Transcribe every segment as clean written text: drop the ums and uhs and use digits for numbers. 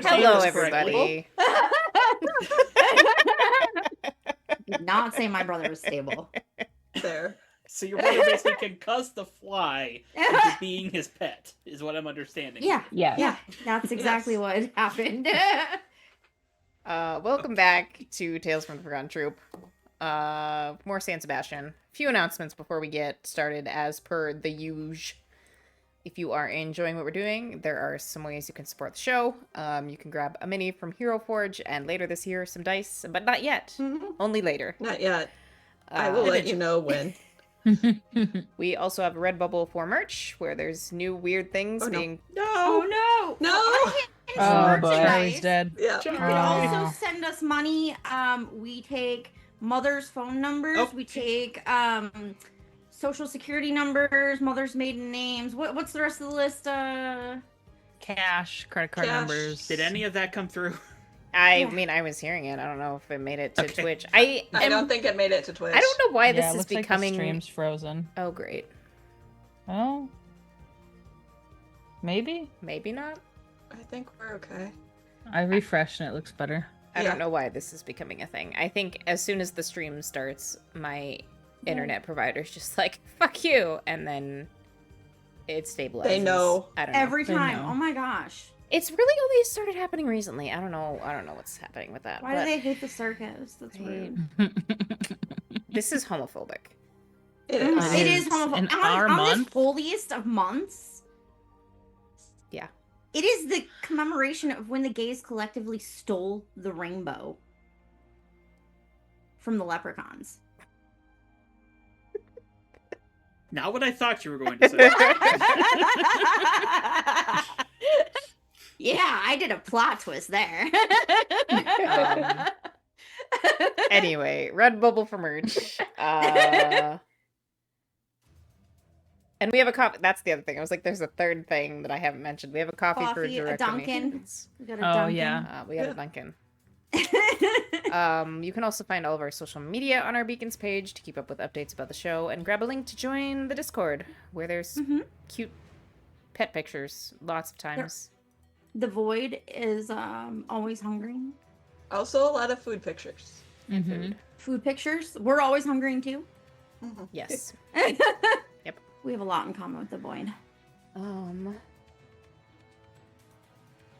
understand Hello, this everybody. Did not say my brother was stable. There. So your brother basically can cuss the fly into being his pet, is what I'm understanding. Yeah. Yeah. Yeah. That's exactly Yes. what happened. Welcome back to Tales from the Forgotten Troop. More San Sebastian. A few announcements before we get started, as per the usual. If you are enjoying what we're doing, there are some ways you can support the show. You can grab a mini from Hero Forge, and later this year, some dice, but not yet. Only later. Not yet. I will let you know when. We also have a Redbubble for merch, where there's new weird things Oh, no. being... No! Oh no! No! Oh, boy. Merchandise. He's dead. Yeah. You Charlie. can also send us money. We take mother's phone numbers. Oh. We take social security numbers, mother's maiden names. What's the rest of the list? Cash, credit card Cash. numbers. Did any of that come through? I mean, I was hearing it. I don't know if it made it to Okay. Twitch. I don't think it made it to Twitch. I don't know why Yeah, this it is looks like the becoming... stream's frozen. Oh, great. Oh. Maybe? Maybe not. I think we're okay. I refreshed and it looks better. I Yeah. don't know why this is becoming a thing. I think as soon as the stream starts, my internet provider's just like, fuck you, and then it stabilizes. They know. I don't know. Every They time. know. Oh my gosh. It's really only started happening recently. I don't know what's happening with that. Why but do they hate the circus? That's rude. This is homophobic. It It is. It is is homophobic. in On our this month? holiest of months. Yeah. It is the commemoration of when the gays collectively stole the rainbow from the leprechauns. Not what I thought you were going to say. Yeah, I did a plot twist there. Anyway, Redbubble for merch. And we have a coffee. That's the other thing. I was like, there's a third thing that I haven't mentioned. We have a coffee for Coffee, a direct Dunkin'. donations. We got a Oh, Dunkin'. yeah. We got a Yeah. Dunkin'. You can also find all of our social media on our Beacons page to keep up with updates about the show, and grab a link to join the Discord, where there's Mhm. cute pet pictures lots of times. The void is always hungry. Also, a lot of food pictures. Mhm. Food pictures. We're always hungering too. Mhm. Yes. Yep. We have a lot in common with the void.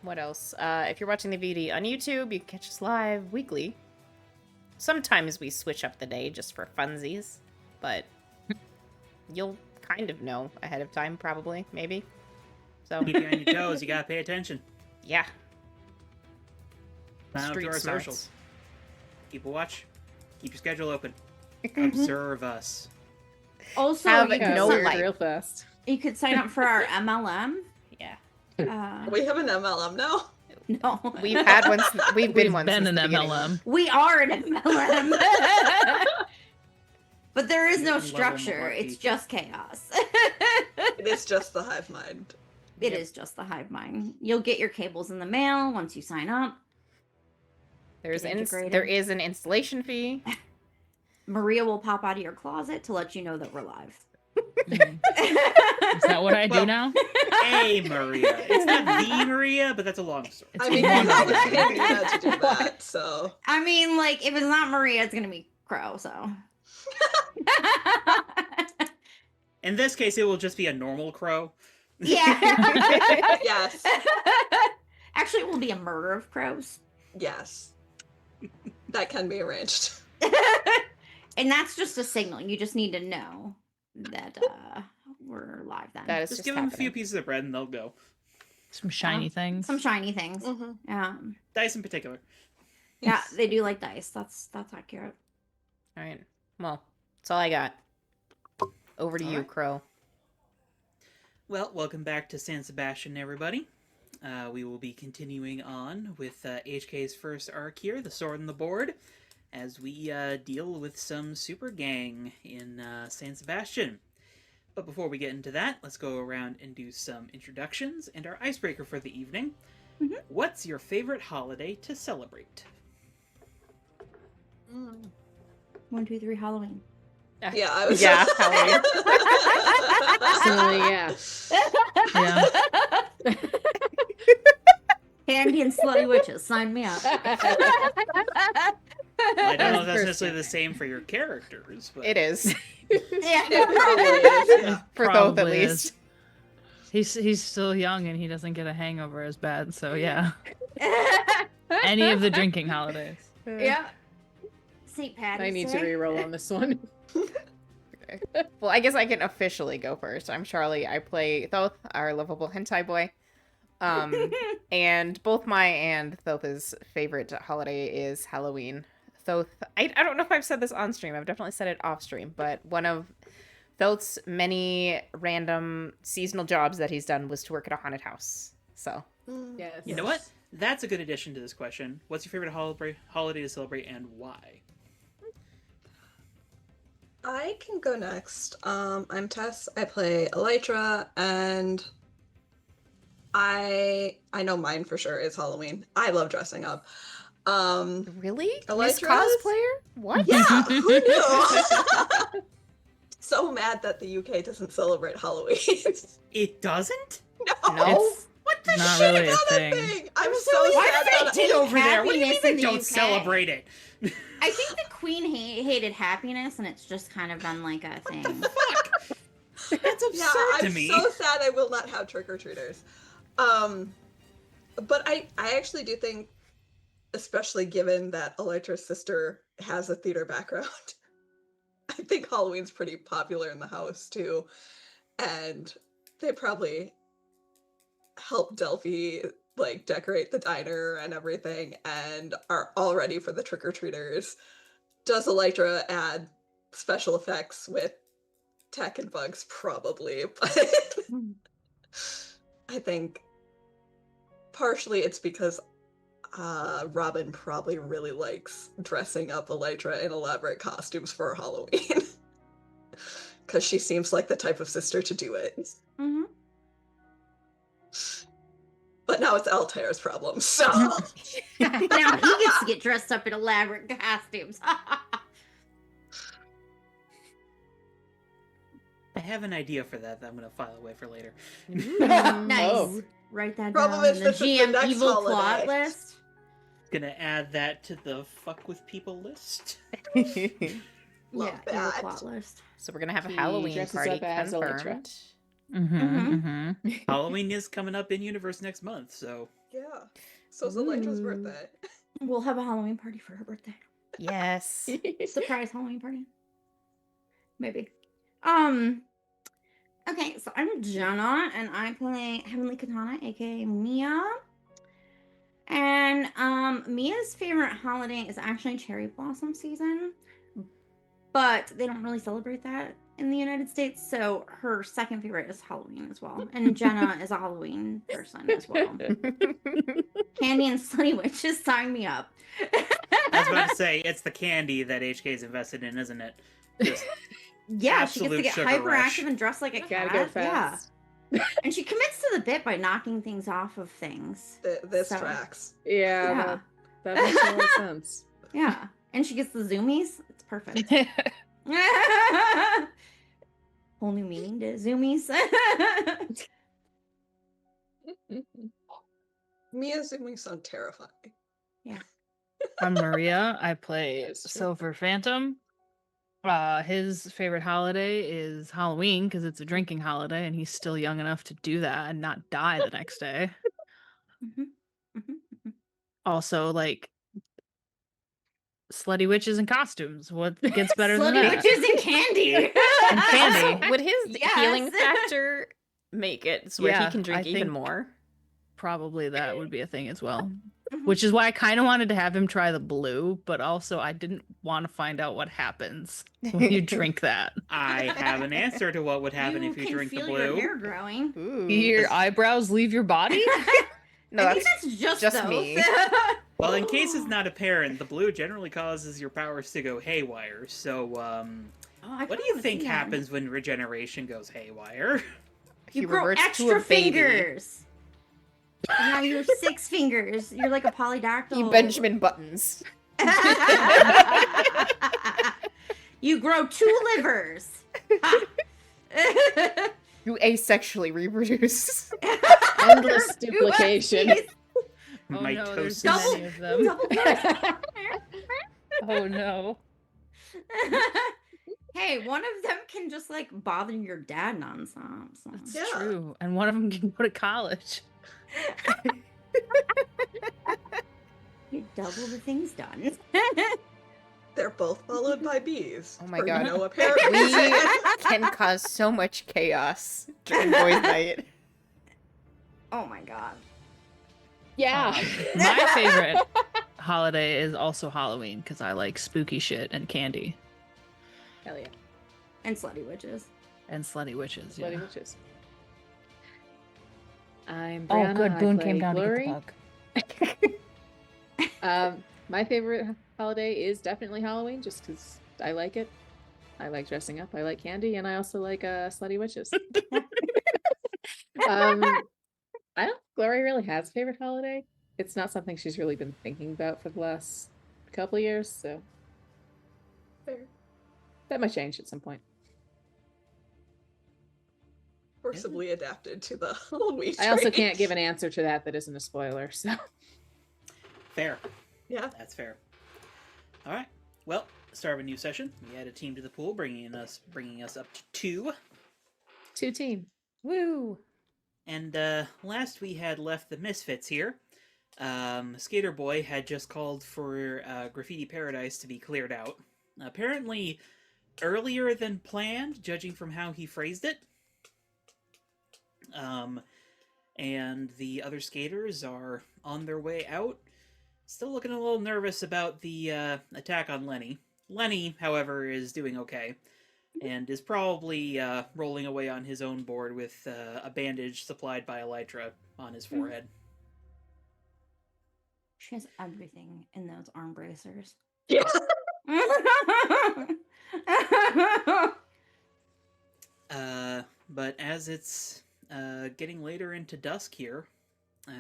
What else? If you're watching the VD on YouTube, you can catch us live weekly. Sometimes we switch up the day just for funsies, but you'll kind of know ahead of time, probably, maybe. So, Keep you on your toes. You gotta pay attention. yeah. Sign up to Street our smarts. socials. Keep a watch. Keep your schedule open. Observe us. Also, Have you, no could, life. real fast. you could sign up for our MLM. Yeah. We have an MLM now. No, We've had one. We've been one. Been since an the beginning. MLM. we are an MLM. But there is no Level structure. malarkey. It's just chaos. It is just the hive mind. It is just the hive mind. You'll get your cables in the mail once you sign up. There's Get integrated. there is an installation fee. Maria will pop out of your closet to let you know that we're live. Mhm. Is that what I do Well- now? Hey, Maria. It's not the Maria, but that's a long story. It's I mean, one you're of not them. paying me to do that, so. I mean, like, if it's not Maria, it's gonna be Crow, so. In this case, it will just be a normal crow. Yeah. Yes. Actually, it will be a murder of crows. Yes. That can be arranged. And that's just a signal. You just need to know that we're live then. That is Just just give them a happening. few pieces of bread and they'll go. Some shiny things. Some shiny things. Mm-hmm. Dice in particular. Yeah, they do like dice. That's accurate. All right. Well, that's all I got. Over to All you, right. Crow. Well, welcome back to San Sebastian, everybody. We will be continuing on with HK's first arc here, The Sword and the Board, as we deal with some super gang in San Sebastian. But before we get into that, let's go around and do some introductions and our icebreaker for the evening. Mhm. What's your favorite holiday to celebrate? 1, 2, 3, Halloween. Yeah, I was. Yeah, So, yeah. Yeah. Hey, Candy and slutty witches, sign me up. I don't know if that's First necessarily the thing. same for your characters, but It is. Yeah. It probably is. Yeah. For Thoth, at Probably least. is. He's still young and he doesn't get a hangover as bad, so yeah. Any of the drinking holidays. Yeah. St. Patty's I need Day. to reroll on this one. Well, I guess I can officially go first. I'm Charlie. I play Thoth, our lovable hentai boy. And both my and Thoth's favorite holiday is Halloween. Thoth, I don't know if I've said this on stream. I've definitely said it off stream, but one of Thoth's many random seasonal jobs that he's done was to work at a haunted house. So, Yes. you know what? That's a good addition to this question. What's your favorite holiday to celebrate and why? I can go next. I'm Tess. I play Elytra, and I know mine for sure is Halloween. I love dressing up. really? Elytra Miss Cosplayer? What? Yeah, who knew? So mad that the UK doesn't celebrate Halloween. It doesn't? No? It's what the Not shit? really a Not a thing. thing. I'm So so why sad do that they Get do over there. What do you mean happiness they in the don't UK? celebrate it? I think the Queen hated happiness, and it's just kind of been like a thing. That's absurd yeah, to I'm me. so sad I will not have trick-or-treaters. But I actually do think, especially given that Elytra's sister has a theater background, I think Halloween's pretty popular in the house too. And they probably help Delphi like decorate the diner and everything and are all ready for the trick-or-treaters. Does Elytra add special effects with tech and bugs? Probably, but I think partially it's because Robin probably really likes dressing up Elytra in elaborate costumes for Halloween. Because she seems like the type of sister to do it. Mhm. But now it's Altair's problem, so... Now he gets to get dressed up in elaborate costumes. I have an idea for that I'm going to file away for later. Nice. Oh. Write that Problem down is on the this is the GM next evil plot holiday. list. Gonna add that to the fuck with people list. Love Evil that. plot list. So we're gonna have a He Halloween dresses party up as Elytra. confirmed. Mm-hmm. Halloween is coming up in universe next month, so Yeah. So it's Elytra's Ooh. birthday. We'll have a Halloween party for her birthday. Yes. Surprise Halloween party. Maybe. Okay, so I'm Jenna and I play Heavenly Katana, aka Mia. And Mia's favorite holiday is actually cherry blossom season. But they don't really celebrate that in the United States, so her second favorite is Halloween as well. And Jenna is a Halloween person as well. Candy and Slutty Witches, sign me up. I was about to say it's the candy that HK's invested in, isn't it? Just Yeah, she gets to absolute get sugar hyperactive rush. and dress like a Gotta cat. go fast. Yeah. And she commits to the bit by knocking things off of things. This So- tracks. Yeah, Yeah. that makes a lot of sense. Yeah. And she gets the zoomies. It's perfect. Whole new meaning to zoomies. Mia Zooming sound terrifying. I'm Maria. I play That's true. Silver Phantom. His favorite holiday is Halloween because it's a drinking holiday, and he's still young enough to do that and not die the next day. Mhm, mhm, mhm. Also, like slutty witches and costumes. What gets better than Slutty that? witches and candy. And candy. Would his healing Yes. factor make it so where Yeah, he can drink I even think- more? Probably that would be a thing as well. Mhm. Which is why I kind of wanted to have him try the blue, but also I didn't want to find out what happens when you drink that. I have an answer to what would happen if you can drink the feel your blue. hair growing. Ooh. Your eyebrows leave your body? No, I think that's that's just just those. me. Well, in case it's not apparent, the blue generally causes your powers to go haywire. So, Oh, I what do kinda you wanna think see that. happens when regeneration goes haywire? he You grow reverts to extra a baby. fingers. And now you're 6 fingers. You're like a polydactyl. He Benjamin Buttons. You grow 2 livers. You asexually reproduce. Endless duplication. Oh no, there's Mitosis. Double- many of them. Double dose. Oh no. Hey, one of them can just like bother your dad nonstop. So. That's Yeah. true. And one of them can go to college. You double the things done. They're both followed by bees. Oh my for God. no apparent We reason. can cause so much chaos during boys' night. Oh my god. Yeah. My favorite holiday is also Halloween because I like spooky shit and candy Hell yeah. And slutty witches. and slutty witches. Bloody Yeah. witches. I'm Oh, Brianna. good. I Boone play came down Glory. to get the bug. My favorite holiday is definitely Halloween, just because I like it. I like dressing up. I like candy, and I also like slutty witches. I don't. Glory really has a favorite holiday. It's not something she's really been thinking about for the last couple of years, so Fair. that might change at some point. Forcibly adapted to the Halloween. I also trait. can't give an answer to that isn't a spoiler. So Fair. Yeah. That's fair. All right. Well, start of a new session. We add a team to the pool, bringing us up to 2. 2-team. Woo! And last we had left the Misfits here. Skater Boy had just called for Graffiti Paradise to be cleared out. Apparently earlier than planned, judging from how he phrased it. And the other skaters are on their way out. Still looking a little nervous about the attack on Lenny. Lenny, however, is doing okay. And is probably rolling away on his own board with a bandage supplied by Elytra on his forehead. She has everything in those arm bracers. Yeah. But as it's getting later into dusk here,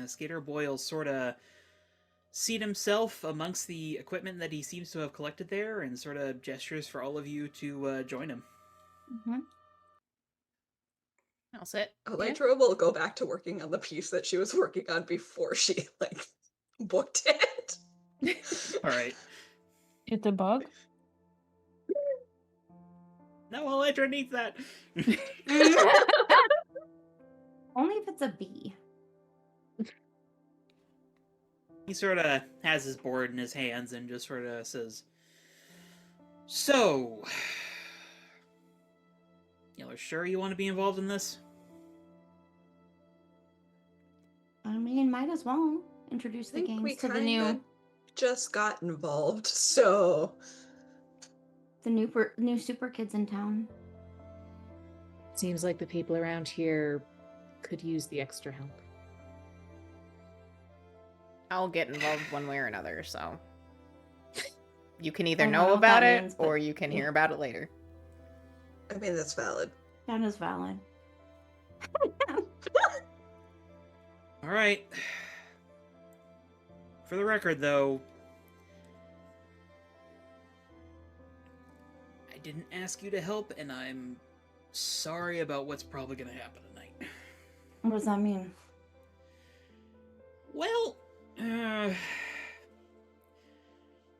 Skater Boy will sort of seat himself amongst the equipment that he seems to have collected there and sort of gestures for all of you to join him. Mhm. I'll sit. Elytra will go back to working on the piece that she was working on before she booked it. All right. Get the bug? No, Elytra needs that. Only if it's a bee. He sort of has his board in his hands and just sort of says, "So, y'all are sure you want to be involved in this?" I mean, might as well introduce I the think we games to the kinda just got involved, so new super kids in town. Seems like the people around here could use the extra help. I'll get involved one way or another, so you can either I don't know know what about that it means, but- or you can hear about it later. I mean that's valid. That is valid. All right. For the record, though, I didn't ask you to help, and I'm sorry about what's probably going to happen tonight. What does that mean? Well,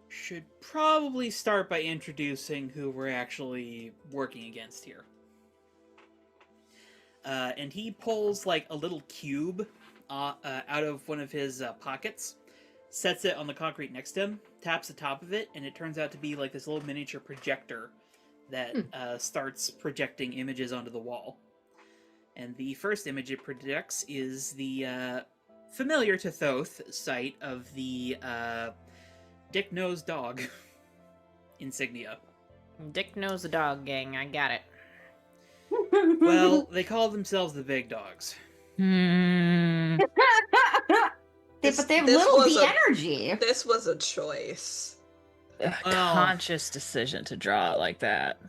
should probably start by introducing who we're actually working against here. And he pulls like a little cube out of one of his pockets, sets it on the concrete next to him, taps the top of it, and it turns out to be like this little miniature projector that starts projecting images onto the wall. And the first image it projects is the familiar to Thoth sight of the dick-nosed dog insignia. Dick knows the dog gang, I got it. Well, they call themselves the Big Dogs. Hmm. But they have This little was bee a- energy. This was a choice. A Well- conscious decision to draw it like that.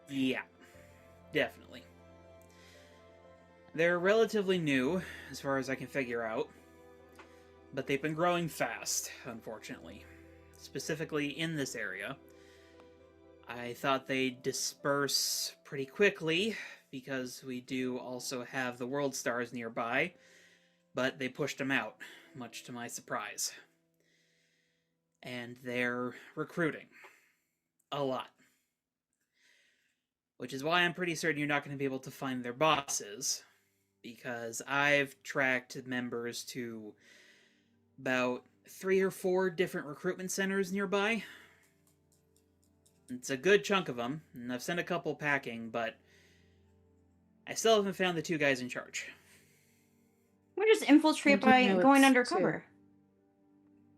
Yeah, definitely. They're relatively new, as far as I can figure out, but they've been growing fast, unfortunately. Specifically in this area. I thought they'd disperse pretty quickly, because we do also have the World Stars nearby, but they pushed them out much to my surprise. And they're recruiting. A lot. Which is why I'm pretty certain you're not going to be able to find their bosses, because I've tracked members to about 3 or 4 different recruitment centers nearby. It's a good chunk of them, and I've sent a couple packing, but I still haven't found the 2 guys in charge. We just infiltrate How do you by know going it's undercover.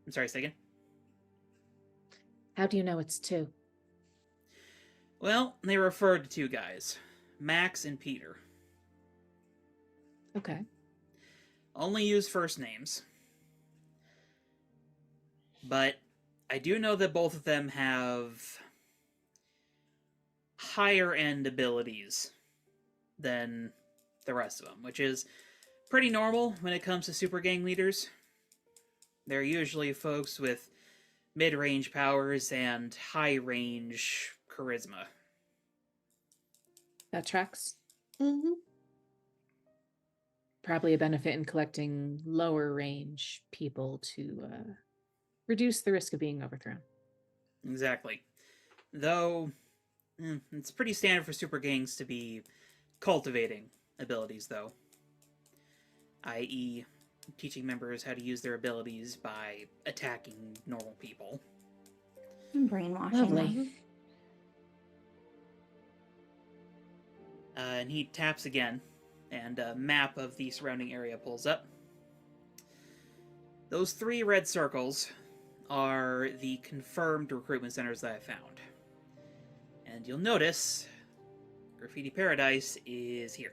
I'm sorry, say again? How do you know it's 2? Well, they referred to 2 guys, Max and Peter. Okay. Only use first names. But I do know that both of them have higher end abilities than the rest of them, which is pretty normal when it comes to super gang leaders. They're usually folks with mid-range powers and high-range charisma. That tracks. Mm-hmm. Probably a benefit in collecting lower range people to reduce the risk of being overthrown. Exactly. Though, it's pretty standard for super gangs to be cultivating abilities, though. I.e., teaching members how to use their abilities by attacking normal people. And brainwashing Lovely. them. And he taps again, and a map of the surrounding area pulls up. Those 3 red circles are the confirmed recruitment centers that I found. And you'll notice Graffiti Paradise is here.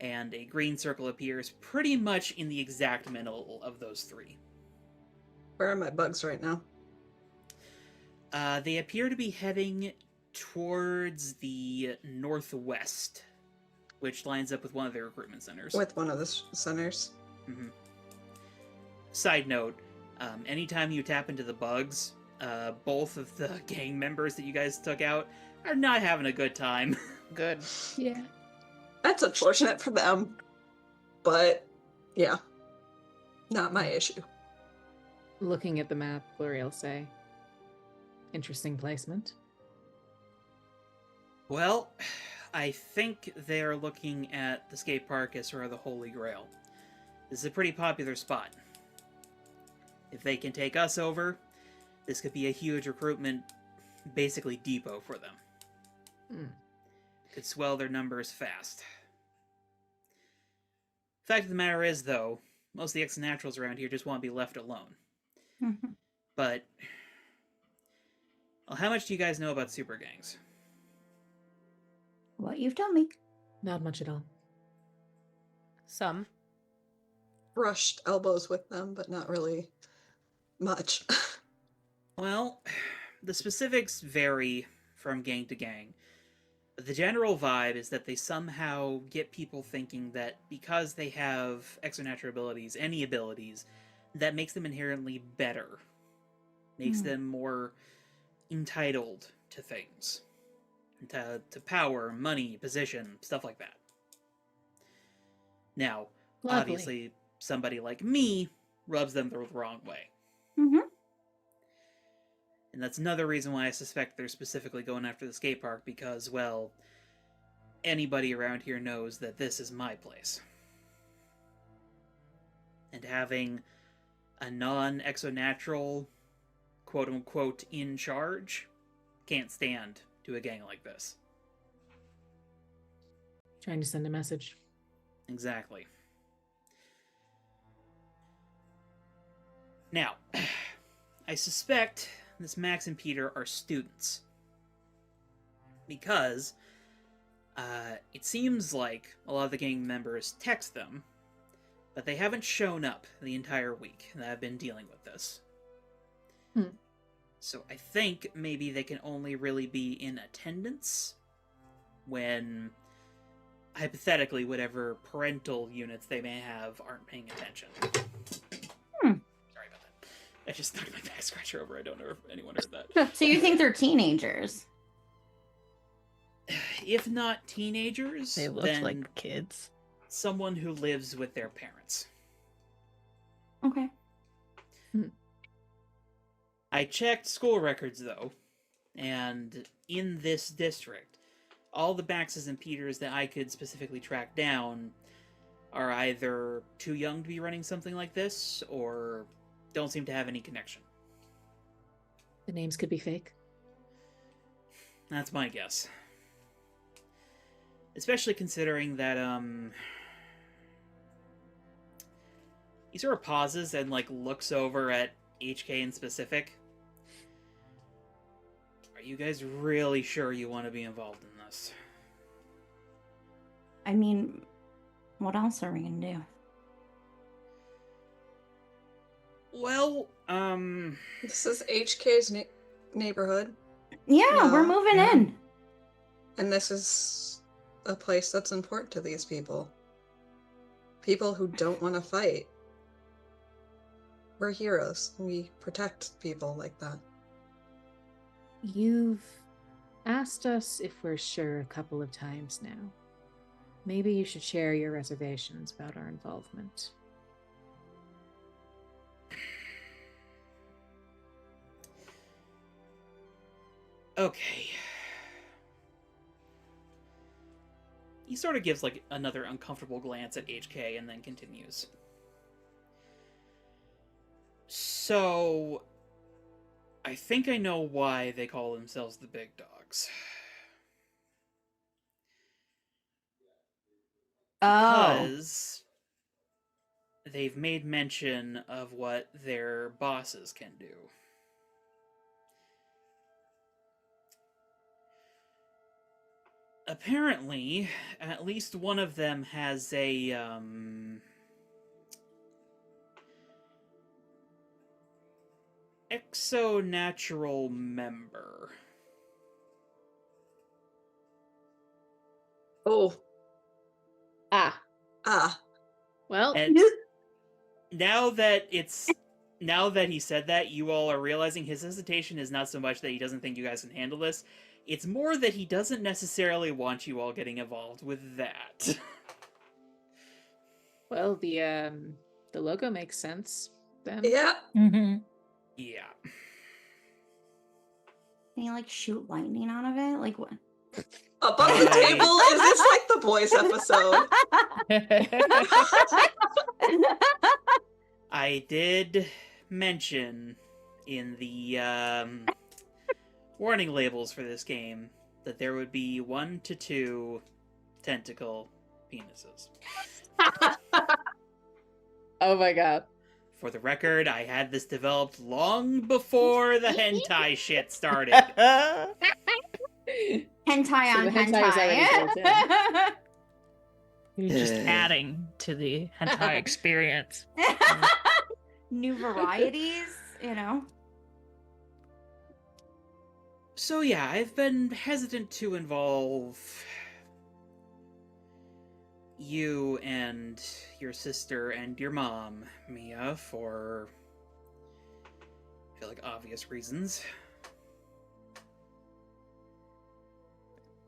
And a green circle appears pretty much in the exact middle of those 3. Where are my bugs right now? They appear to be heading towards the northwest, which lines up with one of the recruitment centers. With one of the centers. Mm-hmm. Side note, anytime you tap into the bugs, both of the gang members that you guys took out are not having a good time. Good. Yeah. That's unfortunate for them. But, yeah. Not my issue. Looking at the map, Gloria'll say, interesting placement. Well, I think they're looking at the skate park as sort of the Holy Grail. This is a pretty popular spot. If they can take us over, this could be a huge recruitment, basically depot for them. Could swell their numbers fast. Fact of the matter is, though, most of the ex-naturals around here just want to be left alone. Mhm. But, well, how much do you guys know about super gangs? What you've told me. Not much at all. Some. Brushed elbows with them, but not really much. Well, the specifics vary from gang to gang. The general vibe is that they somehow get people thinking that because they have extranatural abilities, any abilities, that makes them inherently better. Makes them more entitled to things. To power, money, position, stuff like that. Now, Lovely. obviously, somebody like me rubs them the wrong way. Mm-hmm. And that's another reason why I suspect they're specifically going after the skate park, because, well, anybody around here knows that this is my place. And having a non-exonatural, quote-unquote, in charge, can't stand to a gang like this. Trying to send a message. Exactly. Now, I suspect this Max and Peter are students. Because it seems like a lot of the gang members text them, but they haven't shown up the entire week that I've been dealing with this. So I think maybe they can only really be in attendance when, hypothetically, whatever parental units they may have aren't paying attention. Sorry about that. I just knocked my back scratcher over. I don't know if anyone heard that. So you think they're teenagers? If not teenagers, They look then like kids. someone who lives with their parents. Okay. I checked school records, though, and in this district, all the Maxes and Peters that I could specifically track down are either too young to be running something like this, or don't seem to have any connection. The names could be fake. That's my guess. Especially considering that, he sort of pauses and, like, looks over at HK in specific. Are you guys really sure you want to be involved in this? I mean, what else are we gonna do? Well, This is HK's neighborhood, Yeah, we're No. moving in. and this is a place that's important to these people. People who don't want to fight. We're heroes. We protect people like that. You've asked us if we're sure a couple of times now. Maybe you should share your reservations about our involvement. okay. He sort of gives, like, another uncomfortable glance at HK and then continues. So, I think I know why they call themselves the Big Dogs. Oh. Because they've made mention of what their bosses can do. Apparently, at least one of them has a, exo-natural member. Oh, Ah, well, And now that he said that, you all are realizing his hesitation is not so much that he doesn't think you guys can handle this. It's more that he doesn't necessarily want you all getting involved with that. well, the logo makes sense then. yeah. Mm-hmm. Yeah. Can you like shoot lightning out of it? Like what? Above the table? Is this like the boys episode? I did mention in the warning labels for this game that there would be 1 to 2 tentacle penises. Oh my god. For the record, I had this developed long before the hentai shit started. Hentai So on the hentai is already built hentai. You're just adding to the entire experience. New varieties, you know. So yeah, I've been hesitant to involve you and your sister and your mom, Mia, for I feel like obvious reasons.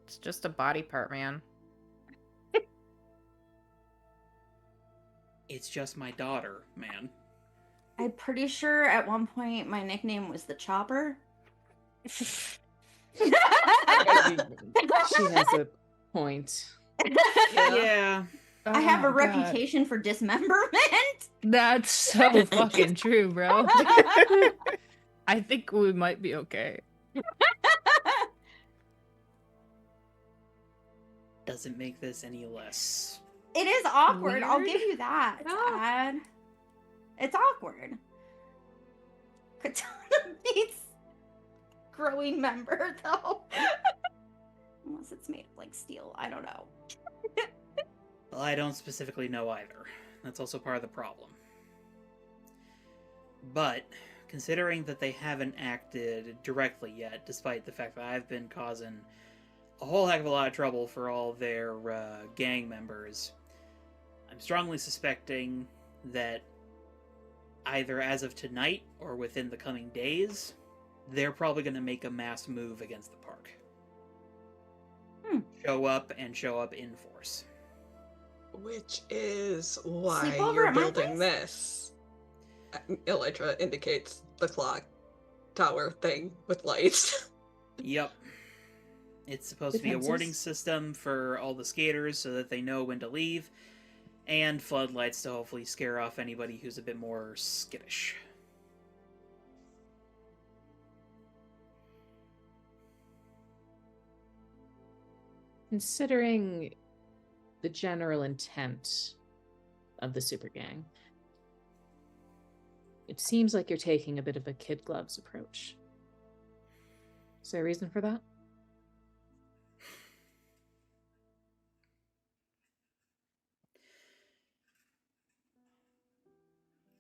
It's just a body part, man. It's just my daughter, man. I'm pretty sure at one point my nickname was the Chopper. She has a point. Yeah. I have a Oh, God. reputation for dismemberment. That's so fucking true, bro. I think we might be okay. Doesn't make this any less. It is awkward. I'll Weird? give you that. Yeah. Dad. It's awkward. Katana meets growing member, though. Unless it's made of like steel. I don't know. Well, I don't specifically know either. That's also part of the problem. But, considering that they haven't acted directly yet, despite the fact that I've been causing a whole heck of a lot of trouble for all their gang members, I'm strongly suspecting that either as of tonight or within the coming days, they're probably going to make a mass move against the park. Show up in force. Which is why Sleep over you're at my building place? this. Elytra indicates the clock tower thing with lights. Yep. It's supposed to be a warning Defenses? system for all the skaters so that they know when to leave, and floodlights to hopefully scare off anybody who's a bit more skittish. Considering the general intent of the super gang, it seems like you're taking a bit of a kid gloves approach. Is there a reason for that?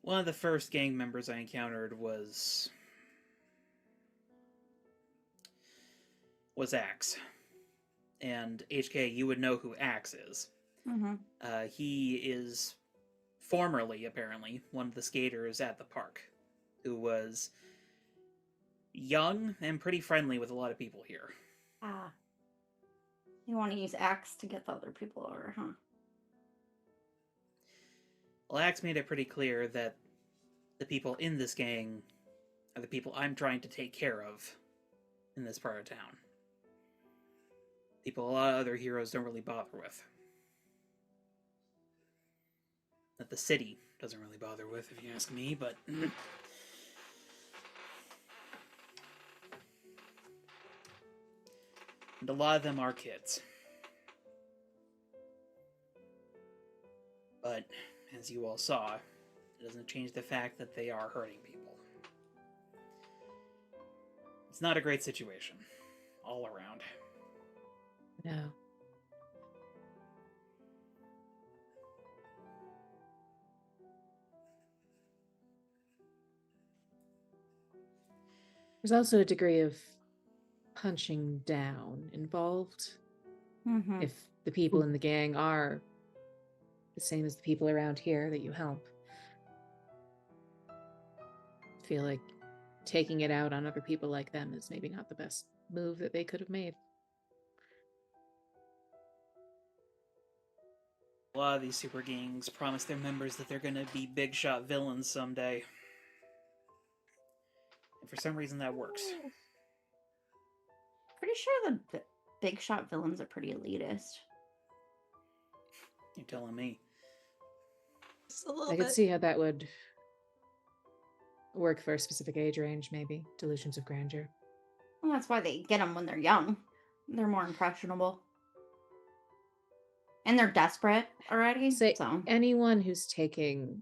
One of the first gang members I encountered was Axe. And HK, you would know who Axe is. Mm-hmm. He is formerly, apparently, one of the skaters at the park, who was young and pretty friendly with a lot of people here. Ah. You want to use axe to get the other people over, huh? Well, Axe made it pretty clear that the people in this gang are the people I'm trying to take care of in this part of town. People a lot of other heroes don't really bother with. That the city doesn't really bother with, if you ask me, but... And a lot of them are kids. But, as you all saw, it doesn't change the fact that they are hurting people. It's not a great situation, all around. No. There's also a degree of punching down involved. Mm-hmm. If the people in the gang are the same as the people around here that you help, I feel like taking it out on other people like them is maybe not the best move that they could have made. A lot of these super gangs promise their members that they're gonna be big shot villains someday. And for some reason that works. Pretty sure the big shot villains are pretty elitist. You're telling me. Just a little I bit. could see how that would work for a specific age range, maybe. Delusions of grandeur. Well, that's why they get them when they're young. They're more impressionable. And they're desperate already. Say So anyone who's taking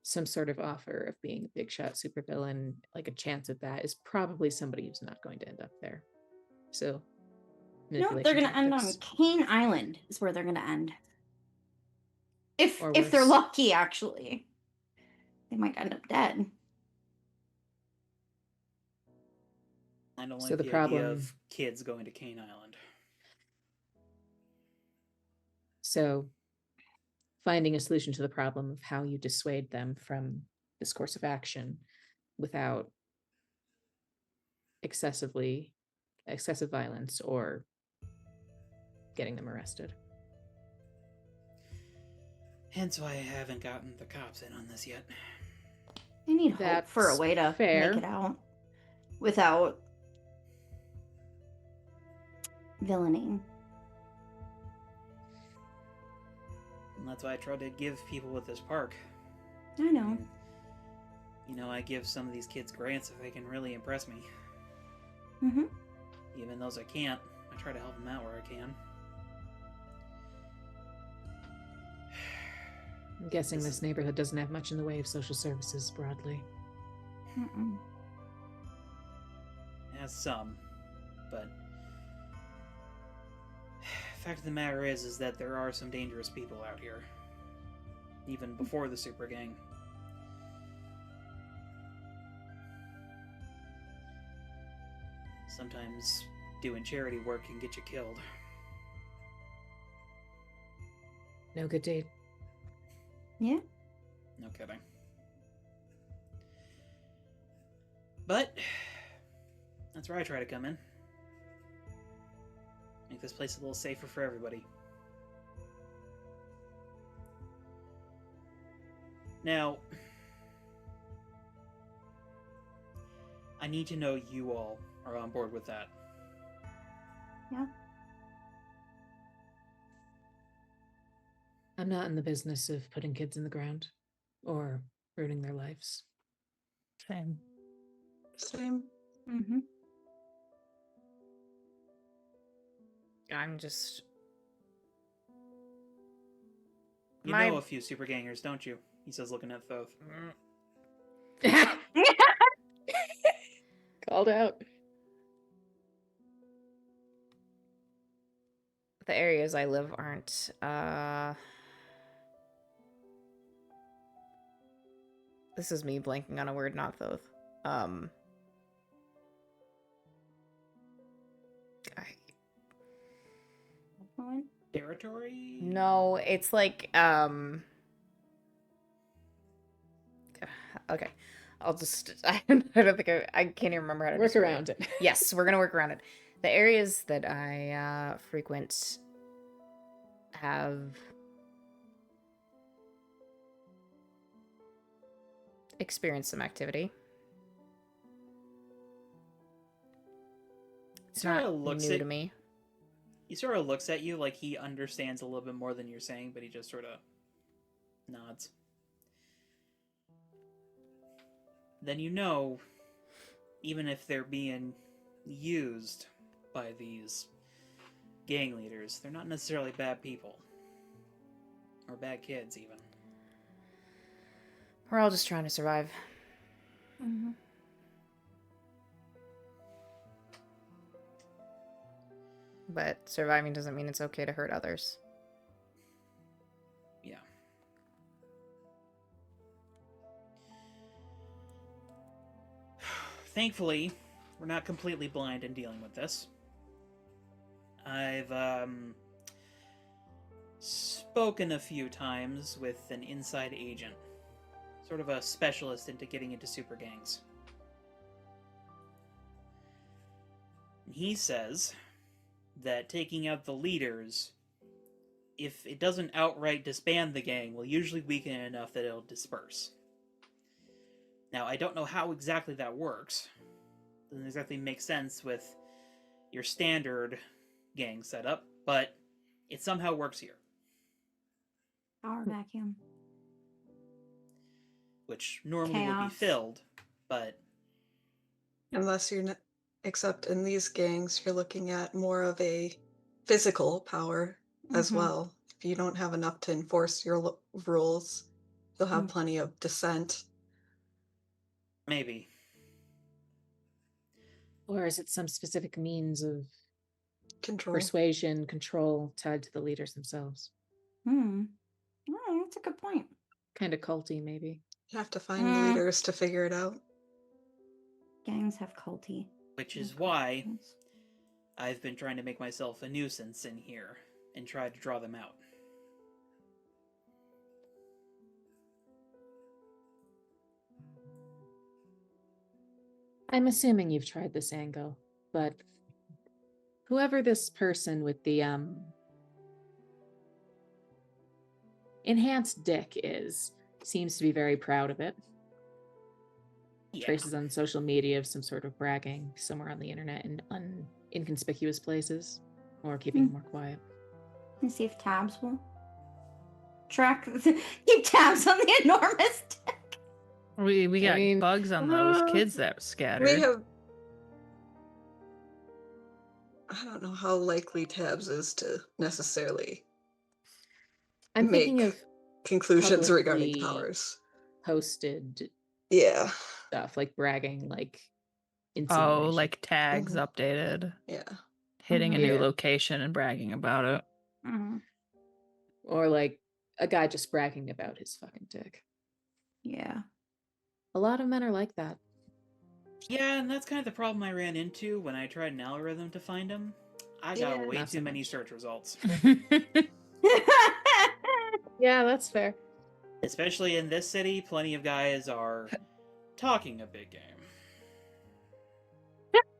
some sort of offer of being a big shot supervillain, like a chance at that, is probably somebody who's not going to end up there. So no, they're manipulation gonna end on tactics. Kane Island is where they're gonna end. If Or they're worse. lucky, actually. They might end up dead. I don't So like the the idea problem- of kids going to Cane Island. So finding a solution to the problem of how you dissuade them from this course of action without excessive violence or getting them arrested. Hence why I haven't gotten the cops in on this yet. They need hope for a That's way to fair. make it out without villaining. And that's why I try to give people with this park. I know. You know, I give some of these kids grants if they can really impress me. Mm-hmm. Even those I can't, I try to help them out where I can. I'm guessing This this is- neighborhood doesn't have much in the way of social services broadly. Mm-mm. It has some, but fact of the matter is that there are some dangerous people out here, even before the super gang. Sometimes doing charity work can get you killed. No good deed. Yeah. No kidding. But that's where I try to come in. Make this place a little safer for everybody. Now, I need to know you all are on board with that. Yeah. I'm not in the business of putting kids in the ground or ruining their lives. Same. Same. Mm-hmm. I'm just. You My- know a few super gangers, don't you? He says, looking at Thoth. Called out. The areas I live aren't. This is me blanking on a word, not Thoth. I- Territory? No, it's like okay. I'll just I don't think I can't even remember how to Work describe around it. Yes, we're gonna work around it. The areas that I frequent have experienced some activity. It's Sorta not looks new at- to me. He sort of looks at you like he understands a little bit more than you're saying, but he just sort of nods. Then you know, even if they're being used by these gang leaders, they're not necessarily bad people. Or bad kids, even. We're all just trying to survive. Mm-hmm. But surviving doesn't mean it's okay to hurt others. Yeah. Thankfully, we're not completely blind in dealing with this. I've, spoken a few times with an inside agent. Sort of a specialist into getting into super gangs. He says that taking out the leaders, if it doesn't outright disband the gang, will usually weaken it enough that it'll disperse. Now, I don't know how exactly that works. Doesn't exactly make sense with your standard gang setup, but it somehow works here. Power vacuum. Which normally would be Chaos. filled, but Unless you're not, except in these gangs, you're looking at more of a physical power as Mhm. well. If you don't have enough to enforce your rules, you'll have Mm. plenty of dissent. maybe. Or is it some specific means of Control. persuasion, control tied to the leaders themselves? Hmm. Oh, that's a good point. Kind of culty, maybe. You have to find the leaders to figure it out. Gangs have culty. Which is why I've been trying to make myself a nuisance in here and try to draw them out. I'm assuming you've tried this angle, but whoever this person with the enhanced dick is seems to be very proud of it. Yeah. Traces on social media of some sort of bragging somewhere on the internet in inconspicuous places, or keeping it more quiet. Let's see if tabs will track. Keep tabs on the enormous dick. We got mean, bugs on those kids that scattered. We have. I don't know how likely Tabs is to necessarily I'm thinking make of conclusions regarding publicly powers. posted Yeah. stuff like bragging, like Oh, insinuation. like tags Mhm. updated, Yeah. hitting a new Yeah. location and bragging about it. Mhm. Or like a guy just bragging about his fucking dick. Yeah. A lot of men are like that. Yeah, and that's kind of the problem I ran into when I tried an algorithm to find them. I got Yeah, way not too so many much. search results. Yeah, that's fair. Especially in this city, plenty of guys are talking a big game.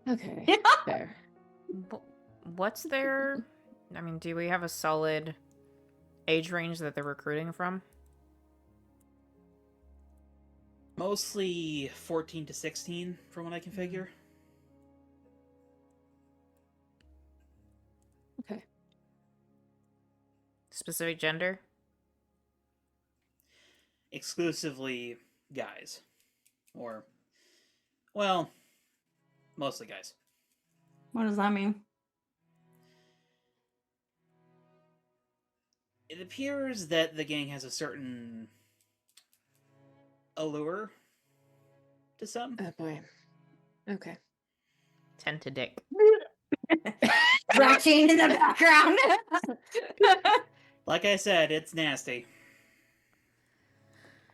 Okay, fair. What's their? I mean, do we have a solid age range that they're recruiting from? Mostly 14 to 16, from what I can figure. Okay. Specific gender? Exclusively guys. Or, well, mostly guys. What does that mean? It appears that the gang has a certain allure to some. Oh boy. Okay. Tend to dick. Retching in the background. Like I said, it's nasty.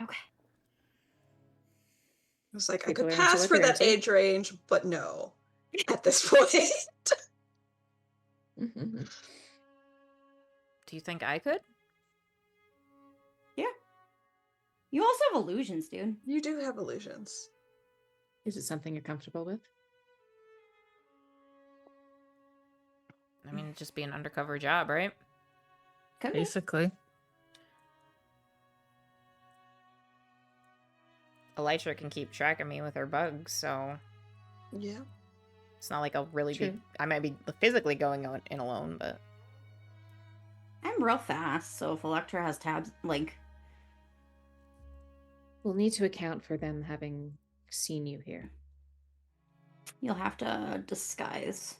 Okay. I was like, I People could are into pass what for they're that into. age range, but no, at this point. Mhm. Do you think I could? You also have illusions, dude. You do have illusions. Is it something you're comfortable with? I mean, it'd just be an undercover job, right? Could be. Basically. Elytra can keep track of me with her bugs, so Yeah. it's not like I'll really be. True. I might be physically going in alone, but I'm real fast, so if Electra has tabs, like, We'll need to account for them having seen you here. you'll have to disguise.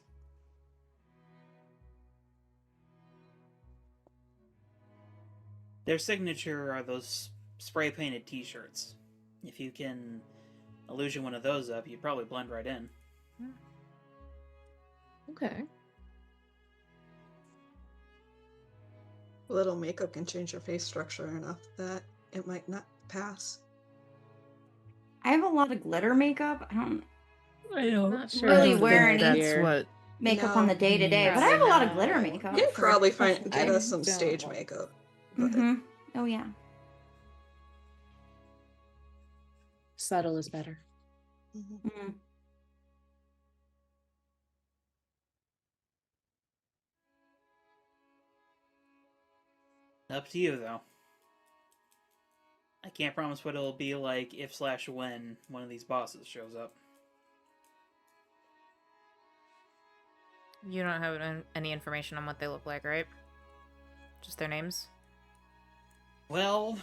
Their signature are those spray painted t-shirts. If you can illusion one of those up, you'd probably blend right in. Okay. A little makeup can change your face structure enough that it might not pass. I have a lot of glitter makeup. I don't I don't Not sure really that's wear a good any- That's idea. what. makeup No. on the day to day, but I Probably have a lot of not. glitter makeup. You can probably get I us some don't stage want- makeup. But Mm-hmm. Oh yeah. Subtle is better. Mhm. Mm. Up to you, though. I can't promise what it'll be like if/when one of these bosses shows up. you don't have any information on what they look like, right? Just their names? Well,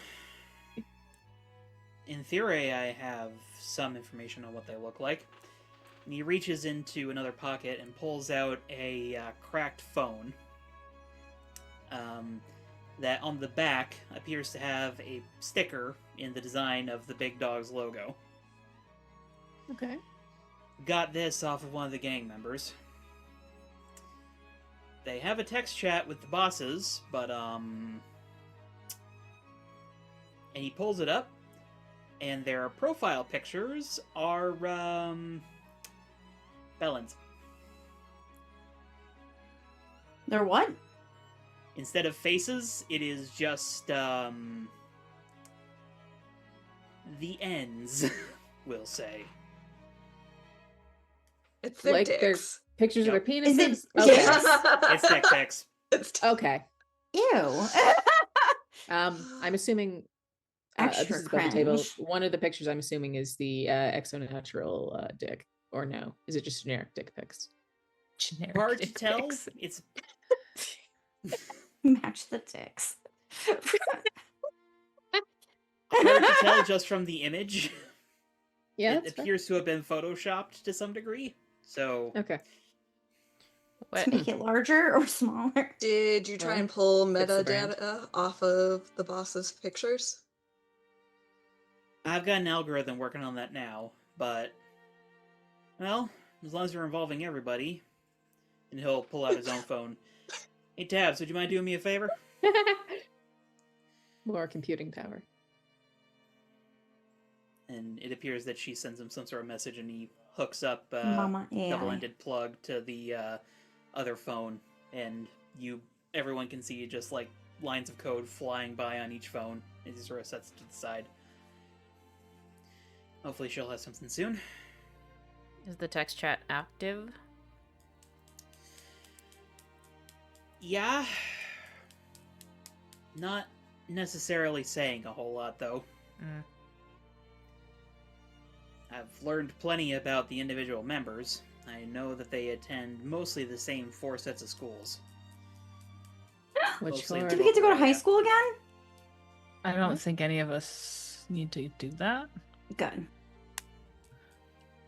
in theory, I have some information on what they look like. And he reaches into another pocket and pulls out a cracked phone. That on the back appears to have a sticker in the design of the Big Dog's logo. Okay. Got this off of one of the gang members. They have a text chat with the bosses, but and he pulls it up, and their profile pictures are felons. They're what? Instead of faces, it is just the ends, we'll say. It's their Like their dicks. pictures of their Yep. Is penises? it- Okay. It's dick pics. It's Okay. Ew. I'm assuming this Extra is above the table. cringe. One of the pictures I'm assuming is the exonatural dick, or no? Is it just generic dick pics? Generic Hard to dick tell. pics. It's Match the ticks. hard to tell just from the image. Yeah. It That's fair. appears to have been photoshopped to some degree. So Okay. What? To make it larger or smaller. Did you try Well, and pull it's the brand. metadata off of the boss's pictures? I've got an algorithm working on that now, but well, as long as you're involving everybody, and he'll pull out his own phone. Hey Tabs, would you mind doing me a favor? More computing power. And it appears that she sends him some sort of message, and he hooks up Mama AI. double-ended plug to the other phone, and everyone can see just like lines of code flying by on each phone as he sort of sets it to the side. Hopefully she'll have something soon. Is the text chat active? Yeah. Not necessarily saying a whole lot, though. Mm. I've learned plenty about the individual members. I know that they attend mostly the same 4 sets of schools. Which Mostly floor? Do we get to go to high area. school again? I don't think any of us need to do that. Good.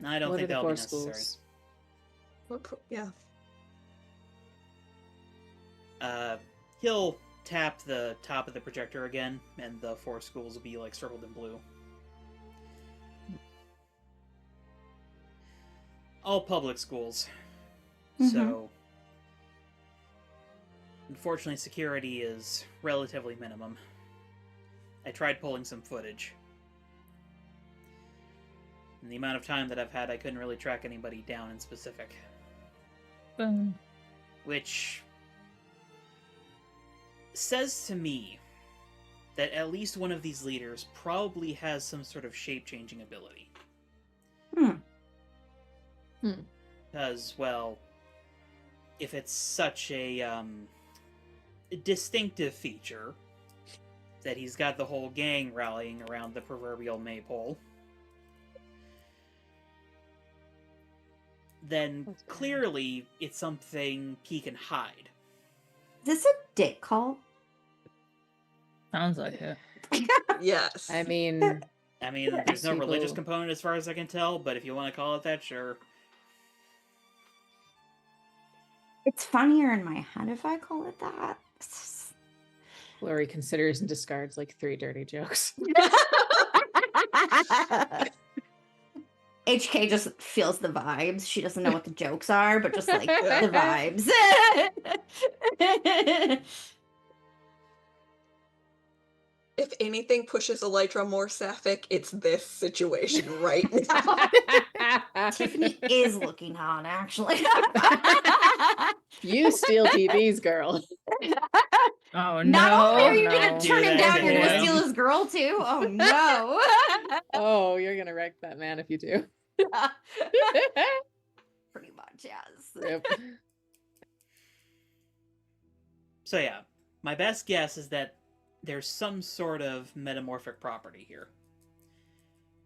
I don't What think are the that'll 4 be necessary. schools? Yeah. He'll tap the top of the projector again, and the 4 schools will be like circled in blue. All public schools. So, unfortunately, security is relatively minimum. I tried pulling some footage. In the amount of time that I've had, I couldn't really track anybody down in specific. Which says to me that at least one of these leaders probably has some sort of shape-changing ability. Because, well, if it's such a distinctive feature that he's got the whole gang rallying around the proverbial maypole, then clearly it's something he can hide. Is this a dick cult? Sounds like it. Yes. I mean, There's no religious People- component as far as I can tell, but if you want to call it that, sure. It's funnier in my head if I call it that. Lori considers and discards like 3 dirty jokes. HK just feels the vibes. She doesn't know what the jokes are, but just like Yeah. the vibes. If anything pushes Elytra more sapphic, it's this situation right now. Tiffany is looking hot, actually. You steal TVs, girl. Oh Not only no! are you no. gonna turn him that down, you're to gonna him. steal his girl too. Oh no! Oh, you're gonna wreck that man if you do. Pretty much, yes. Rip. So yeah, my best guess is that there's some sort of metamorphic property here.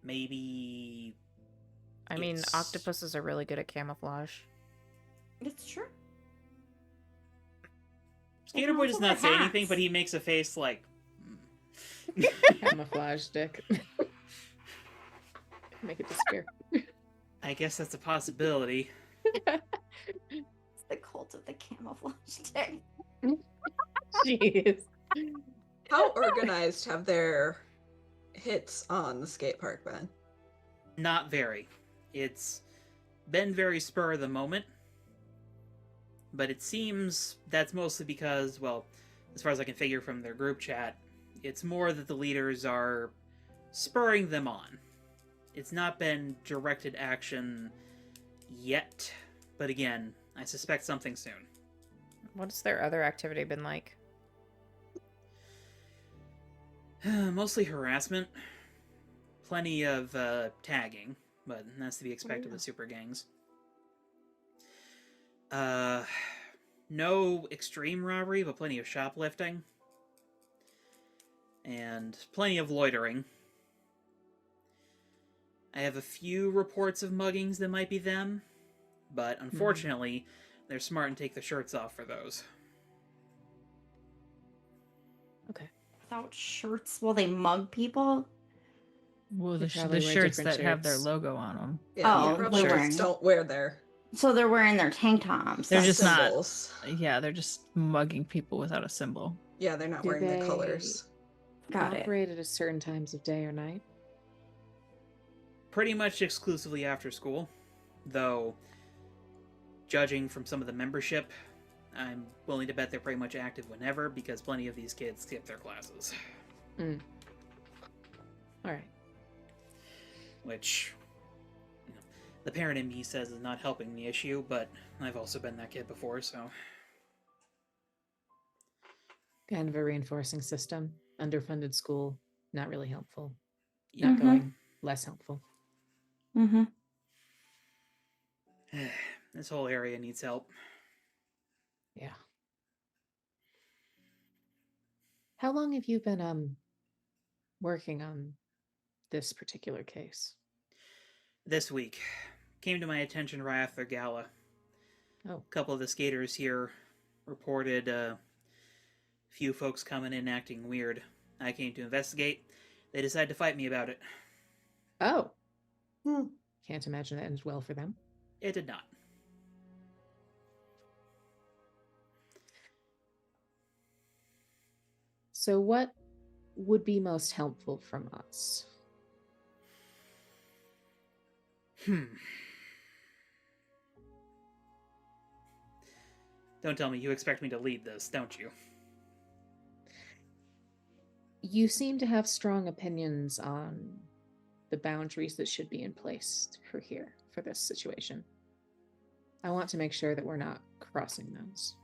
Maybe... I mean, It's- octopuses are really good at camouflage. It's true. Skater Boy does also not wear say hats. anything, but he makes a face like... Camouflage dick. Make it disappear. I guess that's a possibility. It's the cult of the camouflage dick. Jeez. How organized have their hits on the skate park been? Not very. It's been very spur of the moment. But it seems that's mostly because, well, as far as I can figure from their group chat, it's more that the leaders are spurring them on. It's not been directed action yet, but again, I suspect something soon. What's their other activity been like? Mostly harassment. Plenty of tagging, but that's to be expected with super gangs. No extreme robbery, but plenty of shoplifting. And plenty of loitering. I have a few reports of muggings that might be them, but unfortunately, they're smart and take the shirts off for those. Okay. Without shirts while they mug people. Well, They the probably wear shirts different that have their shirts. logo on them. Yeah, Oh, they probably they're just wearing- don't wear their So they're wearing their tank tops. They're just not- symbols. Yeah, they're just mugging people without a symbol. Yeah, they're not Do wearing the they colors. Got it. Operate at a certain times of day or night? Pretty much exclusively after school, though, judging from some of the membership, I'm willing to bet they're pretty much active whenever, because plenty of these kids skip their classes. All right. Which, the parent in me says is not helping the issue, but I've also been that kid before, so... Kind of a reinforcing system. Underfunded school, not really helpful. Yeah. Not going, less helpful. Mm-hmm. This whole area needs help. Yeah. How long have you been working on this particular case? This week came to my attention right after the gala. Oh. A couple of the skaters here reported a few folks coming in acting weird. I came to investigate. They decided to fight me about it. Oh. Can't imagine that ends well for them. It did not. So what would be most helpful from us? Don't tell me you expect me to lead this, don't you? You seem to have strong opinions on the boundaries that should be in place for this situation. I want to make sure that we're not crossing those.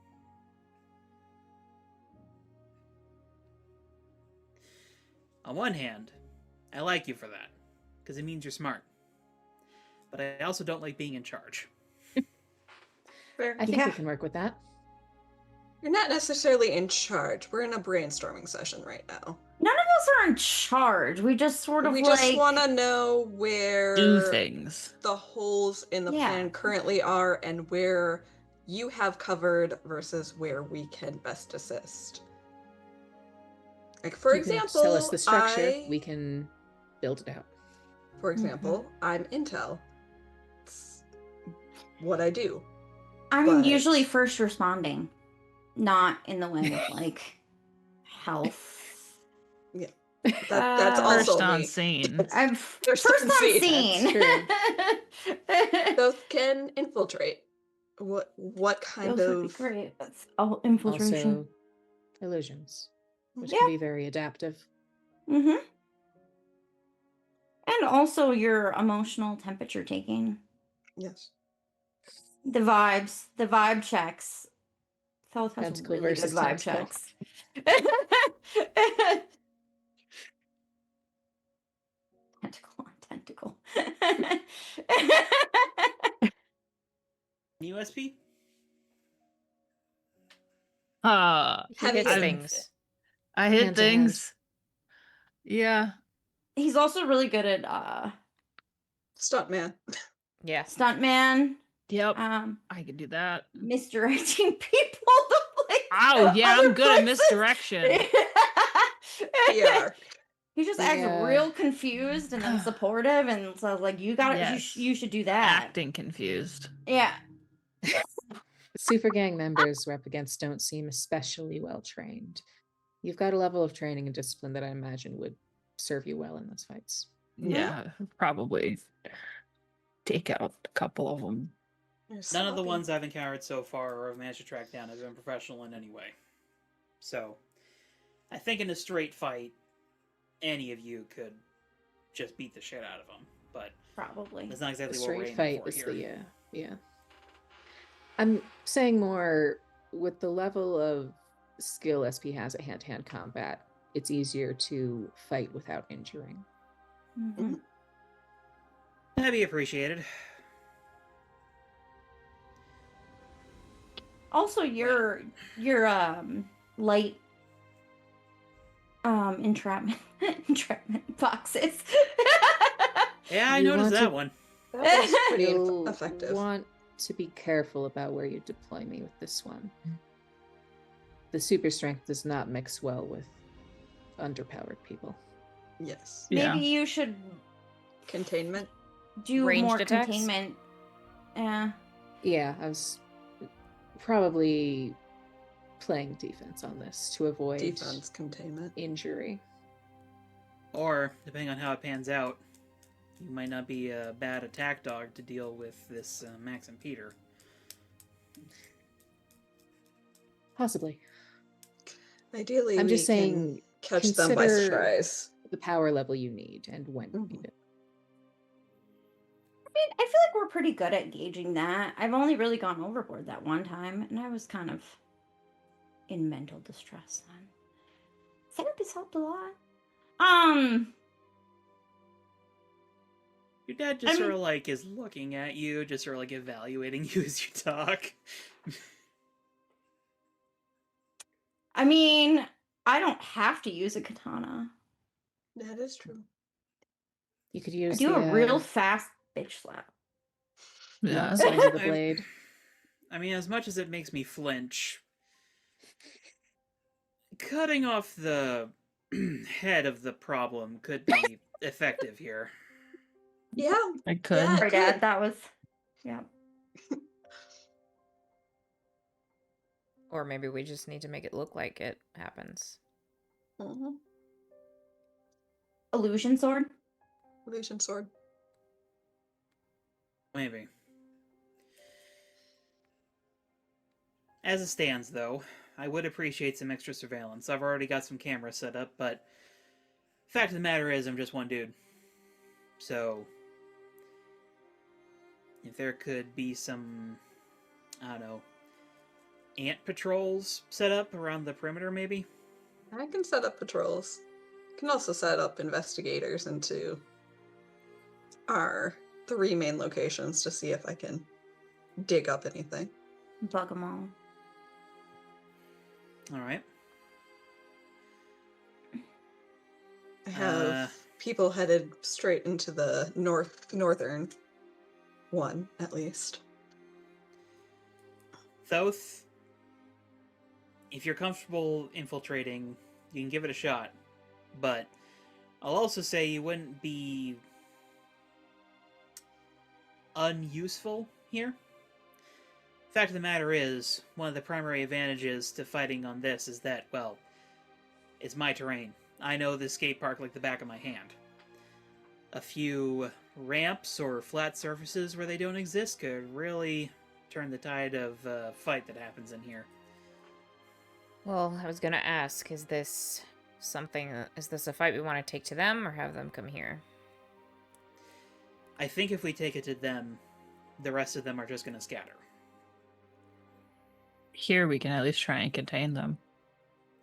On one hand, I like you for that, because it means you're smart. But I also don't like being in charge. Fair. I think we can work with that. You're not necessarily in charge. We're in a brainstorming session right now. None of us are in charge. We just sort of We like... just want to know where Do things. the holes in the Yeah. plan currently are and where you have covered versus where we can best assist. Like, for You can example, tell us the structure. We can build it out. For example, I'm Intel. It's what I do. I'm but- usually first responding, not in the way of like health. That's also First on me. scene. I'm First first on on scene, scene. Both can infiltrate. What kind Those would be of great. That's all infiltration. Also, illusions, which Yeah. can be very adaptive. Mm-hmm. And also your emotional temperature taking. Yes. The vibe checks. Felth has Tentacle really good versus vibe tentacle. checks. Tentacle on tentacle. USP? He Heavy hits hitting. things. I hit Hand to hand. things. Yeah. He's also really good at Stuntman. Yeah. stuntman, Yep. um, I could do that. misdirecting people to like Oh, yeah, other I'm good at places. misdirection. PR. He just acts Yeah. real confused and then supportive, and so like you got Yes. you should do that. Acting confused. Yeah. Super gang members we're up against don't seem especially well trained. You've got a level of training and discipline that I imagine would serve you well in those fights. Yeah, probably take out a couple of them. None of the ones I've encountered so far or have managed to track down have been professional in any way. So, I think in a straight fight, any of you could just beat the shit out of them. But Probably. that's not A exactly what we're straight aiming fight for is here. yeah. I'm saying more with the level of skill SP has at hand-to-hand combat, it's easier to fight without injuring. Mhm. That'd be appreciated. Also, your light entrapment entrapment boxes. Yeah, I You noticed want that to- one. That was pretty You'll effective. want to be careful about where you deploy me with this one. The super strength does not mix well with underpowered people. Yes. Yeah. Maybe you should Containment. do Ranged more attacks? containment. Yeah. Yeah, I was probably playing defense on this to avoid Defense containment. injury. Or, depending on how it pans out, you might not be a bad attack dog to deal with this Max and Peter. Possibly. Ideally, I'm we just can saying, catch them by consider- surprise. The power level you need and when you Mhm. need it. I mean, I feel like we're pretty good at gauging that. I've only really gone overboard that one time, and I was kind of in mental distress then. Therapy's helped a lot. Your dad just I sort mean- of like is looking at you, just sort of like evaluating you as you talk. I mean, I don't have to use a katana. That is true. You could I use do the, a real fast bitch slap. Yeah. Long sides of the I- blade. I mean, as much as it makes me flinch, cutting off the head of the problem could be effective here. Yeah, I could. Yeah. Sorry, Good. Dad. That was, yeah. Or maybe we just need to make it look like it happens. Mhm. Illusion sword. Illusion sword. Maybe. As it stands, though, I would appreciate some extra surveillance. I've already got some cameras set up, but fact of the matter is, I'm just one dude. So, if there could be some, I don't know, ant patrols set up around the perimeter, maybe? I can set up patrols. I can also set up investigators into our 3 main locations to see if I can dig up anything. Bug them all. Alright. I have people headed straight into the northern one, at least. Thoth, if you're comfortable infiltrating, you can give it a shot. But I'll also say you wouldn't be unuseful here. Fact of the matter is, one of the primary advantages to fighting on this is that, well, it's my terrain. I know the skate park like the back of my hand. A few ramps or flat surfaces where they don't exist could really turn the tide of fight that happens in here. Well, I was gonna ask, is this a fight we want to take to them or have them come here? I think if we take it to them, the rest of them are just going to scatter. Here we can at least try and contain them.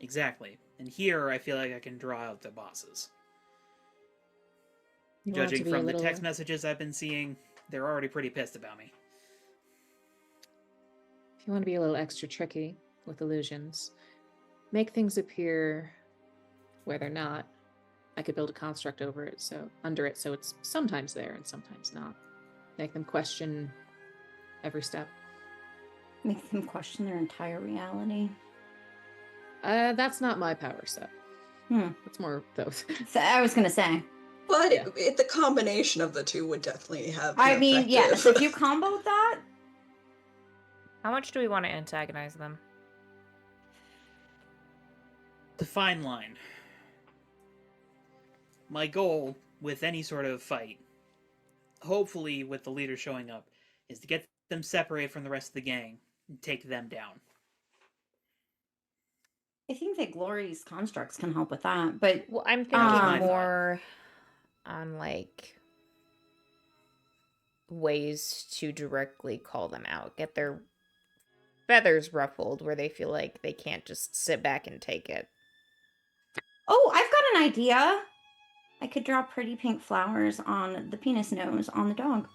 Exactly. And here I feel like I can draw out the bosses. You want it to Judging be a from the little- text messages I've been seeing, they're already pretty pissed about me. If you want to be a little extra tricky with illusions, make things appear where they're not. I could build a construct under it, so it's sometimes there and sometimes not. Make them question every step. Make them question their entire reality. That's not my power set. Hmm. It's more those. So I was gonna say. But Yeah. the combination of the two would definitely have. I an mean, yes. effective- If you comboed that, How much do we want to antagonize them? The fine line. My goal with any sort of fight, hopefully with the leader showing up, is to get them separated from the rest of the gang and take them down. I think that Glory's constructs can help with that. But Well, I'm That was my thinking thought. more on like ways to directly call them out, get their feathers ruffled where they feel like they can't just sit back and take it. oh, I've got an idea. I could draw pretty pink flowers on the penis nose on the dog.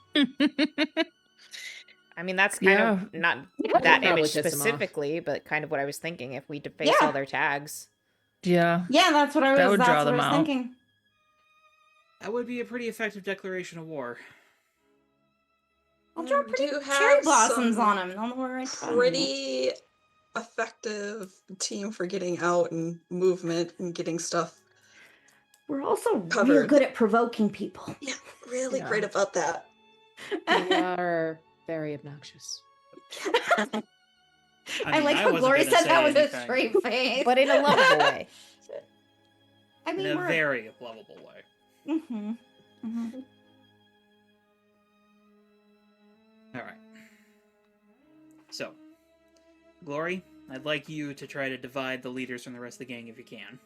I mean, that's kind of not Yeah. that Probably image piss 'em off. specifically, but kind of what I was thinking if we deface Yeah. all their tags. Yeah. Yeah, that's what I was. That would that's draw what them I was out. thinking. That would be a pretty effective declaration of war. I'll draw We pretty do cherry have blossoms some on him. They'll know where I put 'em. Pretty effective team for getting out and movement and getting stuff. We're also real Covered. good at provoking people. Yeah, really Yeah. great about that. We are very obnoxious. I mean, like I how wasn't Glory gonna said that say with a anything. straight face. But in a lovable way. I In mean, a we're. very lovable way. Mm-hmm. Mm-hmm. Alright. So, Glory, I'd like you to try to divide the leaders from the rest of the gang if you can.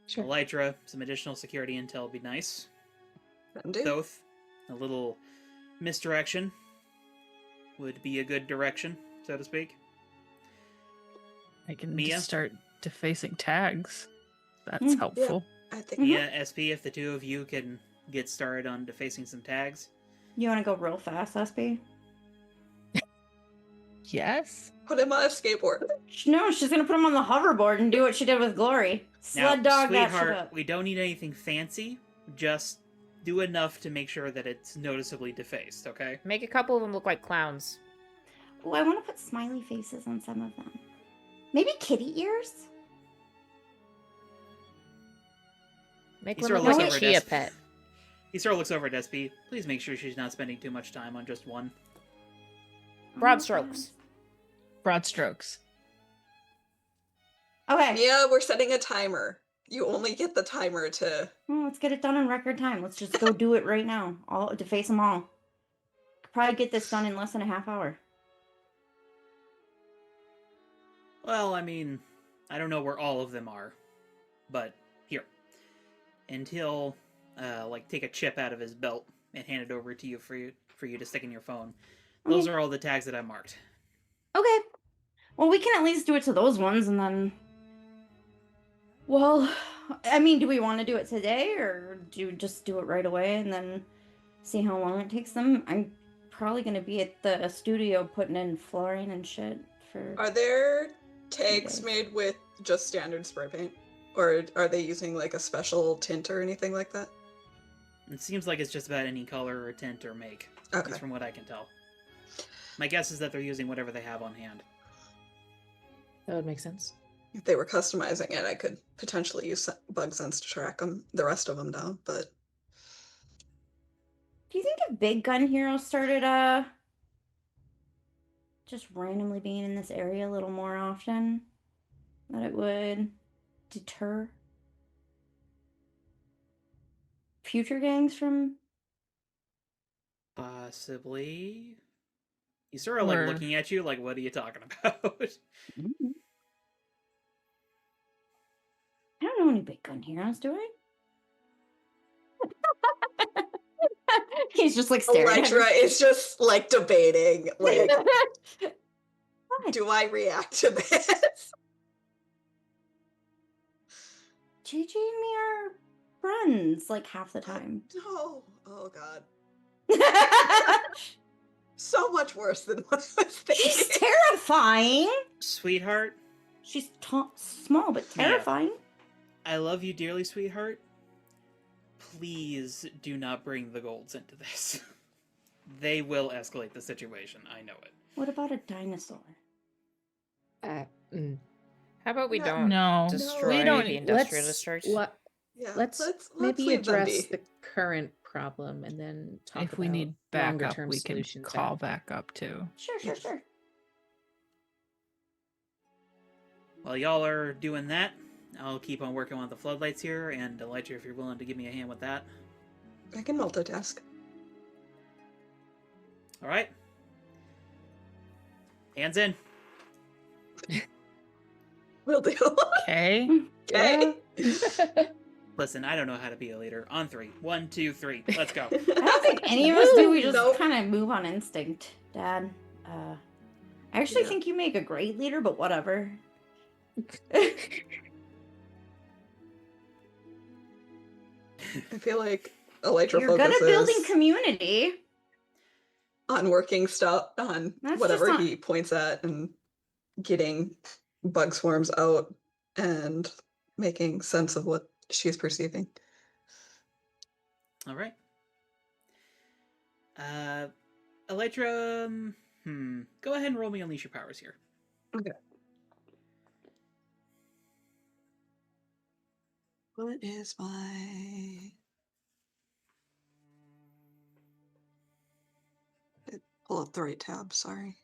Sure. Elytra, some additional security intel would be nice. Can do. Thoth, a little misdirection would be a good direction, so to speak. I can Mia? just start defacing tags. That's Mm, yeah. helpful. I think Mia, SP, if the two of you can get started on defacing some tags. You want to go real fast, SB? Yes. put him on a skateboard. No, she's gonna put him on the hoverboard and do what she did with Glory. Sled Now, dog that shit sweetheart, up. we don't need anything fancy, just do enough to make sure that it's noticeably defaced, okay? Make a couple of them look like clowns. Oh, I want to put smiley faces on some of them. Maybe kitty ears? Make He one sort of look looks like over a at chia Des- pet. He sort of looks over at SP. Please make sure she's not spending too much time on just one. Broad Oh, strokes. Broad strokes. Okay. Yeah, we're setting a timer. You only get the timer to. Well, let's get it done in record time. Let's just go do it right now. All deface them all. Could probably get this done in less than a half hour. Well, I mean, I don't know where all of them are, but here. And he'll, take a chip out of his belt and hand it over to you for you to stick in your phone. Those Okay. are all the tags that I marked. Okay. Well, we can at least do it to those ones, and then. Well, I mean, do we want to do it today, or do we just do it right away and then see how long it takes them? I'm probably gonna be at the studio putting in flooring and shit for. Are there tags days. made with just standard spray paint? Or are they using like a special tint or anything like that? It seems like it's just about any color or tint or make, at Okay. least from what I can tell. My guess is that they're using whatever they have on hand. That would make sense. If they were customizing it, I could potentially use bug sense to track the rest of them down, but Do you think if Big Gun Hero started just randomly being in this area a little more often, that it would deter future gangs from? Possibly. He's sort of Or- looking at you like, what are you talking about? I don't know any Big Gun Heroes, do I? He's just like staring at Electra is just like debating, like, What? do I react to this? Gigi and me are friends like half the time. No. Oh god. So much worse than what I was She's thinking. terrifying. Sweetheart, She's small but Yeah. terrifying. I love you dearly, sweetheart. Please do not bring the Golds into this. They will escalate the situation, I know it. What about a dinosaur? Mm. How about we No. don't No, destroy we don't. the industrial Let's discharge? Yeah, let's maybe leave them address be. the current problem and then talk If we about need longer backup, term we can solutions. call after. back up too. Sure. While y'all are doing that, I'll keep on working on the floodlights here, and Elytra, if you're willing to give me a hand with that. I can multitask. Alright? Hands in. Will do. Okay. Okay. Listen, I don't know how to be a leader. On 3. 1, 2, 3. Let's go. I don't think any of us do. We just Nope. kind of move on instinct, Dad. I actually Yeah. think you make a great leader, but whatever. I feel like Elytra You're good at building focuses community. on working stuff on That's whatever just not- he points at and getting bug swarms out and making sense of what she's perceiving. Alright. Elytra, go ahead and roll me Unleash Your Powers here. What is my... Pull up the right tab, sorry.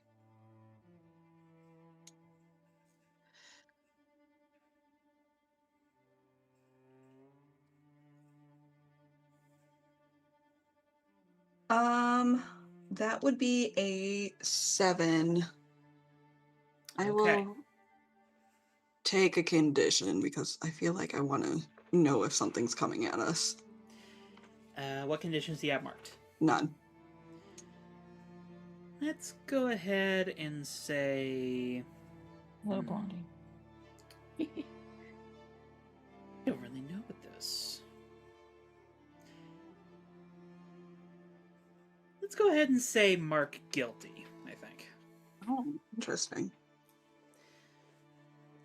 That would be a 7. I Okay. will take a condition because I feel like I want to know if something's coming at us. What conditions do you have marked? None. Let's go ahead and say... Hello, Blondie. I don't really know with this. Let's go ahead and say mark guilty, I think. Oh, interesting.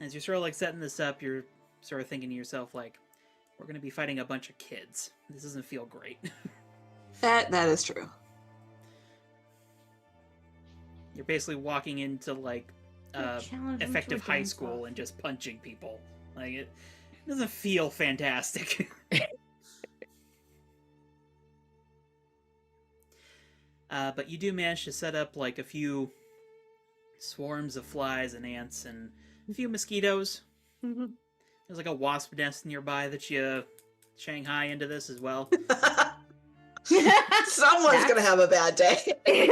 As you're sort of like setting this up, you're sort of thinking to yourself like, we're going to be fighting a bunch of kids. This doesn't feel great. That is true. You're basically walking into like Challenge them to effective a high dance school off. and just punching people. Like it doesn't feel fantastic. But you do manage to set up like a few swarms of flies and ants and a few mosquitoes. There's like a wasp nest nearby that you Shanghai into this as well. Someone's gonna have a bad day.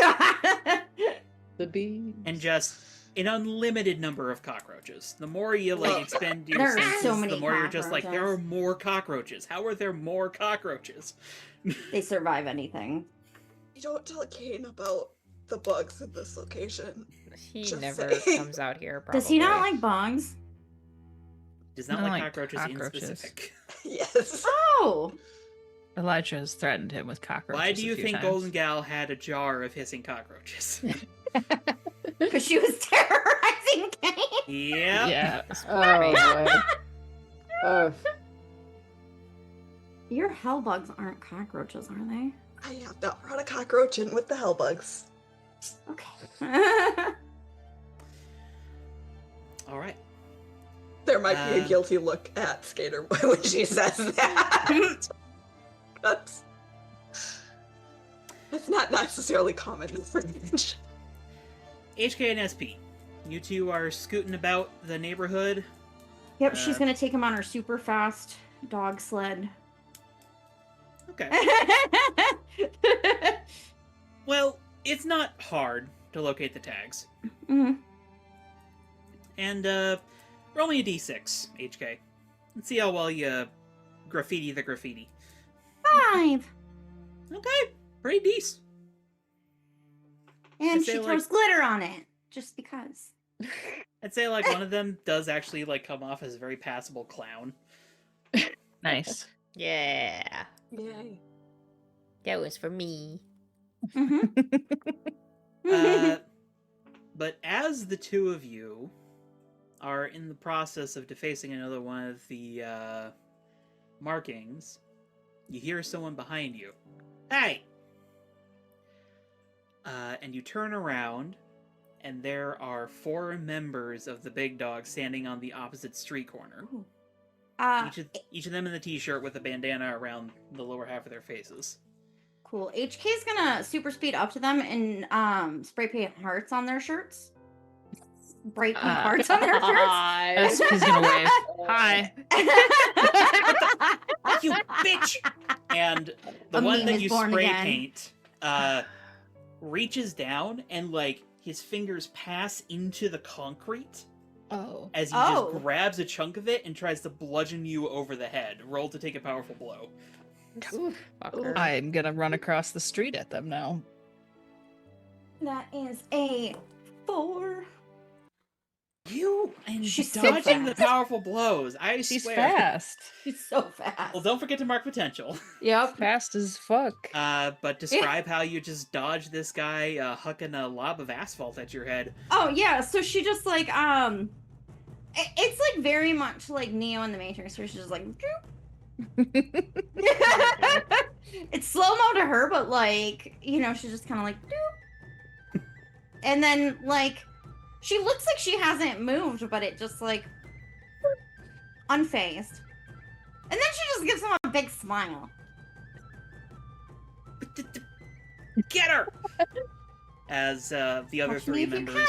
The bees. And just an unlimited number of cockroaches. The more you like Well, expend your there are senses, so many the more you're just like, there are cockroaches. more cockroaches. How are there more cockroaches? They survive anything. You don't tell Kane about the bugs in this location. He Just never saying. comes out here. Probably. Does he not like bugs? Does not I like like cockroaches, cockroaches. in specific. Yes. Oh, Elijah has threatened him with cockroaches. Why do a you few think times. Golden Gal had a jar of hissing cockroaches? because she was terrorizing Kane. Yep. Yeah. Oh boy. Oh, Your hell bugs aren't cockroaches, are they? I have not brought a cockroach in with the hell bugs. Okay. All right. There might be a Um, guilty look at Skater when she says that. That's not necessarily common knowledge. HK and SP, you two are scooting about the neighborhood. Yep, she's Uh, gonna take him on her super fast dog sled. Okay. Well, it's not hard to locate the tags. Mhm. And roll me a d6, HK. Let's see how well you graffiti the graffiti. 5. Okay, pretty decent. And I'd she say, throws like- glitter on it, just because. I'd say like one of them does actually like come off as a very passable clown. Nice. Yeah, Yay. that was for me. Uh, but as the two of you are in the process of defacing another one of the markings, you hear someone behind you. Hey! And you turn around, and there are 4 members of the Big Dog standing on the opposite street corner. Ooh. Each of them in the t-shirt with a bandana around the lower half of their faces. Cool. HK's gonna super speed up to them and spray paint hearts on their shirts. Bright pink hearts on their shirts. SP's gonna wave. Hi. You bitch! And the A one meme that is you born spray again. paint reaches down and like his fingers pass into the concrete Oh. as he Oh. just grabs a chunk of it and tries to bludgeon you over the head. Roll to take a powerful blow. Fucker. I'm gonna run across the street at them now. That is a 4. You and She's so dodging the fast. powerful blows. I She's swear. fast. She's so fast. Well, don't forget to mark potential. Yep. Fast as fuck. But describe how you just dodge this guy hucking a lob of asphalt at your head. Oh yeah, so she just like it's like very much like Neo in the Matrix, where she's just like it's slow-mo to her, but like, you know, she's just kind of like doop. And then like she looks like she hasn't moved, but it just like unfazed. And then she just gives him a big smile. Get her! As the other Catch me 3 if you members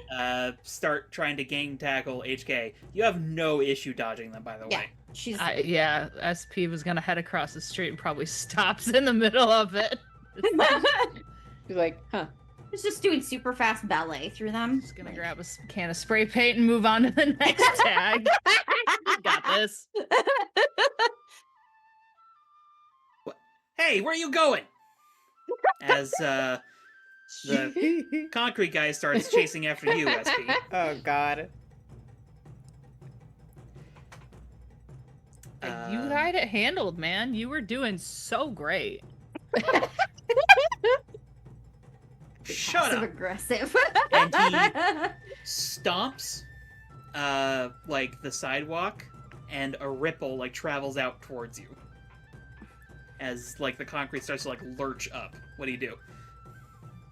can. start trying to gang tackle HK. You have no issue dodging them, by the Yeah. way. She's Yeah, SP was gonna head across the street and probably stops in the middle of it. You're like, huh? she's just doing super fast ballet through them. Just gonna grab a can of spray paint and move on to the next tag. Got this. Hey, where are you going? As the concrete guy starts chasing after you, SP. Oh God. You had it handled, man. You were doing so great. Shut Passive up! aggressive. And he stomps like the sidewalk and a ripple like travels out towards you. As like the concrete starts to like lurch up. What do?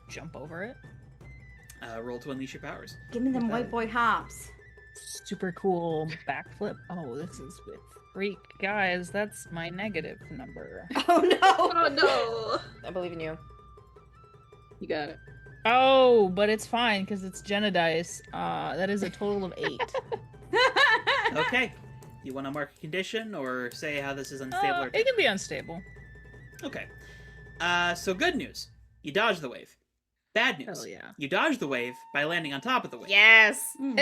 Jump over it. Roll to unleash your powers. Give me them white boy hops. Super cool backflip. Oh, this is with freak. Guys, that's my negative number. Oh no! Oh no! I believe in you. You got it. Oh, but it's fine because it's Jenna dice. That is a total of 8. Okay. You want to mark a condition or say how this is unstable? It can be unstable. Okay. So good news. You dodge the wave. Bad news. Hell yeah. You dodge the wave by landing on top of the wave. Yes. More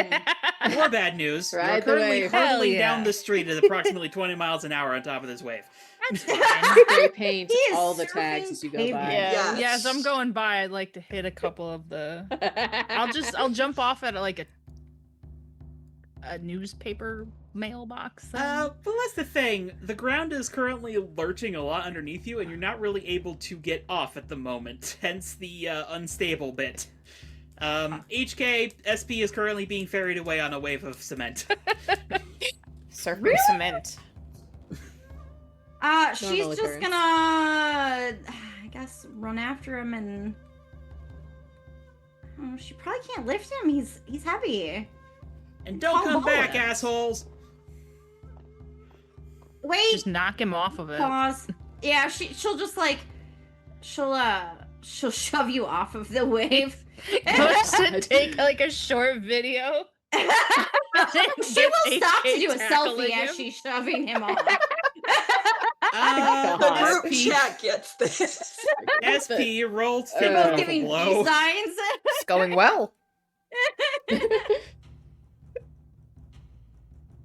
bad news. You're Ride the currently wave. hurtling Hell yeah. down the street at approximately 20 miles an hour on top of this wave. That's fine. Spray paint He is all the surfing tags as you go pavement. by. Yeah. Yes, I'm going by. I'd like to hit a couple of the. I'll jump off at like a newspaper mailbox. Thing. Well, that's the thing. The ground is currently lurching a lot underneath you, and you're not really able to get off at the moment. Hence the unstable bit. HK SP is currently being ferried away on a wave of cement. Surfing cement. She's Normal just occurrence. gonna, I guess, run after him and. Oh, she probably can't lift him. He's heavy. And don't Call come back, Bowen. assholes! Wait. Just knock him off of it. Pause. Yeah, she'll just like, she'll shove you off of the wave. Just to take like a short video. She will stop to do a tackling selfie as him. she's shoving him off. The God. group chat gets this. SP roll to take They're off both a giving blow. peace signs. It's going well.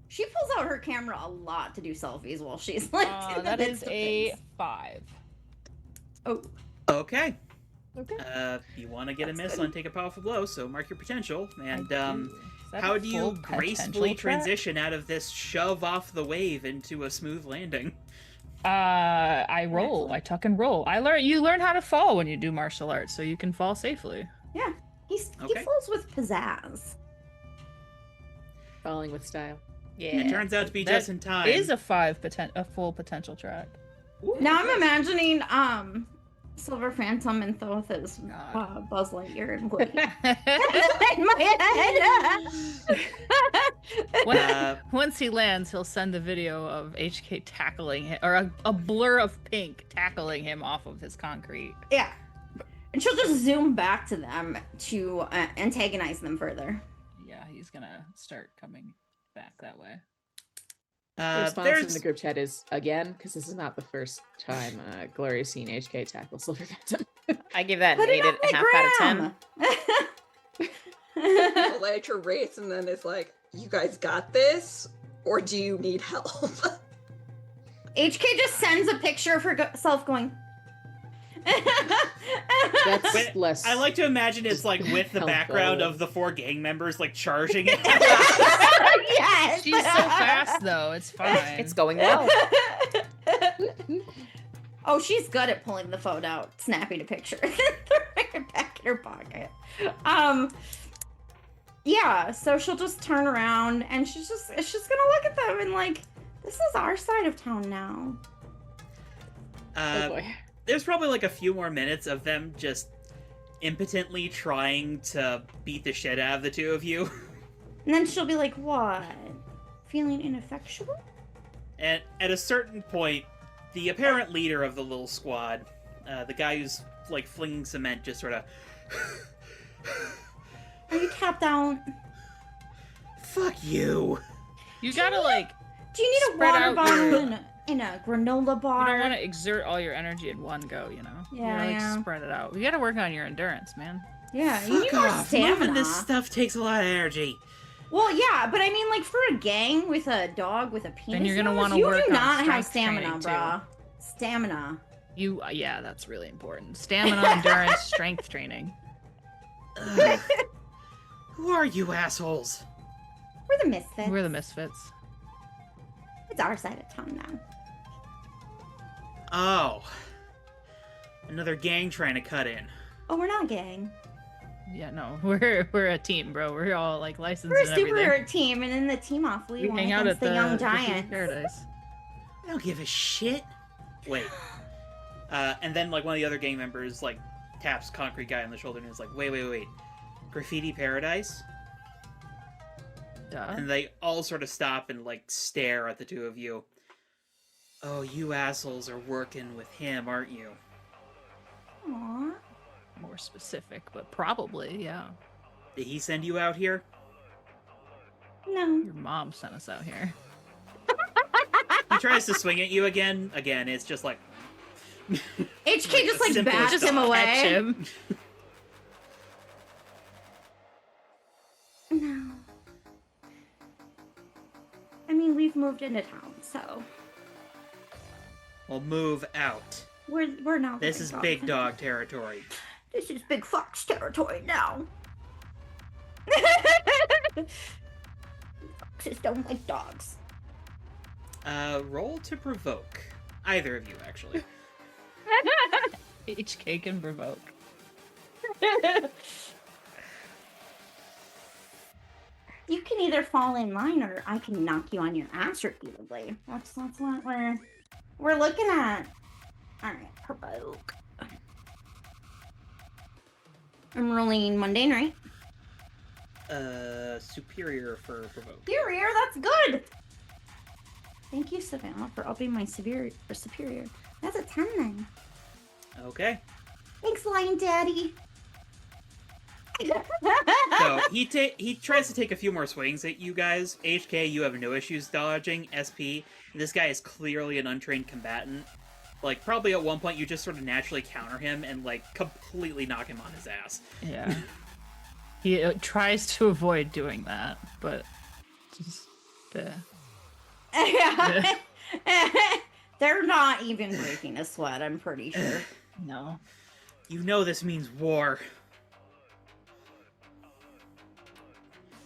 She pulls out her camera a lot to do selfies while she's like in the That midst is of a things. 5. Oh, Okay. Okay. You want to get That's a miss good. on take a powerful blow, so mark your potential. And I do. Is that how a do you full gracefully potential track? transition out of this shove off the wave into a smooth landing? I roll. Excellent. I tuck and roll. You learn how to fall when you do martial arts, so you can fall safely. yeah. He Okay. falls with pizzazz. Falling with style. Yeah. It turns out to be That just in time. is a full potential track. Ooh. Now I'm imagining Silver Phantom and Thoth's God. Buzz Lightyear and Woody in my head. Once he lands, he'll send a video of HK tackling him, or a blur of pink tackling him off of his concrete. Yeah. And she'll just zoom back to them to antagonize them further. Yeah, he's gonna start coming back that way. The response in there's the group chat is again, because this is not the first time Gloria's seen HK tackle Silver Phantom. I give that Put an it on 8.5 out of 10. my gram. Elytra rates and then it's like, you guys got this? Or do you need help? HK just sends a picture of herself going. That's Wait, less. I like to imagine it's like with the Helpful. background of the 4 gang members like charging it. Yes. She's so fast though, it's fine. It's going well. Oh, she's good at pulling the phone out, snapping a picture, throwing it back in her pocket. Yeah, so she'll just turn around and she's gonna look at them and like, this is our side of town now. Oh boy. There's probably like a few more minutes of them just impotently trying to beat the shit out of the two of you. And then she'll be like, what? Feeling ineffectual? And at a certain point, the apparent leader of the little squad, the guy who's like flinging cement, just sort of, Are you tapped out? fuck you. You gotta like, Do you need a Spread water out bottle your- and a granola you bar? don't want to exert all your energy in one go, you know? You Yeah, gotta, like, yeah. spread it out. You gotta work on your endurance, man. Yeah, you need Fuck more off. stamina. Moving this stuff takes a lot of energy. Well, yeah, but I mean, like for a gang with a dog with a penis, you're gonna nose, wanna you work do on not have strength stamina, training, too. bruh. Stamina. Yeah, that's really important. Stamina, endurance, strength training. Ugh. Who are you assholes? We're the misfits. We're the misfits. It's our side of town now. Oh. Another gang trying to cut in. Oh, we're not gang. Yeah, no, we're a team, bro. We're all like licensed We're a and everything. super team, and in the team off, we went hang out against at the young Graffiti giants. Paradise. I don't give a shit. Wait. And then like one of the other gang members like taps Concrete Guy on the shoulder and is like, wait. Graffiti Paradise? Duh. And they all sort of stop and like stare at the two of you. Oh, you assholes are working with him, aren't you? Aww. More specific, but probably, yeah. Did he send you out here? No. Your mom sent us out here. He tries to swing at you again. Again, it's just like... HK Like just the like simplest bats him dog. away. Catch him. No. I mean, we've moved into town, so Well, move out. we're not. This is big dog territory. This is big fox territory now. Foxes don't like dogs. Roll to provoke. Either of you, actually. HK can provoke. You can either fall in line or I can knock you on your ass repeatedly. That's what we're looking at. Alright, provoke. I'm rolling mundane, right? Superior for provoke. Superior, that's good! Thank you, Savannah, for upping my superior. That's a 10 then. Okay. Thanks, Lion Daddy. So he tries to take a few more swings at you guys. HK, you have no issues dodging. SP, this guy is clearly an untrained combatant. Like, probably at one point you just sort of naturally counter him and, like, completely knock him on his ass. Yeah. He tries to avoid doing that, but just... They're not even breaking a sweat, I'm pretty sure. No. You know this means war.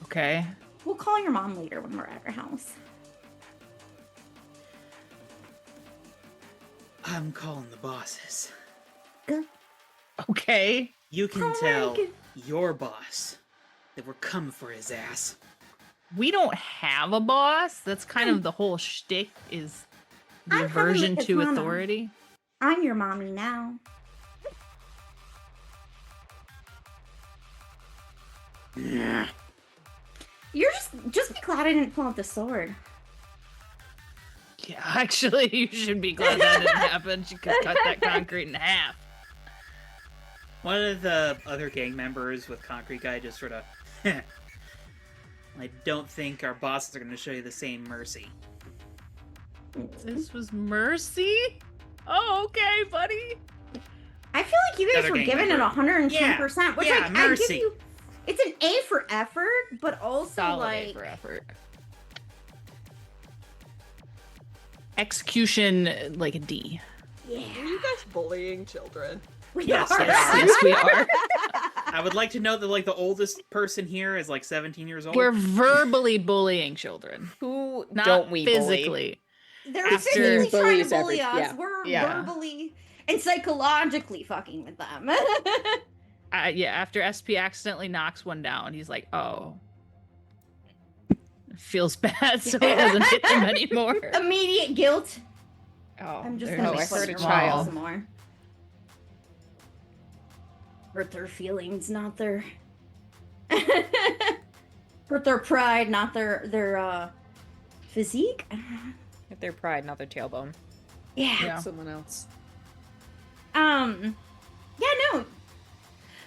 Okay. We'll call your mom later when we're at her house. I'm calling the bosses. Okay. You can Oh my tell God. your boss that we're coming for his ass. We don't have a boss. That's kind of the whole shtick, is the I'm coming aversion with his to mama. authority. I'm your mommy now. Yeah. You're just be glad I didn't pull out the sword. Yeah, actually, you should be glad that didn't happen. She could cut that concrete in half. One of the other gang members with Concrete Guy just sort of... I don't think our bosses are going to show you the same mercy. This was mercy? Oh, okay, buddy. I feel like you guys Other were gang giving it member. 110%, which Yeah, like I mercy. give you. It's an A for effort, but also Solid like A for effort. Execution, like a D. yeah. Are you guys bullying children? We Yes, are. Yes, we are. I would like to note that, like, the oldest person here is, like, 17 years old. We're verbally bullying children. Who Not don't we bully? physically. They're After- physically trying to Bullies bully every- us. yeah. We're Yeah. verbally and psychologically fucking with them. Yeah, after SP accidentally knocks one down, he's like, oh. Feels bad, so he doesn't hit them anymore. Immediate guilt. Oh, I'm just there's gonna oh, make I fun heard of a your mom child. some more. Hurt their feelings, not their hurt their pride, not their physique. Hit their pride, not their tailbone. Yeah. Yeah. Someone else. Yeah, no.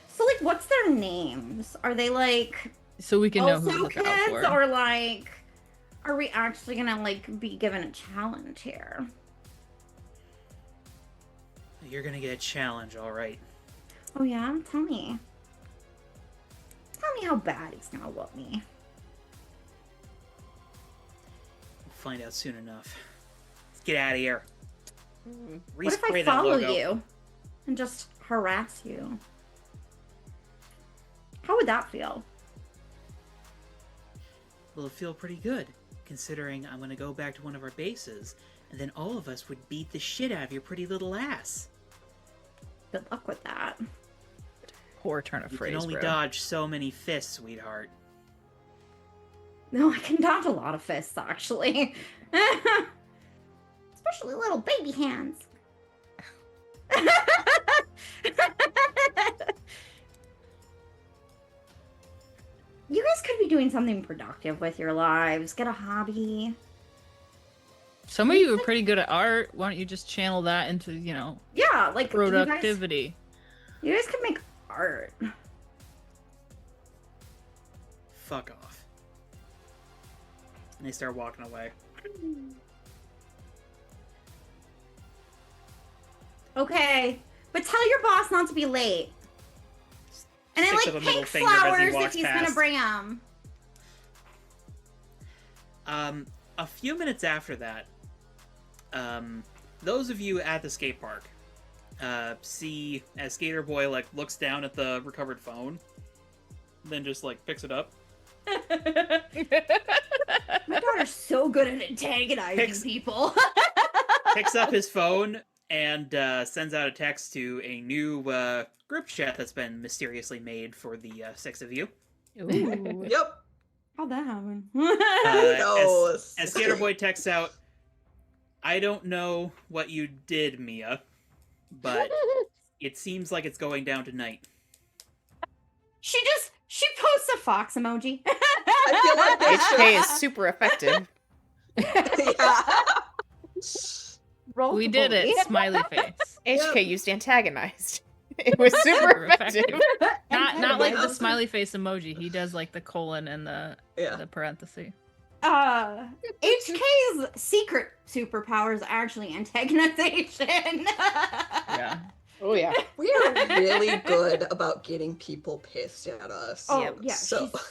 So like what's their names? Are they like So we can know who to also look out kids for. or like are we actually gonna like be given a challenge here? You're gonna get a challenge, alright. Oh yeah? Tell me. Tell me how bad he's gonna whoop me. We'll find out soon enough. Let's get out of here. What if I Respray that follow logo. you and just harass you? How would that feel? Will it feel pretty good, considering I'm gonna go back to one of our bases, and then all of us would beat the shit out of your pretty little ass. Good luck with that. poor turn of You phrase, can only bro. dodge so many fists, sweetheart. No, I can dodge a lot of fists, actually. Especially little baby hands. You guys could be doing something productive with your lives. Get a hobby. Some of you are pretty good at art. Why don't you just channel that into, Yeah, like productivity? You guys could make art. Fuck off. And they start walking away. Okay, but tell your boss not to be late. And then, Sticks like, up a middle pink finger as he flowers if walks he's gonna past. bring them. A few minutes after that, those of you at the skate park see as Skater Boy like looks down at the recovered phone, then just like picks it up, My daughter's so good at antagonizing Picks- people. picks up his phone, and sends out a text to a new group chat that's been mysteriously made for the 6 of you. Ooh. Yep. How'd that happen? No. As Skater Boy texts out, I don't know what you did, Mia, but it seems like it's going down tonight. She posts a fox emoji. I feel like they HK is should. super effective. Yeah. Roll We the did it. bully. Smiley face. HK used antagonized. It was super Super effective. effective. Not like the Antagonized. smiley face emoji. He does like the colon and the parenthesis. HK's secret superpower is actually antagonization. Yeah. Oh yeah. We are really good about getting people pissed at us. Oh, Yep. yeah, So she's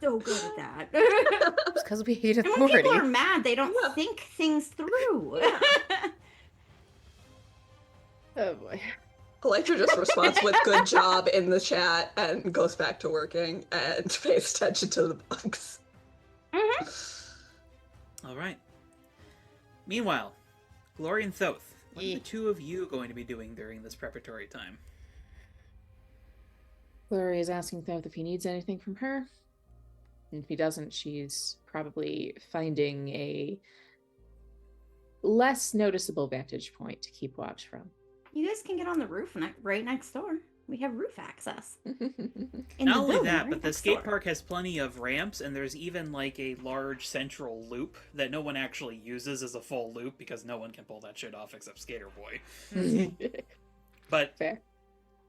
so good at that. Because we hate And when authority. people are mad, they don't Yeah. think things through. Oh boy. Electra just responds with "good job" in the chat and goes back to working and pays attention to the bugs. All right. Meanwhile, Glory and Thoth, what are Yeah. the two of you going to be doing during this preparatory time? Gloria is asking Thoth if he needs anything from her. And if he doesn't, she's probably finding a less noticeable vantage point to keep watch from. You guys can get on the roof right next door. We have roof access. In Not the only building that, right but the next skate door. park has plenty of ramps, and there's even like a large central loop that no one actually uses as a full loop because no one can pull that shit off except Skater Boy. But Fair.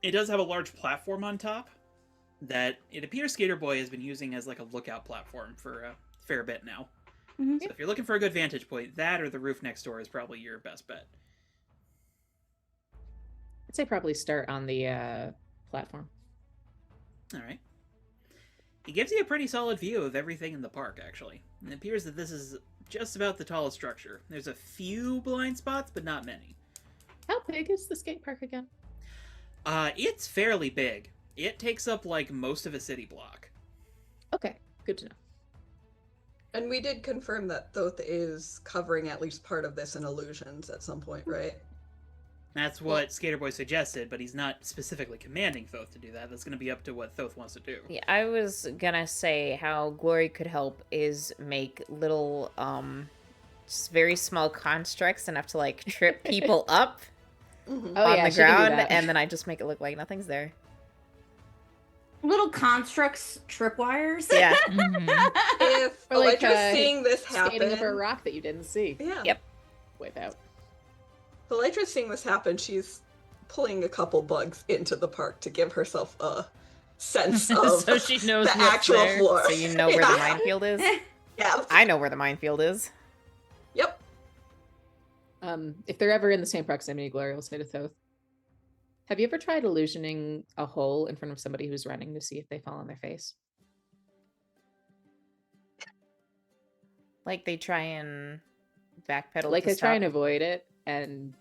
it does have a large platform on top that it appears Skater Boy has been using as like a lookout platform for a fair bit now. Mhm. So if you're looking for a good vantage point, that or the roof next door is probably your best bet. I'd say probably start on the platform. All right. It gives you a pretty solid view of everything in the park, actually. It appears that this is just about the tallest structure. There's a few blind spots, but not many. How big is the skate park again? It's fairly big. It takes up like most of a city block. Okay, good to know. And we did confirm that Thoth is covering at least part of this in illusions at some point, right? That's what Skater Boy suggested, but he's not specifically commanding Thoth to do that. That's going to be up to what Thoth wants to do. Yeah, I was gonna say how Glory could help is make little, just very small constructs enough to like trip people up Mhm. Oh on yeah, the she can do ground, that. and then I just make it look like nothing's there. Little constructs, tripwires. Yeah. Mhm. If Or like, Electra's seeing this happen, Skating over a rock that you didn't see. yeah. Yep. Wipe out. If Electra's seeing this happen, she's pulling a couple bugs into the park to give herself a sense of So she knows the what's actual there. floor. So you know where the minefield is? Yeah. I know where the minefield is. Yep. If they're ever in the same proximity, Gloria will say to Thoth, have you ever tried illusioning a hole in front of somebody who's running to see if they fall on their face? Like they try and backpedal. Like to I try and stop. avoid it and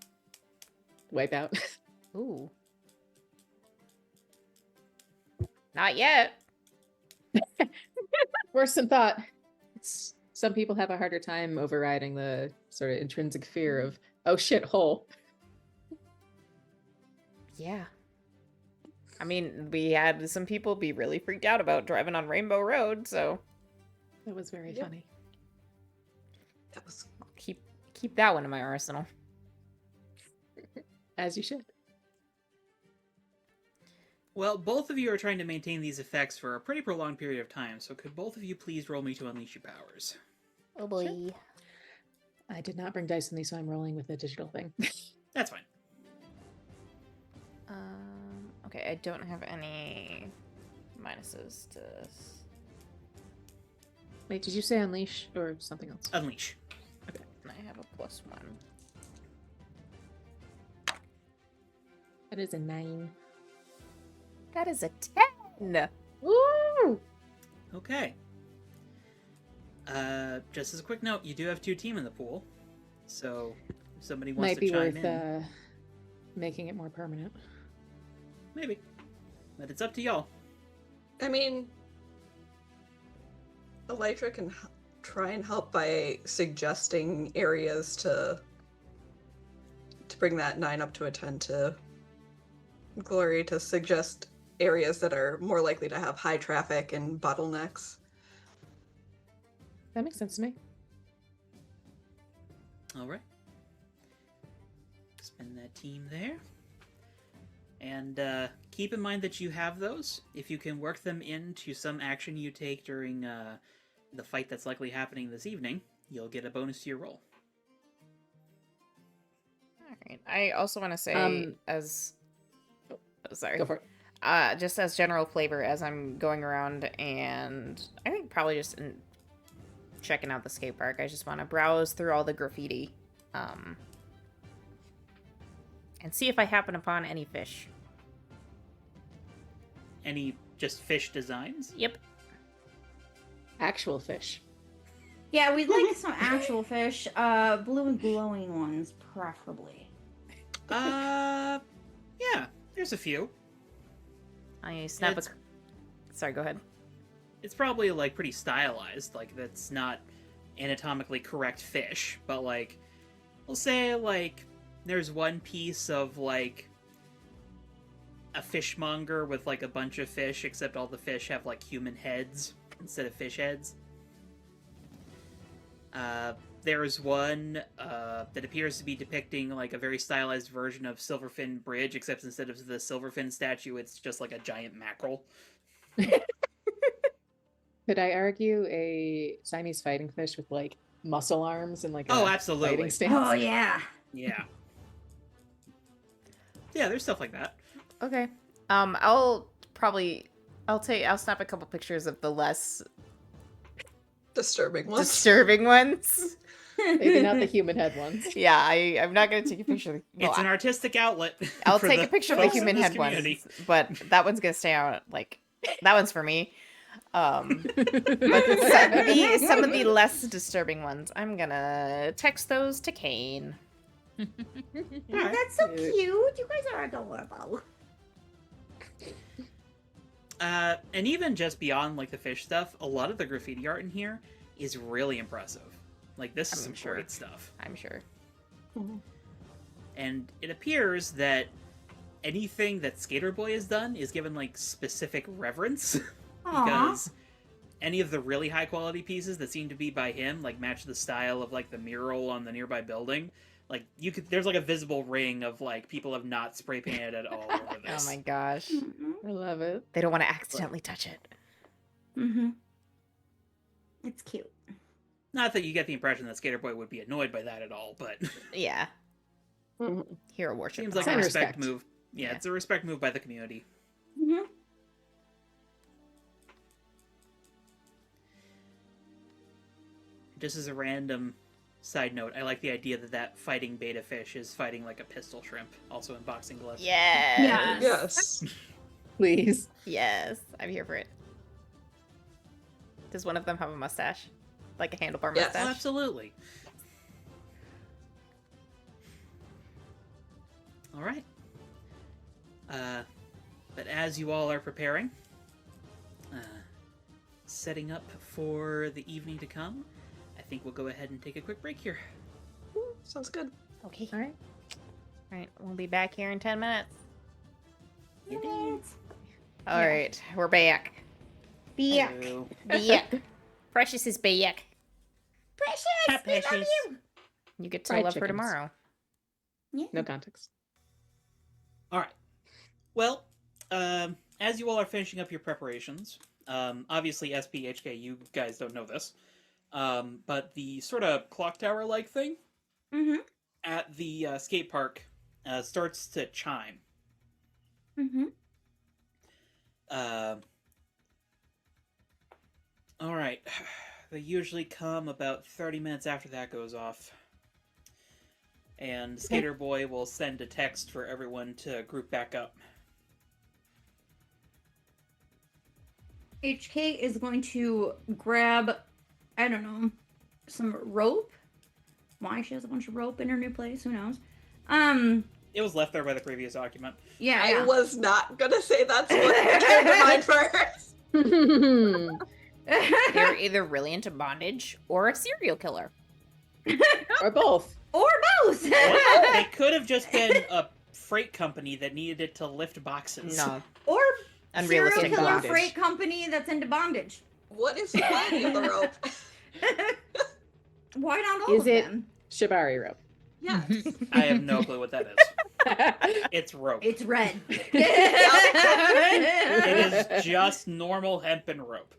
wipe out. Ooh. Not yet. Worse than thought. Some people have a harder time overriding the sort of intrinsic fear of, oh shit, hole. Yeah. I mean, we had some people be really freaked out about driving on Rainbow Road, so That was very Yep. funny. That was keep that one in my arsenal. As you should. Well, both of you are trying to maintain these effects for a pretty prolonged period of time, so could both of you please roll me to unleash your powers? Oh boy. I did not bring dice in these, so I'm rolling with a digital thing. That's fine. Okay, I don't have any minuses to this. Wait, did you say unleash or something else? Unleash. And I have a +1. That is a 9. That is a 10! Woo! Okay. Just as a quick note, you do have 2 team in the pool, so if somebody wants Might to be chime worth in, making it more permanent. maybe. But it's up to y'all. I mean, Elytra can try and help by suggesting areas to bring that 9 up to a 10 to Glory to suggest areas that are more likely to have high traffic and bottlenecks. That makes sense to me. All right. Spend that team there. And keep in mind that you have those. If you can work them into some action you take during the fight that's likely happening this evening, you'll get a bonus to your roll. Alright. I also want to say, sorry. Go for it. Just as general flavor as I'm going around, and I think probably just checking out the skate park, I just want to browse through all the graffiti and see if I happen upon any fish. Any just fish designs? Yep. Actual fish. Yeah, we'd like some actual fish. Blue and glowing ones, preferably. Yeah, there's a few. I snap It's- Sorry, go ahead. It's probably like pretty stylized, like that's not anatomically correct fish, but like we'll say like there's one piece of like a fishmonger with like a bunch of fish, except all the fish have like human heads instead of fish heads. There's one that appears to be depicting like a very stylized version of Silverfin Bridge, except instead of the Silverfin statue, it's just like a giant mackerel. Could I argue a Siamese fighting fish with like muscle arms and like Oh, a absolutely. fighting stance? Oh yeah. Yeah. Yeah, there's stuff like that. Okay. I'll snap a couple pictures of the less Disturbing ones. disturbing ones. Maybe not the human head ones. Yeah, I'm not gonna take a picture of It's an artistic outlet. I'll for take the a picture of the folks in human this head community. ones, but that one's gonna stay out. Like that one's for me. But some of the less disturbing ones, I'm gonna text those to Kane. Alright. That's so cute. You guys are adorable. And even just beyond like the fish stuff, a lot of the graffiti art in here is really impressive. Like this is I'm some sure. great stuff. I'm sure. And it appears that anything that Skater Boy has done is given like specific reverence. Aw. Because any of the really high quality pieces that seem to be by him like match the style of like the mural on the nearby building. Like there's like a visible ring of like people have not spray painted at all over this. Oh my gosh. Mm-hmm. I love it. They don't want to accidentally touch it. Mm-hmm. It's cute. Not that you get the impression that Skater Boy would be annoyed by that at all, but Yeah. Mhm. Hero worship. seems like Sign a of respect respect. move. Yeah, Yeah. it's a respect move by the community. Mm-hmm. Just as a random side note, I like the idea that fighting beta fish is fighting like a pistol shrimp, also in boxing gloves. Yes. Yeah. Yes. Please. Yes. I'm here for it. Does one of them have a mustache? Like a handlebar Yes. Oh, mustache? absolutely. All right. But as you all are preparing, setting up for the evening to come, I think we'll go ahead and take a quick break here. Sounds good. Okay. All right. All right. We'll be back here in 10 minutes. It is. All right, we're back. Back. Hello. Back. Precious is back. Precious, Hi, we love Precious. you. You get to Fried love her chickens. tomorrow. Yeah. No context. All right. Well, as you all are finishing up your preparations, obviously SPHK, you guys don't know this, but the sort of clock tower-like thing Mm-hmm. at the skate park starts to chime. Mm-hmm. All right. They usually come about 30 minutes after that goes off. And Skater Boy will send a text for everyone to group back up. HK is going to grab, I don't know, some rope. Why she has a bunch of rope in her new place, who knows? It was left there by the previous occupant. Yeah, I yeah. was not gonna say that's what came to mind first. They're either really into bondage or a serial killer. Or both. Or both. They could have just been a freight company that needed it to lift boxes. No. Or serial Unrealistic killer bondage. freight company that's into bondage. What is the body of the rope? Why not all Is of it- them? Shibari rope. Yeah. I have no clue what that is. It's rope. It's red. It is just normal hempen rope.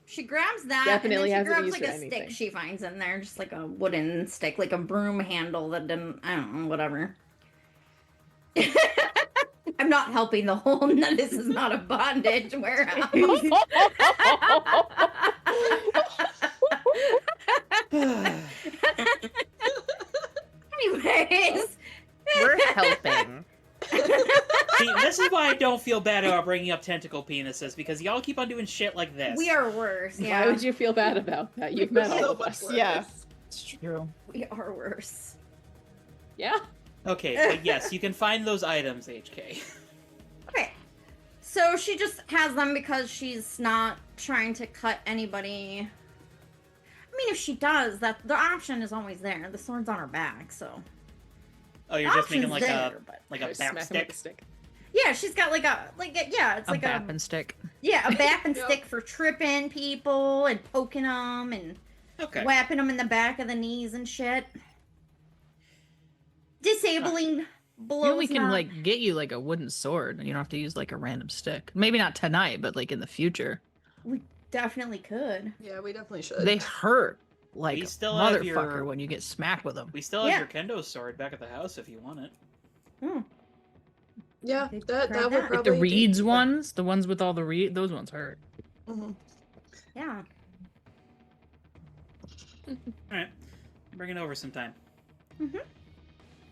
She grabs that, Definitely and then hasn't she grabs used like for a anything. stick she finds in there, just like a wooden stick, like a broom handle that didn't, I don't know, whatever. I'm not helping the whole, no, this is not a bondage warehouse. Anyways. We're helping. See, this is why I don't feel bad about bringing up tentacle penises, because y'all keep on doing shit like this. We are worse, yeah. Why would you feel bad about that? You've met all So of much us. worse. Yeah. It's true. We are worse. Yeah. Okay, but yes, you can find those items, HK. Okay. So she just has them because she's not trying to cut anybody. I mean, if she does, that the option is always there. The sword's on her back, so. Oh, you're just making Option's like there, a but- like a Just bap smack him with stick. a stick. Yeah, she's got like a yeah, it's A like bap and stick. yeah, a bap and Yep. stick for tripping people and poking them and Okay. whapping them in the back of the knees and shit. Disabling blows. Maybe we can not- like get you like a wooden sword, and you don't have to use like a random stick. Maybe not tonight, but like in the future. We definitely could. Yeah, we definitely should. They hurt like We a still have motherfucker your- when you get smacked with them. We still have Yeah. your kendo sword back at the house if you want it. Hmm. Yeah, Could that grab would that. Like probably the reeds do- ones, the ones with all the those ones hurt. Mhm. Yeah. Alright. Bring it over sometime. Mhm.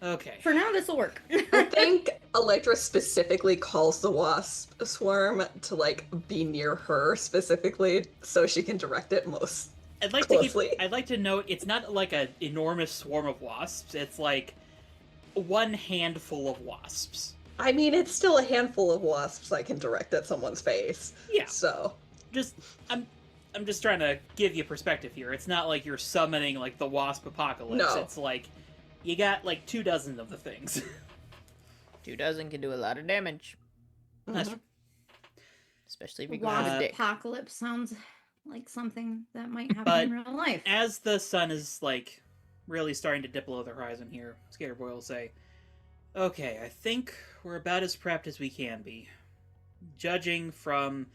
Okay. For now, this will work. I think Electra specifically calls the wasp swarm to like be near her specifically so she can direct it most. I'd like Closely. I'd like to note it's not like an enormous swarm of wasps. It's like one handful of wasps. I mean, it's still a handful of wasps I can direct at someone's face. Yeah. So, Just I'm just trying to give you perspective here. It's not like you're summoning like the wasp apocalypse. No. It's like you got like 24 of the things. 24 can do a lot of damage, That's mhm. especially if you go Wasp with a dick. apocalypse sounds like something that might happen But in real life. as the sun is like really starting to dip below the horizon here, Skater Boy will say, "Okay, I think we're about as prepped as we can be. Judging from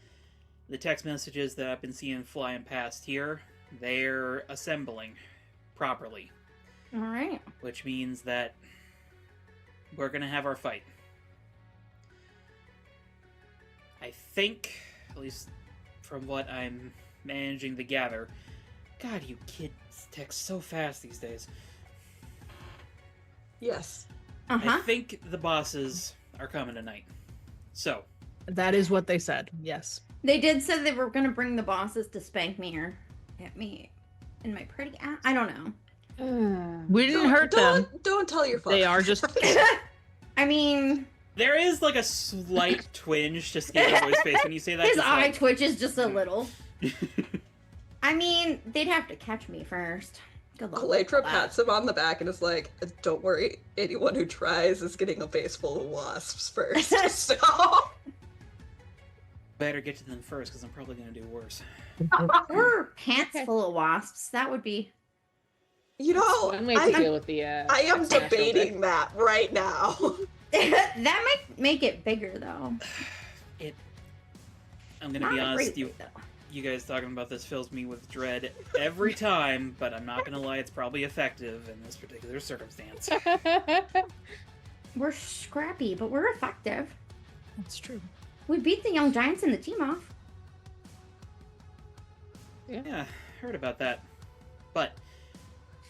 the text messages that I've been seeing flying past here, they're assembling properly, All right. which means that we're gonna have our fight. I think, at least from what I'm managing to gather, God, you kids text so fast these days. Yes. Uh I huh. think the bosses are coming tonight. So, That is what they said. Yes. They did say they were gonna bring the bosses to spank me or hit me in my pretty ass. I don't know. We didn't hurt them. Don't tell your father. They are just I mean, there is like a slight twinge to Skater Boy's face when you say that. his just eye like- twitches just a little. I mean, they'd have to catch me first. Good luck. Electra with that. pats him on the back and is like, "Don't worry, anyone who tries is getting a face full of wasps first." So, Better get to them first, because I'm probably going to do worse. Or pants Okay. full of wasps. That would be. You know, One way to deal with the. I am ex-natural debating that right now. That might make it bigger, though. I'm going to Not be a honest, great way, though. you guys talking about this fills me with dread every time, but I'm not going to lie, it's probably effective in this particular circumstance. We're scrappy, but we're effective. That's true. We beat the young giants in the team off. Yeah, heard about that. But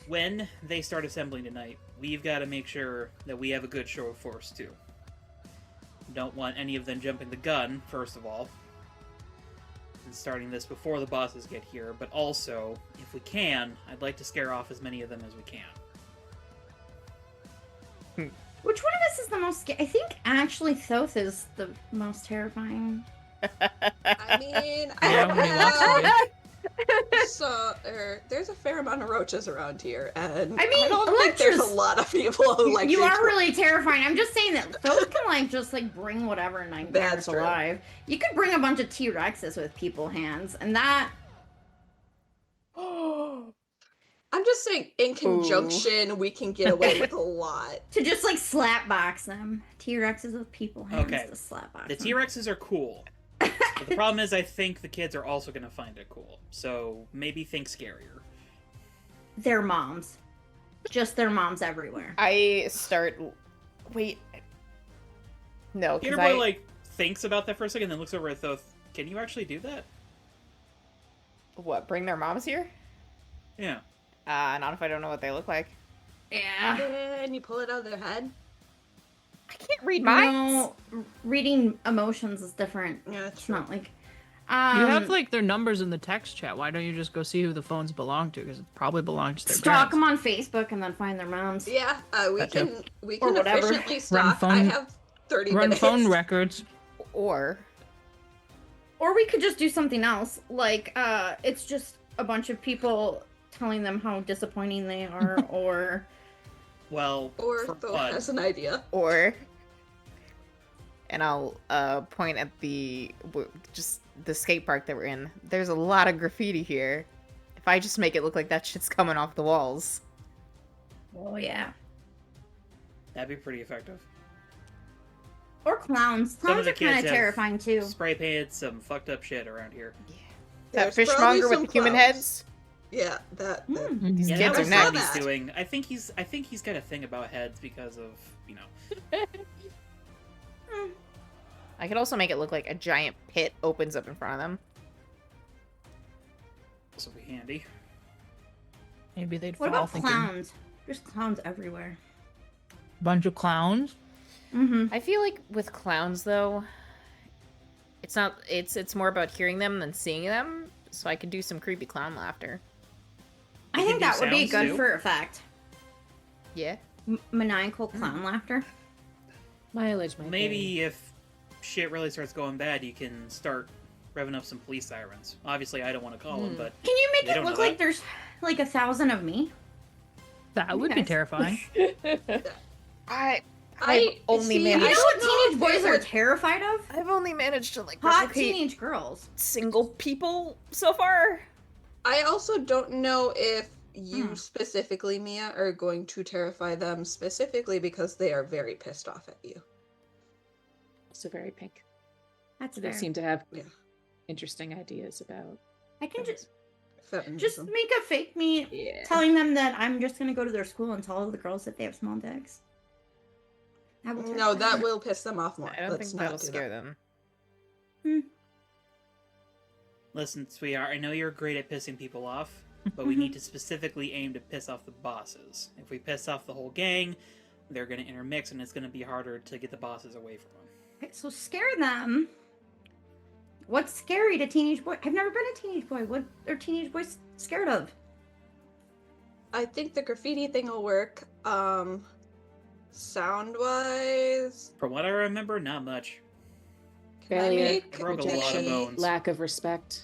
when they start assembling tonight, we've got to make sure that we have a good show of force, too. Don't want any of them jumping the gun, first of all. And starting this before the bosses get here, but also, if we can, I'd like to scare off as many of them as we can. Which one of us is the most scared? I think actually Thoth is the most terrifying. I mean, Yeah, when he walks away. there's a fair amount of roaches around here, and I mean, I don't think there's a Electra's- lot of people who like. You these are really terrifying. I'm just saying that Thoth can just bring whatever nightmares That's true. alive. You could bring a bunch of T-Rexes with people hands, and that. I'm just saying, in conjunction, we can get away with a lot. To just slap box them. T-Rexes with people hands Okay. to slap box The them. T-Rexes are cool. But the problem is, I think the kids are also going to find it cool. So maybe think scarier. Their moms. Just their moms everywhere. I start. Wait. No, Peter because Boy, I. thinks about that for a second, then looks over at Thoth. Can you actually do that? What? Bring their moms here? Yeah. Not if I don't know what they look like. Yeah. And you pull it out of their head. I can't read minds. No, reading emotions is different. Yeah, It's true. not like. You have their numbers in the text chat. Why don't you just go see who the phones belong to? Because it probably belongs to their stalk parents. them on Facebook and then find their moms. Yeah, we That too. can we Or can whatever. efficiently Run stalk. I phone- have 30 Run minutes. phone records. Or Or we could just do something else. It's just a bunch of people telling them how disappointing they are, or. Well, Or for Thoth fun, has an idea. and I'll point at just the skate park that we're in. There's a lot of graffiti here. If I just make it look like that shit's coming off the walls. Oh, yeah. that'd be pretty effective. Or clowns. Some of Clowns the are kind kids of have terrifying, too. Spray painted some fucked up shit around here. That There's probably fishmonger with some the human clowns. heads. Yeah, that. Hmm. These Yeah, kids that are was nuts. what he's that. doing. I think he's got a thing about heads because of, I could also make it look like a giant pit opens up in front of them. this will be handy. Maybe they'd What fall about thinking. clowns? There's clowns everywhere. Bunch of clowns. Mm-hmm. I feel like with clowns though, it's more about hearing them than seeing them. So I could do some creepy clown laughter. I You think can that do would be sounds, good too. for effect. Yeah. Maniacal clown laughter. Mileage might Maybe if shit really starts going bad, you can start revving up some police sirens. Obviously, I don't want to call them, but Can you make They it don't look know like there's 1,000 of me? That would be Yes. terrifying. I've only see, You know managed. what don't know teenage if boys it are would- terrified of? I've only managed to Hot replicate teenage girls. single people so far. I also don't know if you Hmm. specifically, Mia, are going to terrify them specifically because they are very pissed off at you. Also very pink. That's They fair. seem to have Yeah. interesting ideas about. I can just Feminism. make a fake me Yeah. telling them that I'm just gonna go to their school and tell all the girls that they have small dicks. That will No, terrify that them. will piss them off more. I don't Let's think not that'll do scare that. them. listen, sweetheart, I know you're great at pissing people off, but we need to specifically aim to piss off the bosses. If we piss off the whole gang, they're going to intermix, and it's going to be harder to get the bosses away from them. Okay, so scare them. What's scary to teenage boy? I've never been a teenage boy. What are teenage boys scared of? I think the graffiti thing will work. Sound wise, From what I remember, not much. can I Failure, make broke a lot of rejection, bones. lack of respect,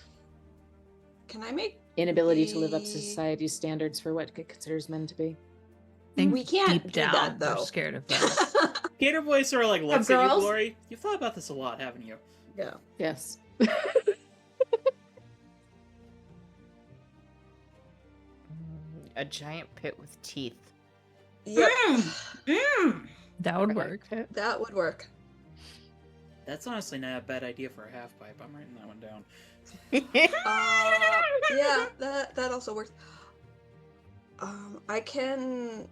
Can I make inability to live up to The- society's standards for what it considers men to be. Think We can't deep do down that, they're though. scared of that. Gator Boy sort of looks at you, girls? Glory. You've thought about this a lot, haven't you? Yeah. Yes. A giant pit with teeth. Yep. That would Right. work. That would work. That's honestly not a bad idea for a half pipe. I'm writing that one down. Yeah, that also works. I can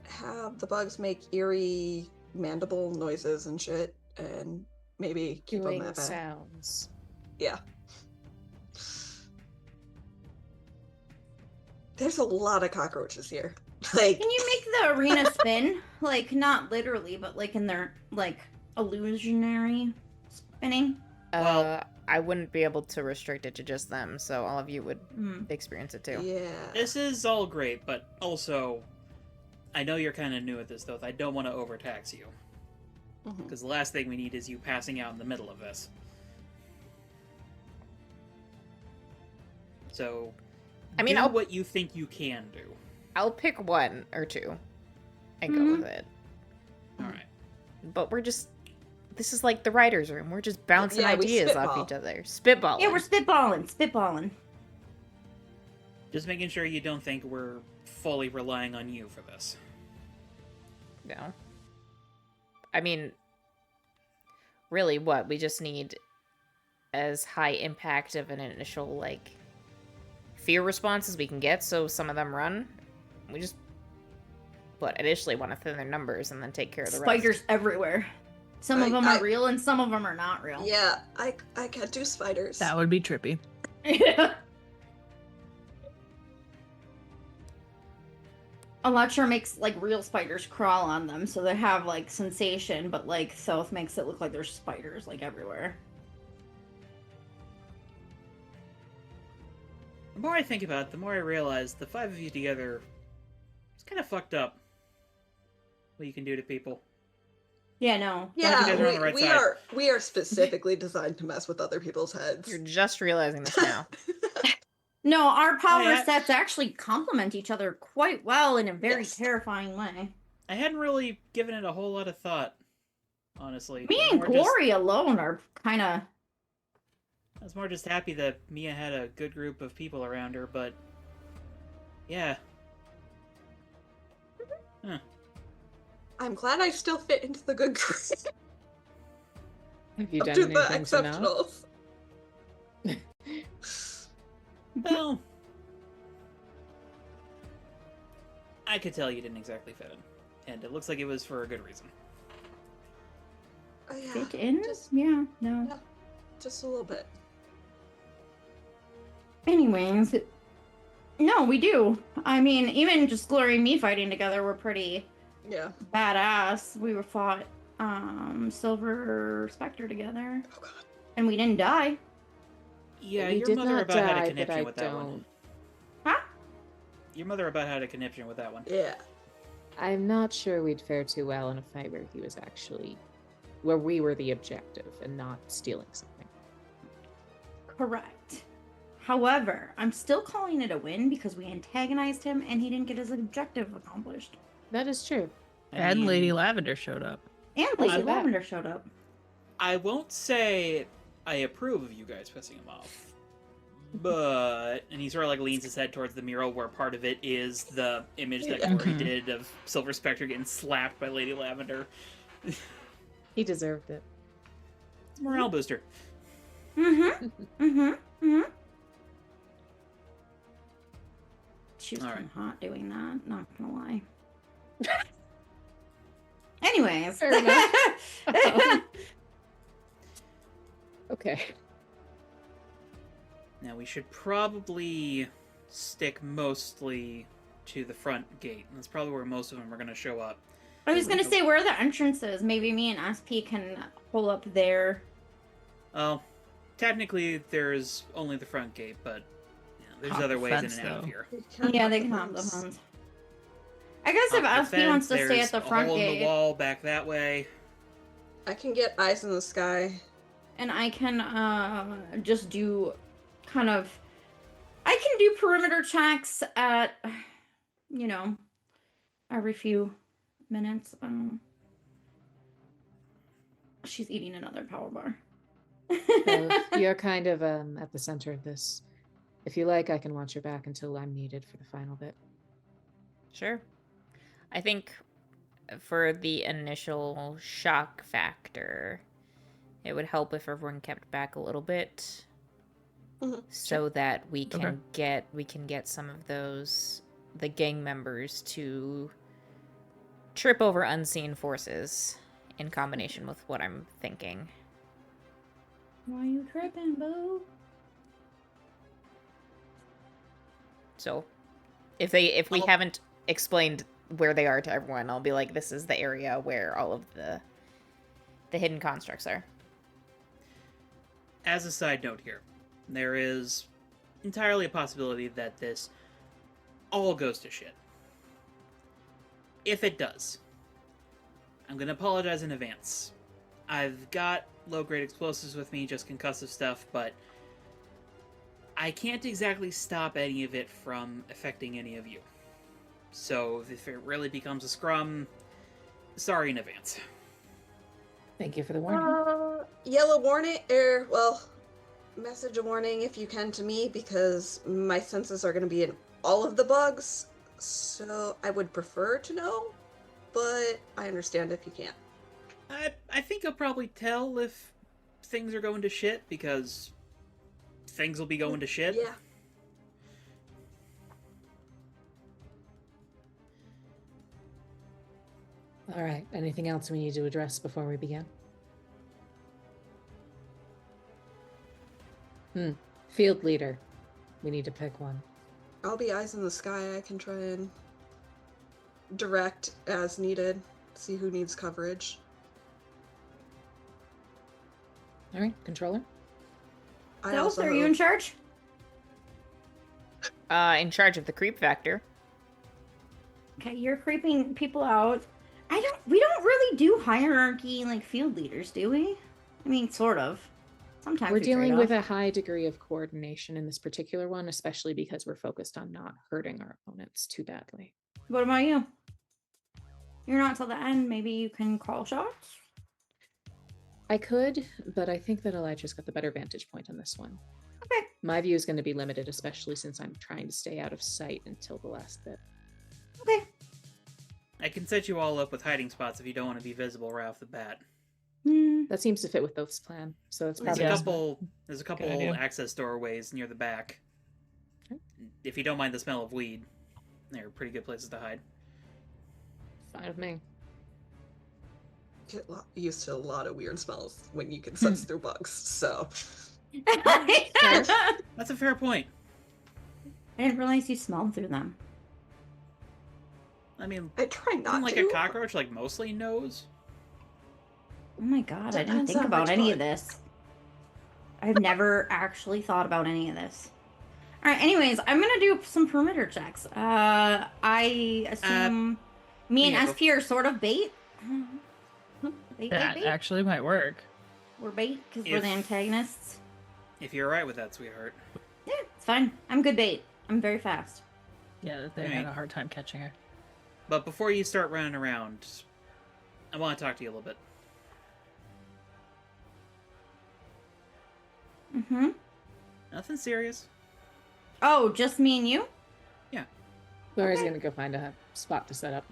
have the bugs make eerie mandible noises and shit, and maybe keep them Doing at bay. sounds. Yeah. There's a lot of cockroaches here. Like, Can you make the arena spin? Like, not literally, but like in their, like, illusionary spinning? Well- I wouldn't be able to restrict it to just them, so all of you would Hmm. experience it too. yeah. This is all great, but also, I know you're kind of new at this, though. I don't want to overtax you. Mhm. Because the last thing we need is you passing out in the middle of this. So, I mean, do I'll- what you think you can do. I'll pick one or two and go Mhm. with it. Alright. But this is like the writer's room. We're just bouncing Yeah, we ideas off spitball. each other. Spitballing. Yeah, we're spitballing. Just making sure you don't think we're fully relying on you for this. No. I mean, really, what? We just need as high impact of an initial, like, fear response as we can get, so some of them run. We just, initially want to thin their numbers and then take care of the Spiders rest. everywhere. Some of them are real and some of them are not real. Yeah, I can't do spiders. That would be trippy. Yeah. Electra makes like real spiders crawl on them, so they have like sensation, but like Thoth makes it look like there's spiders like everywhere. The more I think about it, the more I realize the five of you together is kind of fucked up. What you can do to people. Yeah, no. you guys Yeah, are on the right we side. are specifically designed to mess with other people's heads. You're just realizing this now. No, our power yeah. sets actually complement each other quite well in a very Yes. terrifying way. I hadn't really given it a whole lot of thought, honestly. Me I'm and more just- Glory alone are kind of. I was more just happy that Mia had a good group of people around her, but yeah. Huh. I'm glad I still fit into the good group. Have you Up done to the anything to not? exceptionals. Well, I could tell you didn't exactly fit in, and it looks like it was for a good reason. Oh, yeah, Fit in? Just, Yeah, no. Yeah. just a little bit. Anyways, no, we do. I mean, even just Glory and me fighting together were pretty Yeah. badass. We were fought Silver Spectre together, Oh god. and we didn't die. Yeah, We your did mother not about had a die, but conniption I with that one. don't. Huh? Your mother about had a conniption with that one. Yeah. I'm not sure we'd fare too well in a fight where he was actually, where we were the objective and not stealing something. Correct. However, I'm still calling it a win because we antagonized him and he didn't get his objective accomplished. That is true. And Lady Lavender showed up. And I Lady see that. Lavender showed up. I won't say I approve of you guys pissing him off, but and he sort of like leans his head towards the mural where part of it is the image that Yeah. Glory Mhm. did of Silver Spectre getting slapped by Lady Lavender. He deserved it. It's a morale booster. Mm-hmm. Mm-hmm. Mm-hmm. She was All kind right. of hot doing that, not gonna lie. Anyways. Fair enough. Okay. Now we should probably stick mostly to the front gate. That's probably where most of them are going to show up. I was gonna say, where are the entrances? Maybe me and SP can pull up there. Well, technically there's only the front gate, but you know, there's Hop other the ways in fence, and out of though. here. Yeah, they can hop the fence. phones. I guess if Hop the SP wants to fence, stay there's at the front a hole in gate, the wall back that way. I can get eyes in the sky. and I can just do kind of, I can do perimeter checks at, you know, every few minutes. She's eating another power bar. So you're kind of at the center of this. If you like, I can watch your back until I'm needed for the final bit. Sure. I think for the initial shock factor, it would help if everyone kept back a little bit, so that we can get some of the gang members to trip over unseen forces in combination with what I'm thinking. Why you tripping, boo? So, if we haven't explained where they are to everyone, I'll be like, this is the area where all of the hidden constructs are. As a side note here, there is entirely a possibility that this all goes to shit. If it does, I'm going to apologize in advance. I've got low-grade explosives with me, just concussive stuff, but I can't exactly stop any of it from affecting any of you. So if it really becomes a scrum, sorry in advance. Thank you for the warning. Yellow warning, message a warning if you can to me, because my senses are going to be in all of the bugs, so I would prefer to know, but I understand if you can't. I think I'll probably tell if things are going to shit, because things will be going to shit. Yeah. All right. Anything else we need to address before we begin? Field leader. We need to pick one. I'll be eyes in the sky. I can try and direct as needed, see who needs coverage. All right, controller. Those, are you in charge? In charge of the creep factor. Okay, you're creeping people out. We don't really do hierarchy like field leaders, do we? I mean, sort of. Sometimes We're we dealing trade with a off. high degree of coordination in this particular one, especially because we're focused on not hurting our opponents too badly. What about you? You're not till the end. Maybe you can call shots? I could, but I think that Elytra's got the better vantage point on this one. Okay. My view is going to be limited, especially since I'm trying to stay out of sight until the last bit. Okay. I can set you all up with hiding spots if you don't want to be visible right off the bat. That seems to fit with Thoth's plan, so it's There's probably a couple Good idea. access doorways near the back. Okay. If you don't mind the smell of weed, they're pretty good places to hide. fine with me. Get used to a lot of weird smells when you can sense through bugs, so. I That's a fair point. didn't realize you smelled through them. I mean, I try not isn't like to. a cockroach like mostly knows? Oh my god, I didn't Depends think on about which any one. of this. I've never actually thought about any of this. Alright, anyways, I'm gonna do some perimeter checks. I assume me and yeah, SP are sort of bait. Bait, That bait, bait. actually might work. We're bait because we're the If- antagonists. If you're alright with that, sweetheart. Yeah, it's fine. I'm good bait. I'm very fast. Yeah, they Alright. had a hard time catching her. But before you start running around, I want to talk to you a little bit. Mm-hmm. Nothing serious. Oh, just me and you? Laura's going to go find a spot to set up.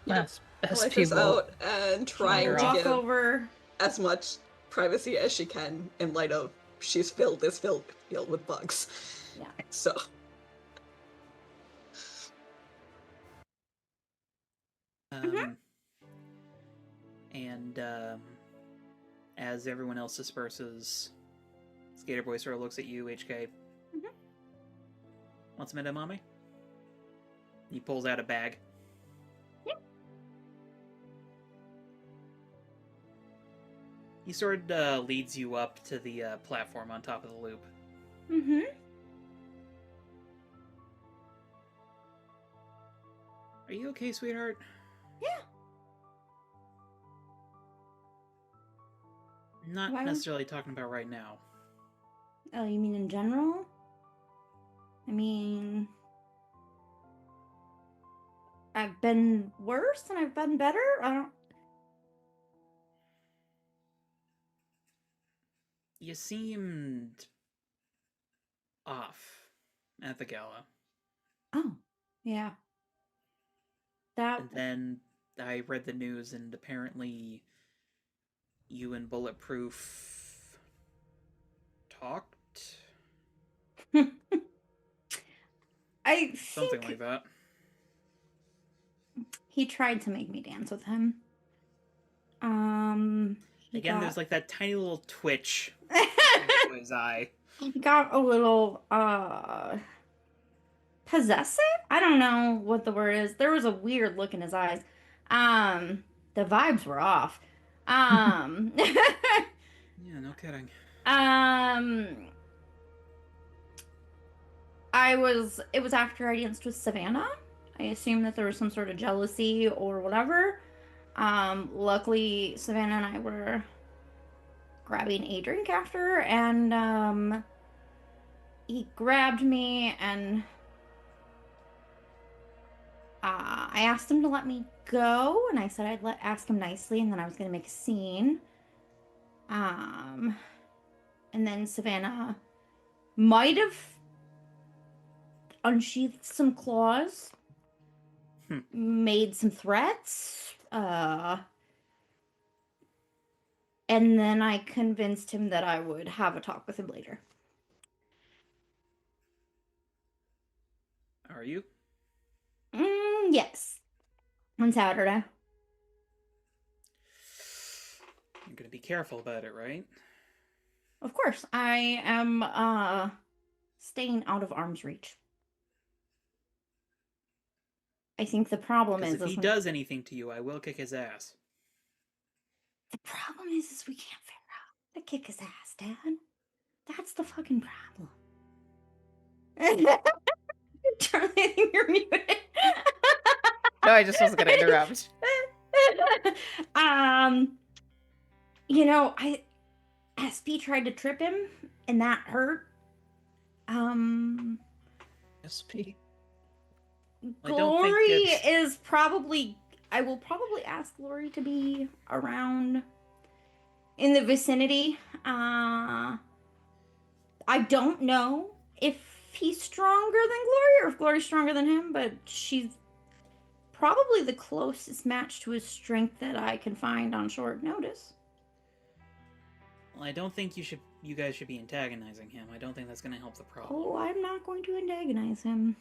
Yes, best Electra's people. out and trying Wander to off. Walk give over. as much privacy as she can in light of she's filled this field with bugs. Yeah. So And as everyone else disperses, Skater Boy sort of looks at you, HK. Mhm. Want some edamame? He pulls out a bag. Yep. He sort of leads you up to the platform on top of the loop. Mm-hmm. Are you okay, sweetheart? Yeah. Not Why would- necessarily talking about right now. Oh, you mean in general? I mean, I've been worse and I've been better. I don't. you seemed off at the gala. Oh, yeah. That And then I read the news, and apparently you and Bulletproof talked? I Something think like that. he tried to make me dance with him. He Again, got there's like that tiny little twitch to his eye. he got a little possessive. I don't know what the word is. There was a weird look in his eyes. The vibes were off. Yeah, no kidding. It was after I danced with Savannah. I assumed that there was some sort of jealousy or whatever. Luckily Savannah and I were grabbing a drink after, and he grabbed me, and I asked him to let me go, and I said I'd ask him nicely, and then I was gonna make a scene. And then Savannah might have unsheathed some claws, made some threats, and then I convinced him that I would have a talk with him later. Are you? Yes. On Saturday. You're gonna be careful about it, right? Of course. I am staying out of arm's reach. I think the problem Because is if he does anything to you, I will kick his ass. the problem is we can't figure out how to kick his ass, Dad. That's the fucking problem. Charlie, I think you're muted. No, I just wasn't gonna interrupt. SB tried to trip him, and that hurt. SP. Glory is probably. I will probably ask Glory to be around in the vicinity. I don't know if he's stronger than Glory or if Glory's stronger than him, but she's probably the closest match to his strength that I can find on short notice. Well, I don't think you guys should be antagonizing him. I don't think that's gonna help the problem. Oh, I'm not going to antagonize him.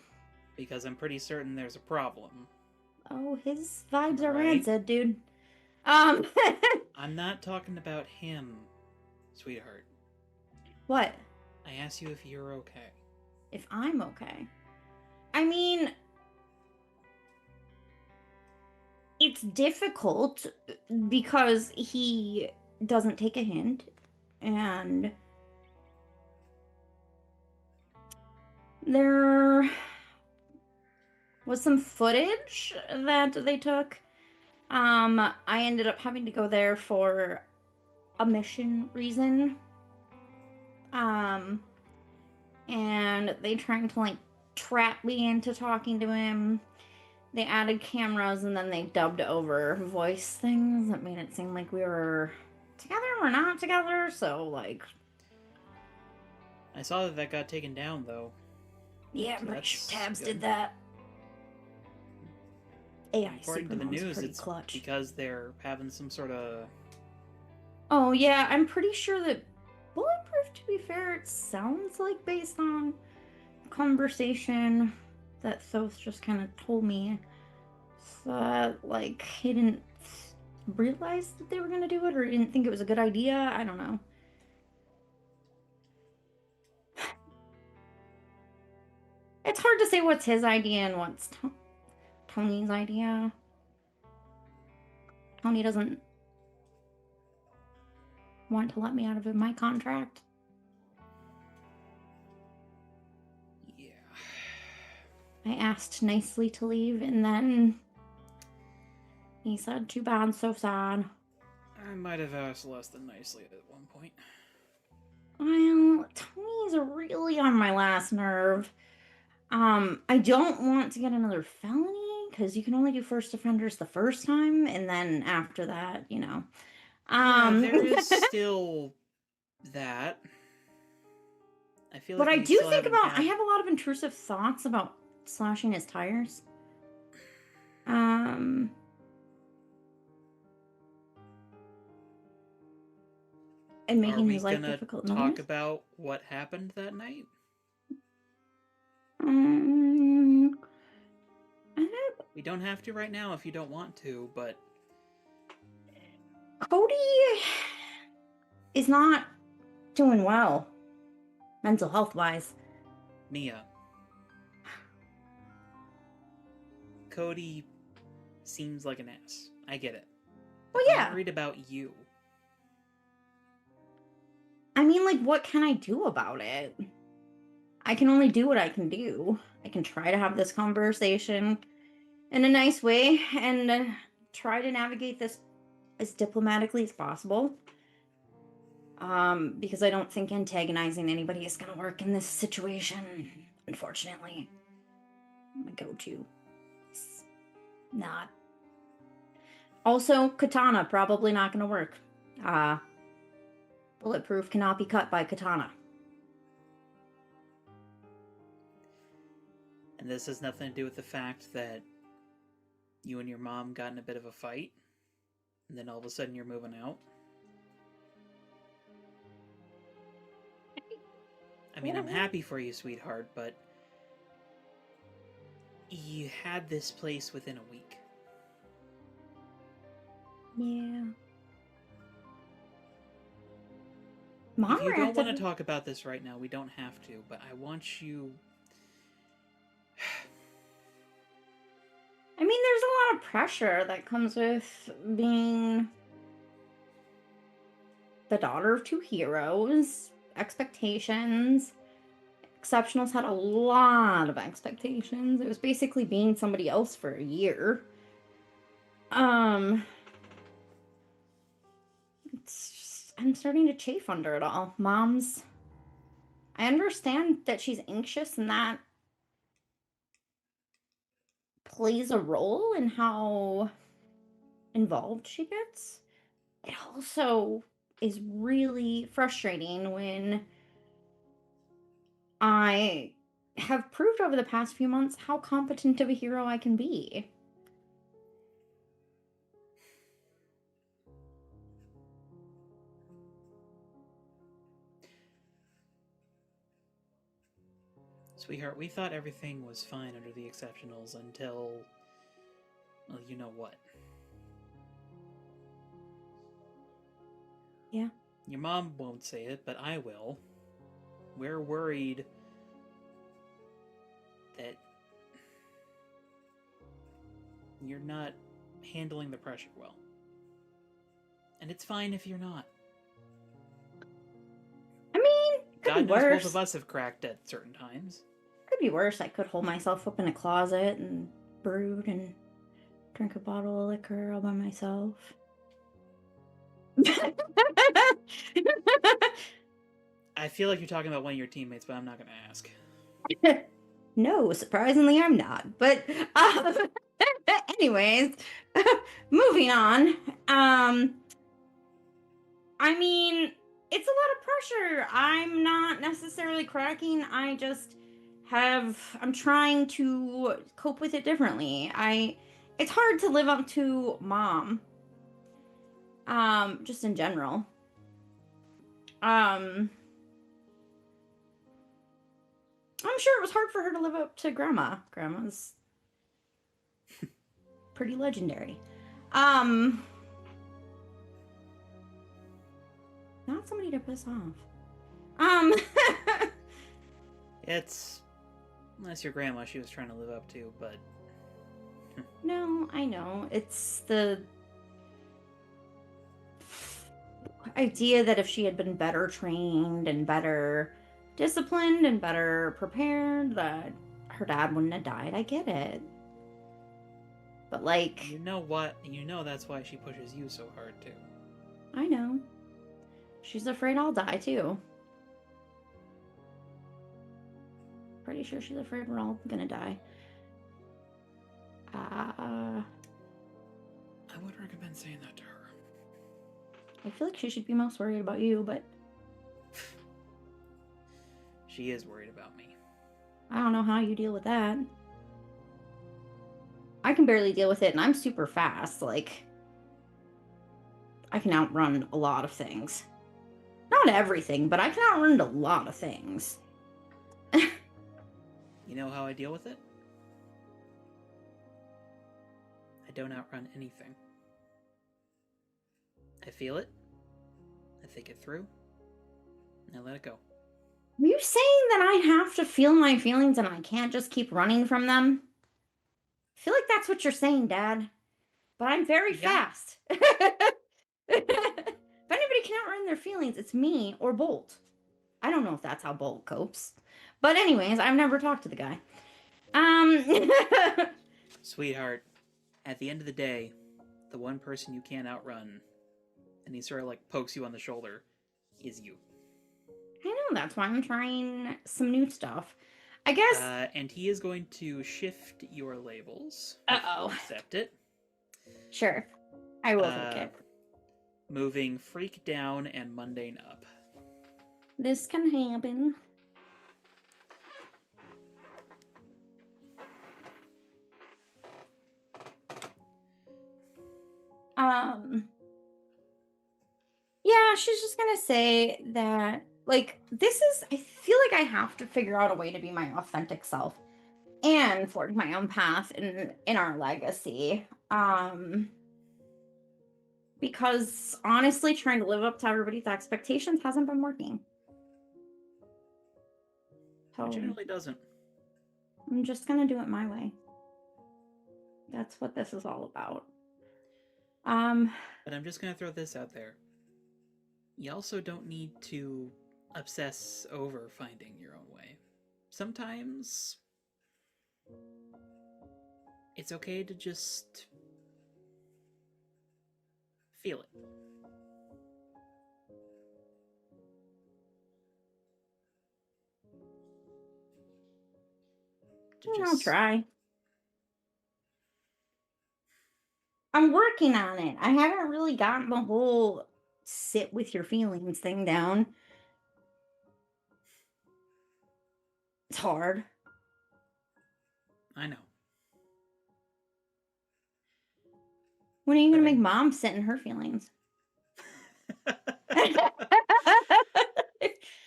Because I'm pretty certain there's a problem. Oh, his vibes are Right. rancid, dude. I'm not talking about him, sweetheart. What? I asked you if you're okay. If I'm okay. I mean, it's difficult because he doesn't take a hint, and there was some footage that they took. I ended up having to go there for a mission reason. And they tried to like trap me into talking to him. They added cameras and then they dubbed over voice things that made it seem like we were together or not together. So like, I saw that got taken down though. yeah, So pretty sure that's Tabs good. did that. AI According to the Superman's news, pretty it's clutch. because they're having some sort of. Oh yeah, I'm pretty sure that Bulletproof, to be fair, it sounds like based on conversation that Thoth just kind of told me. So, like, he didn't realize that they were going to do it or didn't think it was a good idea. I don't know. It's hard to say what's his idea and what's Tony's idea. Tony doesn't want to let me out of my contract. Yeah. I asked nicely to leave, and then he said, "Too bad, so sad." I might have asked less than nicely at one point. Well, Tony's really on my last nerve. I don't want to get another felony because you can only do first offenders the first time, and then after that, Yeah, there is still that. I feel But like I we do still think haven't about, I had- have a lot of intrusive thoughts about slashing his tires. And Are making we his life gonna difficult. talk about what happened that night? We don't have to right now if you don't want to, but Cody is not doing well, mental health wise. Mia. Cody seems like an ass. I get it. But Well, I'm yeah. worried about you. I mean, like, what can I do about it? I can only do what I can do. I can try to have this conversation in a nice way and try to navigate this as diplomatically as possible. Because I don't think antagonizing anybody is gonna work in this situation, unfortunately. My go-to. It's not. Also, katana, probably not gonna work. Bulletproof cannot be cut by katana. And this has nothing to do with the fact that you and your mom got in a bit of a fight, and then all of a sudden you're moving out. I mean, I'm happy for you, sweetheart, but you had this place within a week. Yeah. Mom If you don't want to reacted. talk about this right now, we don't have to, but I want you... I mean, there's a lot of pressure that comes with being the daughter of two heroes, expectations. Exceptionals had a lot of expectations. It was basically being somebody else for a year. It's just, I'm starting to chafe under it all. I understand that she's anxious and that plays a role in how involved she gets. It also is really frustrating when I have proved over the past few months how competent of a hero I can be. Sweetheart, we thought everything was fine under the exceptionals until... well, you know what. Yeah. Your mom won't say it, but I will. We're worried that you're not handling the pressure well. And it's fine if you're not. I mean, could God be knows worse. both of us have cracked at certain times. Could be worse. I could hold myself up in a closet and brood and drink a bottle of liquor all by myself. I feel like you're talking about one of your teammates, but I'm not going to ask. No, surprisingly, I'm not. But anyways, moving on. I mean, it's a lot of pressure. I'm not necessarily cracking. I'm trying to cope with it differently. It's hard to live up to mom. Just in general. I'm sure it was hard for her to live up to grandma. Grandma's pretty legendary. Not somebody to piss off. It's... unless your grandma she was trying to live up to, but... No, I know. It's the idea that if she had been better trained and better disciplined and better prepared, that her dad wouldn't have died. I get it. But, like... You know what? You know that's why she pushes you so hard, too. I know. She's afraid I'll die, too. Pretty sure she's afraid we're all gonna die. I would recommend saying that to her. I feel like she should be most worried about you, but She is worried about me. I don't know how you deal with that. I can barely deal with it, and I'm super fast. Like, I can outrun a lot of things. Not everything, but I can outrun a lot of things. You know how I deal with it? I don't outrun anything. I feel it. I think it through. And I let it go. Are you saying that I have to feel my feelings and I can't just keep running from them? I feel like that's what you're saying, Dad. But I'm very Yeah. fast. If anybody can outrun their feelings, it's me or Bolt. I don't know if that's how Bolt copes. But anyways, I've never talked to the guy. Sweetheart, at the end of the day, the one person you can't outrun, and he sort of like pokes you on the shoulder, is you. I know, that's why I'm trying some new stuff. I guess. And he is going to shift your labels. Uh-oh. If you accept it. Sure. I will take it. Moving freak down and mundane up. This can happen. Yeah, she's just gonna say that, like, I feel like I have to figure out a way to be my authentic self and forge my own path in our legacy. Because honestly, trying to live up to everybody's expectations hasn't been working. It So generally doesn't. I'm just gonna do it my way. That's what this is all about. But I'm just gonna throw this out there. You also don't need to obsess over finding your own way. Sometimes it's okay to just feel it. I'll try. I'm working on it. I haven't really gotten the whole sit with your feelings thing down. It's hard. I know. When are you But gonna make Mom sit in her feelings?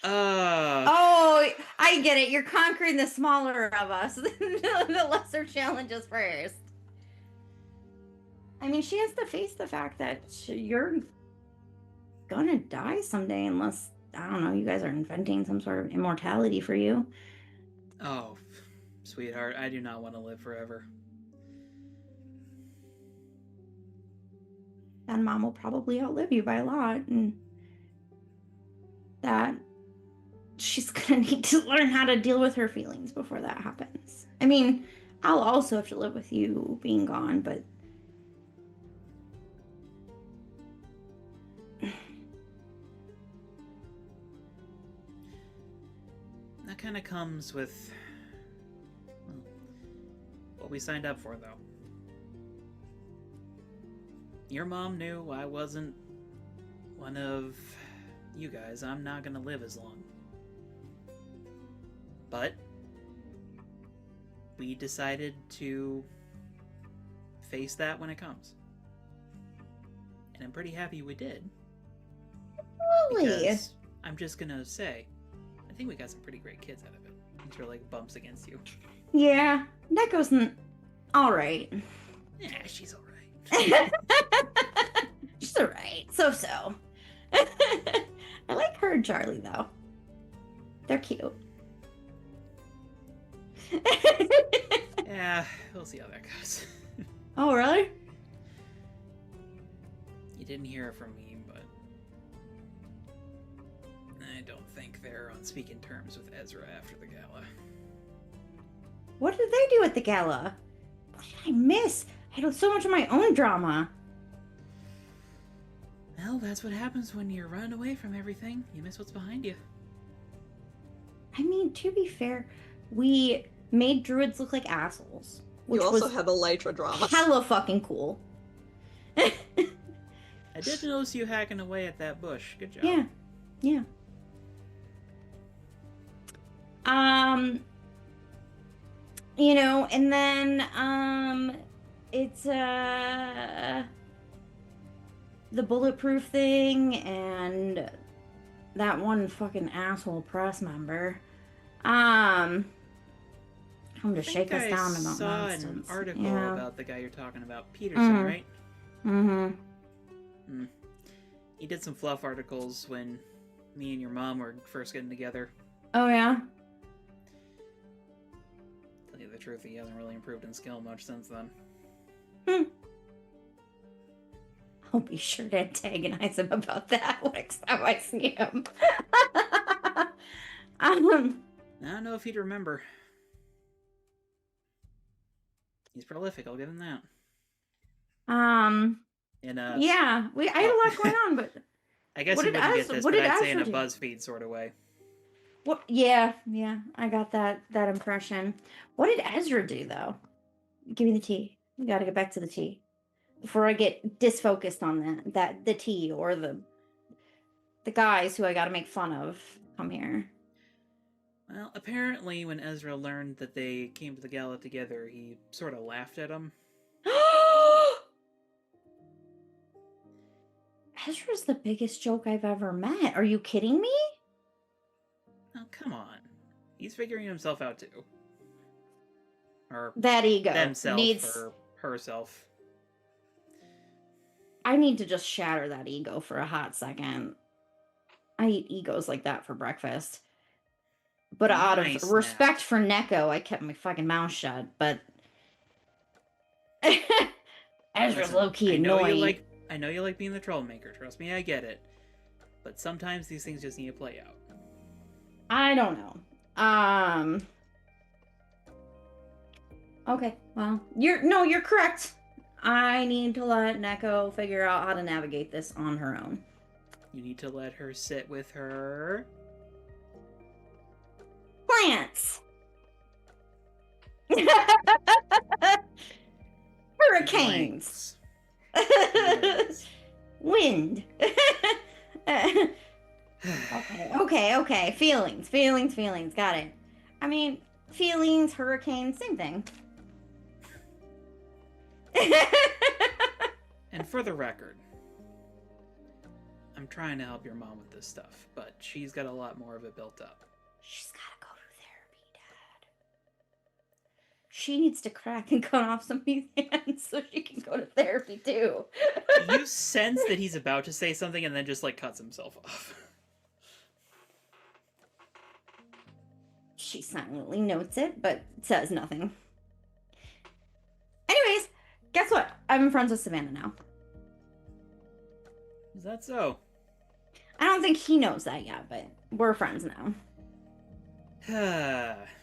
Oh, I get it. You're conquering the smaller of us, the lesser challenges first. I mean, she has to face the fact that you're gonna die someday unless, I don't know, you guys are inventing some sort of immortality for you. Oh, sweetheart, I do not want to live forever. Then Mom will probably outlive you by a lot, and that she's gonna need to learn how to deal with her feelings before that happens. I mean, I'll also have to live with you being gone, but that kind of comes with, well, what we signed up for, though. Your mom knew I wasn't one of you guys. I'm not gonna live as long. But we decided to face that when it comes. And I'm pretty happy we did. really, Because I'm just gonna say, I think we got some pretty great kids out of it. He sort of like bumps against you. yeah, Neko's all right. Yeah, she's alright. She's all right. So. I like her and Charlie though. They're cute. Yeah, we'll see how that goes. Oh, really? You didn't hear it from me, but I don't think they're on speaking terms with Ezra after the gala. What did they do at the gala? What did I miss? I had so much of my own drama. Well, that's what happens when you're running away from everything. You miss what's behind you. I mean, to be fair, we made druids look like assholes. Which You also was had the Lytra drama. hella fucking cool. I did notice you hacking away at that bush. Good job. Yeah. You know, and then it's the bulletproof thing and that one fucking asshole press member. Come to shake us down about saw nonsense. an article Yeah. about the guy you're talking about, Peterson, Mhm. right? Mm-hmm. He did some fluff articles when me and your mom were first getting together. Oh yeah. Tell you the truth, he hasn't really improved in skill much since then. I'll be sure to antagonize him about that next time I see him. I don't know if he'd remember. He's prolific, I'll give him that. And yeah, I had a lot going on, but I guess What you did wouldn't get Ezra- this, what but did I'd say in a Ezra do? BuzzFeed sort of way. what? Yeah, I got that impression. What did Ezra do though? Give me the tea. We got to get back to the tea before I get disfocused on the tea or the guys who I got to make fun of come here. Well, apparently when Ezra learned that they came to the gala together, he sort of laughed at him. Ezra's the biggest joke I've ever met. Are you kidding me? Oh, come on. He's figuring himself out too. Or That ego themself needs. or herself. I need to just shatter that ego for a hot second. I eat egos like that for breakfast. But out Nice of now. respect for Neko, I kept my fucking mouth shut. But Ezra's Listen, low key I know annoying. I know you like being the troublemaker. Trust me, I get it. But sometimes these things just need to play out. I don't know. Okay, well, you're correct. I need to let Neko figure out how to navigate this on her own. You need to let her sit with her. Plants. Hurricanes. Feelings. Wind. Okay. Feelings. Got it. I mean, feelings, hurricanes, same thing. And for the record, I'm trying to help your mom with this stuff, but she's got a lot more of it built up. She's gotta go to therapy, Dad. She needs to crack and cut off some of these hands so she can go to therapy too. You sense that he's about to say something and then just like cuts himself off. She silently notes it, but says nothing. Anyways, guess what? I'm friends with Savannah now. Is that so? I don't think he knows that yet, but we're friends now.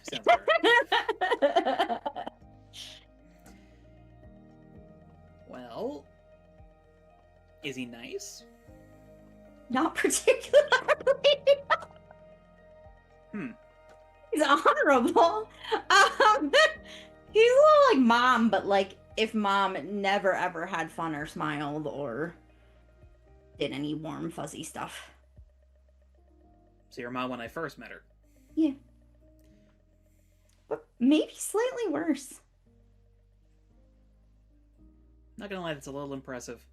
Sounds right. Well, is he nice? Not particularly. He's honorable. He's a little like Mom, but like if Mom never ever had fun or smiled or did any warm fuzzy stuff. So your mom when I first met her. Yeah. But maybe slightly worse. Not gonna lie, that's a little impressive.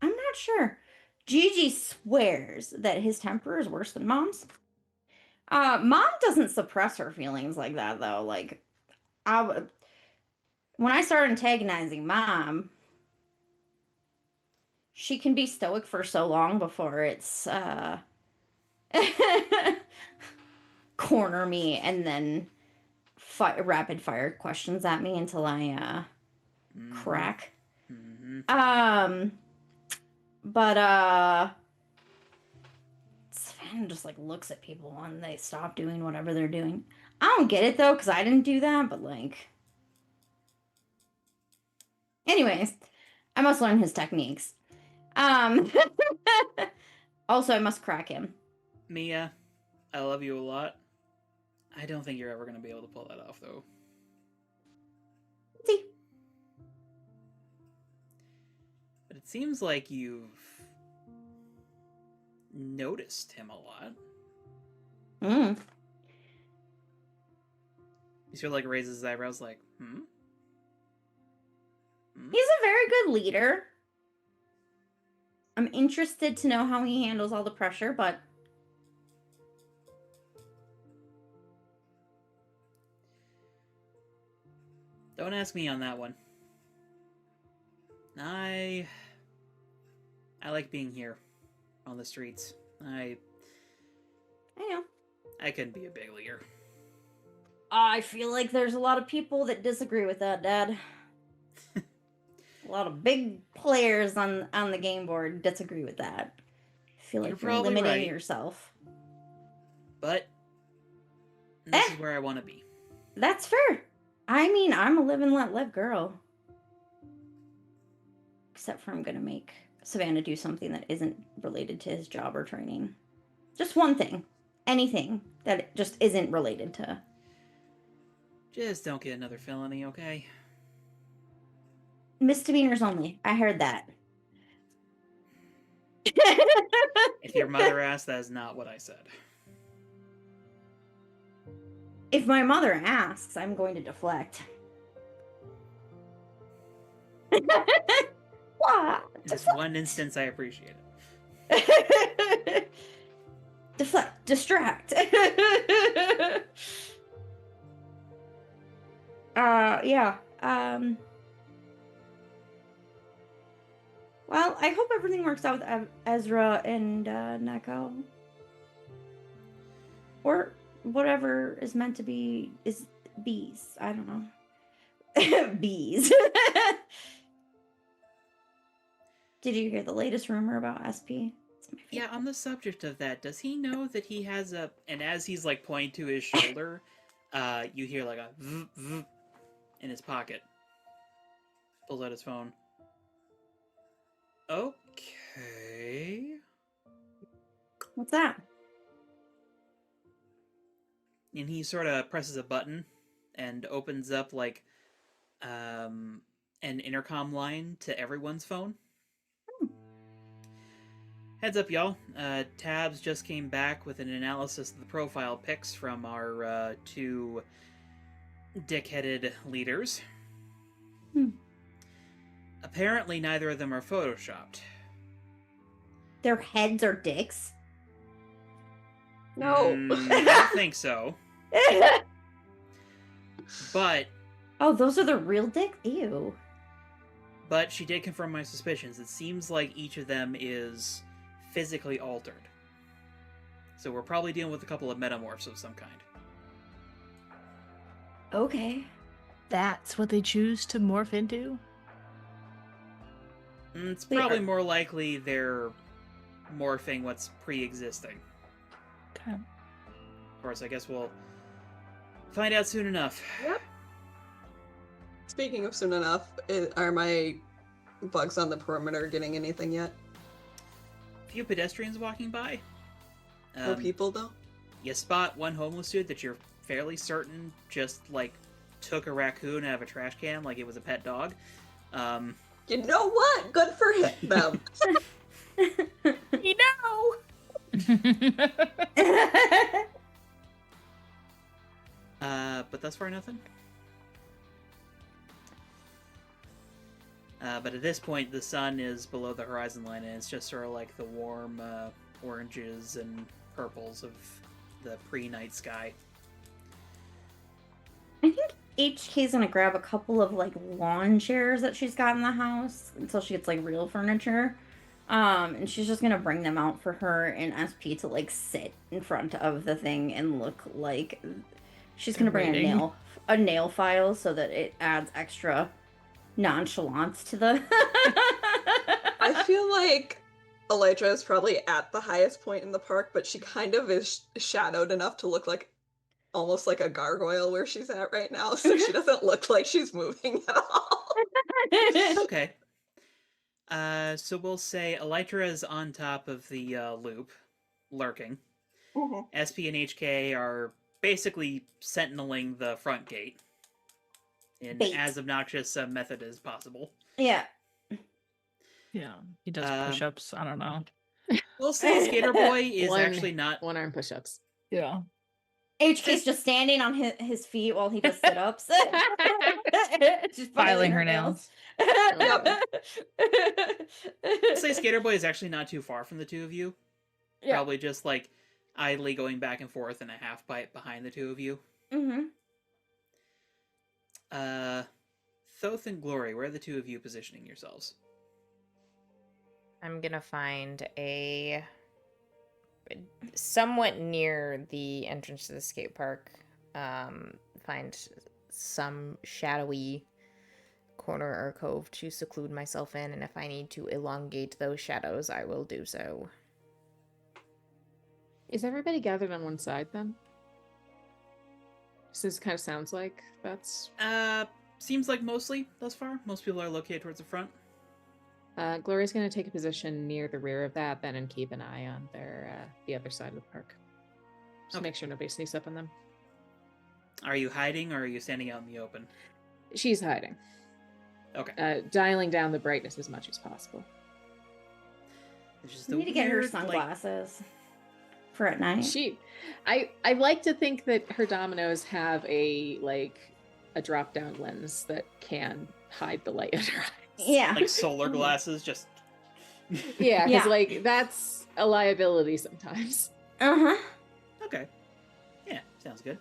I'm not sure. Gigi swears that his temper is worse than Mom's. Mom doesn't suppress her feelings like that though. Like, when I started antagonizing Mom, she can be stoic for so long before it's corner me and then rapid fire questions at me until I crack. Mm-hmm. But Savannah just like looks at people when they stop doing whatever they're doing. I don't get it though, because I didn't do that, but like. Anyways, I must learn his techniques. Also, I must crack him. Mia, I love you a lot. I don't think you're ever gonna be able to pull that off though. See. But it seems like you've noticed him a lot. He sort of like raises his eyebrows, like, hmm? He's a very good leader. I'm interested to know how he handles all the pressure, but Don't ask me on that one. I like being here on the streets. I know. I couldn't be a big leaguer. I feel like there's a lot of people that disagree with that, Dad. A lot of big players on the game board disagree with that. I feel like You're you're probably limiting right. yourself. But this is where I want to be. That's fair. I mean, I'm a live and let live girl. Except for I'm gonna make Savannah do something that isn't related to his job or training. Just one thing. Anything that just isn't related to. Just don't get another felony, okay? Misdemeanors only. I heard that. If your mother asked, that is not what I said. If my mother asks, I'm going to deflect. What? In this one instance, I appreciate it. Deflect, distract. Yeah. Well, I hope everything works out with Ezra and Neko. Or whatever is meant to be is bees. I don't know. Bees. Did you hear the latest rumor about SP? It's my Yeah, favorite. on the subject of that, does he know that he has a... And as he's, like, pointing to his shoulder, you hear, like, a vzz, vzz in his pocket. Pulls out his phone. Okay... What's that? And he sort of presses a button and opens up, like, an intercom line to everyone's phone. Heads up, y'all. Tabs just came back with an analysis of the profile pics from our two dick-headed leaders. Apparently, neither of them are photoshopped. Their heads are dicks. No. I don't think so. But Oh, those are the real dicks? Ew. But she did confirm my suspicions. It seems like each of them is physically altered. So we're probably dealing with a couple of metamorphs of some kind. Okay. That's what they choose to morph into? It's Wait, probably more likely they're morphing what's pre-existing. Okay. Of course, I guess we'll find out soon enough. Yep. Speaking of soon enough, are my bugs on the perimeter getting anything yet? Few pedestrians walking by. No people, though? You spot one homeless dude that you're fairly certain just, like, took a raccoon out of a trash can like it was a pet dog. You know what? Good for them. You know! But thus far, nothing. But at this point, the sun is below the horizon line, and it's just sort of like the warm oranges and purples of the pre-night sky. I think HK's gonna grab a couple of like lawn chairs that she's got in the house until she gets like real furniture. And she's just gonna bring them out for her and SP to like sit in front of the thing and look like she's gonna bring Waiting. a nail file so that it adds extra nonchalance to the I feel like Elytra is probably at the highest point in the park, but she kind of is shadowed enough to look like almost like a gargoyle where she's at right now, so she doesn't look like she's moving at all. Okay. So we'll say Elytra is on top of the loop, lurking. SP and HK are basically sentineling the front gate in Bait. as obnoxious a method as possible. Yeah. Yeah, he does Um, push-ups. I don't know. We'll say Skater Boy is One- actually not... One arm push-ups. Yeah. HK's just standing on his feet while he does sit-ups. Just Filing her nails. Yep. I'd say Skater Boy is actually not too far from the two of you. Yeah. Probably just like idly going back and forth in a half pipe behind the two of you. Mm-hmm. Thoth and Glory, where are the two of you positioning yourselves? I'm gonna find a somewhat near the entrance to the skate park. Find some shadowy corner or cove to seclude myself in, and if I need to elongate those shadows, I will do so. Is everybody gathered on one side then? So this kind of sounds like that's. Seems like mostly thus far. Most people are located towards the front. Gloria's going to take a position near the rear of that, then, and keep an eye on the other side of the park. Just Okay. make sure nobody sneaks up on them. Are you hiding or are you standing out in the open? She's hiding. Okay. Dialing down the brightness as much as possible. It's just We a need to get her weird, sunglasses for at night. I like to think that her dominoes have a drop down lens that can hide the light in her eyes. Yeah. Like solar glasses, just. Yeah, because Yeah. that's a liability sometimes. Uh-huh. Okay. Yeah, sounds good.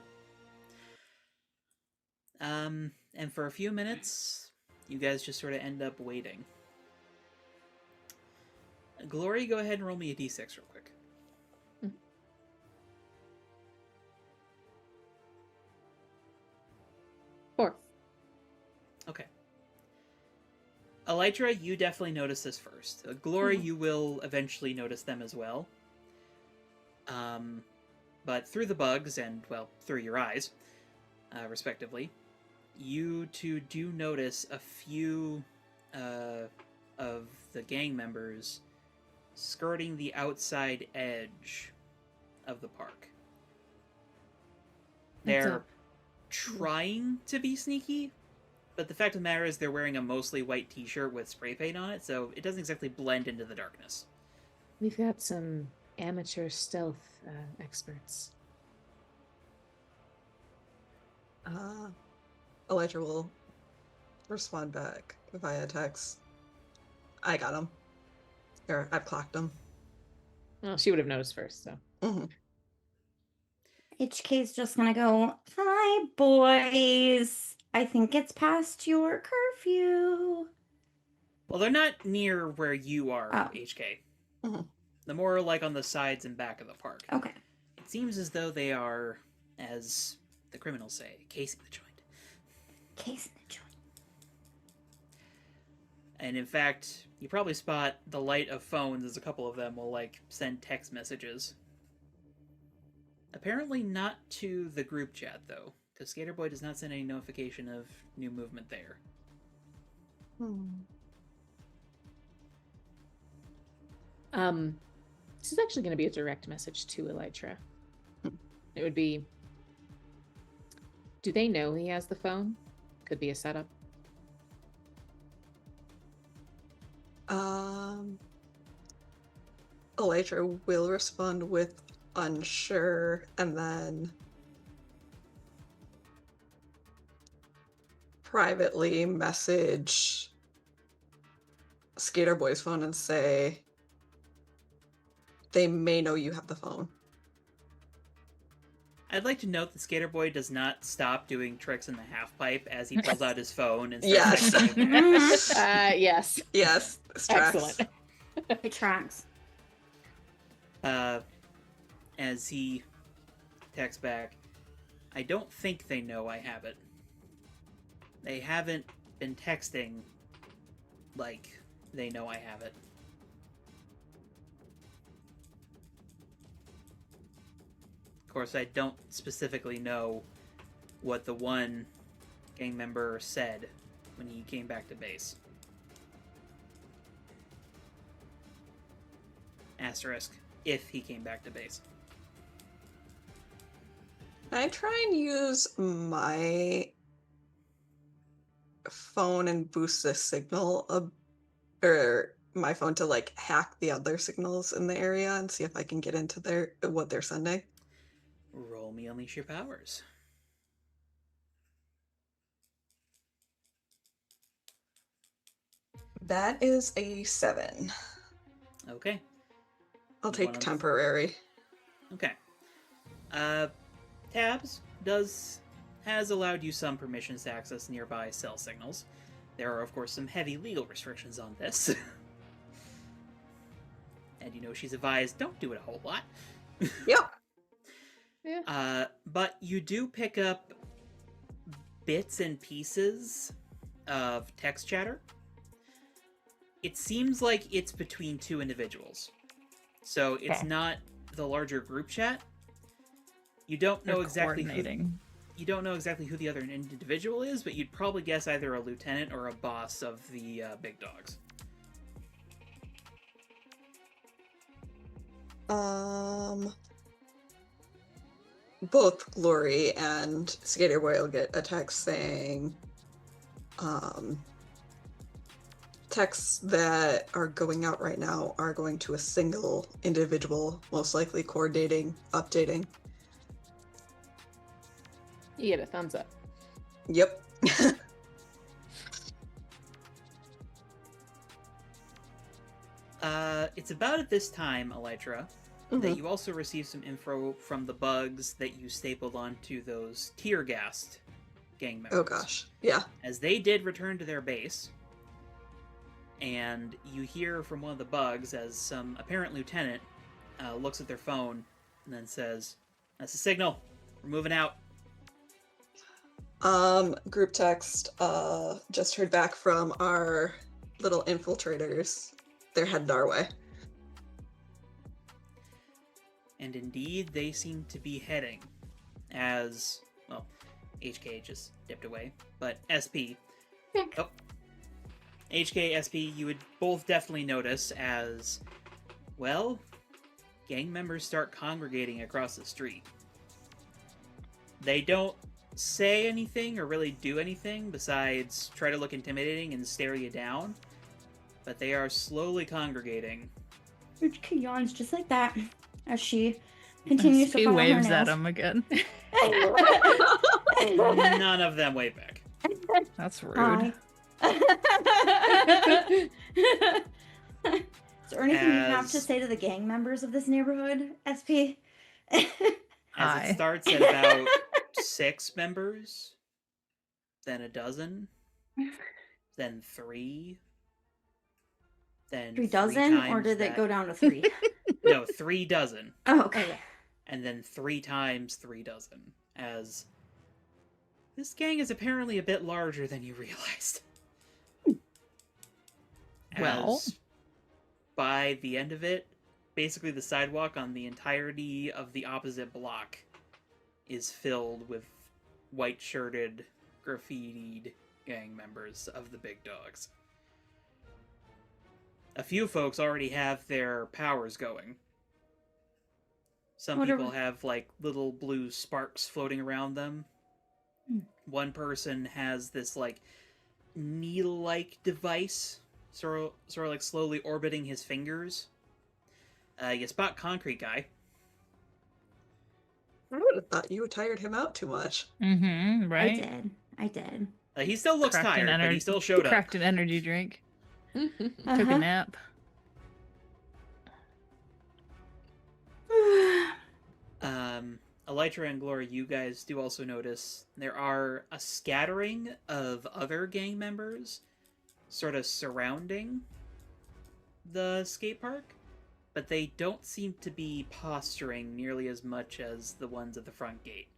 And for a few minutes, you guys just sort of end up waiting. Glory, go ahead and roll me a d6 real quick. 4. Okay. Elytra, you definitely notice this first. Glory, you will eventually notice them as well. But through the bugs and, well, through your eyes, respectively, you two do notice a few of the gang members skirting the outside edge of the park. They're trying to be sneaky, but the fact of the matter is they're wearing a mostly white t-shirt with spray paint on it, so it doesn't exactly blend into the darkness. We've got some amateur stealth experts. Elijah will respond back via text. I got him. Or I've clocked him. Well, she would have noticed first, so. Mhm. HK's just gonna go, "Hi, boys. I think it's past your curfew." Well, they're not near where you are, Oh. HK. Mhm. They're more like on the sides and back of the park. Okay. It seems as though they are, as the criminals say, casing the joint. Case in the joint. And in fact, you probably spot the light of phones as a couple of them will, send text messages. Apparently not to the group chat, though, because Skater Boy does not send any notification of new movement there. This is actually going to be a direct message to Elytra. It would be, do they know he has the phone? Could be a setup. Elytra will respond with unsure, and then privately message Skater Boy's phone and say they may know you have the phone. I'd like to note that Skater Boy does not stop doing tricks in the half pipe as he pulls out his phone and starts Yes. texting. Yes. Yes, this tracks. Excellent. It tracks. As he texts back, I don't think they know I have it. They haven't been texting like they know I have it. Of course, I don't specifically know what the one gang member said when he came back to base. Asterisk, if he came back to base. Can I try and use my phone and boost the signal or my phone to hack the other signals in the area and see if I can get into what they're sending? Roll me unleash your powers. That is a 7. Okay. I'll One take on the- temporary. Okay. Tabs has allowed you some permissions to access nearby cell signals. There are, of course, some heavy legal restrictions on this. And you know she's advised, don't do it a whole lot. Yep. Yeah. But you do pick up bits and pieces of text chatter. It seems like it's between two individuals. So it's Okay. not the larger group chat. You don't know exactly who the other individual is, but you'd probably guess either a lieutenant or a boss of the big dogs. Both Glory and Skater Boy will get a text saying, texts that are going out right now are going to a single individual, most likely coordinating, updating. You get a thumbs up. Yep. It's about at this time, Elytra, that you also receive some info from the bugs that you stapled onto those tear-gassed gang members. Oh gosh. Yeah. As they did return to their base, and you hear from one of the bugs as some apparent lieutenant looks at their phone and then says, "That's a signal. We're moving out." Group text, just heard back from our little infiltrators. They're headed our way. And indeed, they seem to be heading as, well, HK just dipped away, but SP. Oh. HK, SP, you would both definitely notice as, well, gang members start congregating across the street. They don't say anything or really do anything besides try to look intimidating and stare you down, but they are slowly congregating. HK yawns just like that as she continues to He follow waves her at nails. him again. None of them wave back. That's rude. Hi. Is there anything you have to As- say to the gang members of this neighborhood, SP? As Hi. it starts at about 6 members, then a dozen, then 3, then 3 3 dozen, or times did it that- go down to 3? No, 3 dozen, Oh, okay. and then 3 times 3 dozen. As this gang is apparently a bit larger than you realized. Well. As by the end of it, basically the sidewalk on the entirety of the opposite block is filled with white-shirted, graffitied gang members of the big dogs. A few folks already have their powers going. Some What are- people have, like, little blue sparks floating around them. One person has this, like, needle-like device, sort of like slowly orbiting his fingers. You spot Concrete Guy. I would have thought you tired him out too much. Mm-hmm, right? I did. He still looks Cracked an tired, but he ener- still showed up. Cracked an energy drink. Took a Uh-huh. nap. Elytra and Glory, you guys do also notice there are a scattering of other gang members sort of surrounding the skate park, but they don't seem to be posturing nearly as much as the ones at the front gate.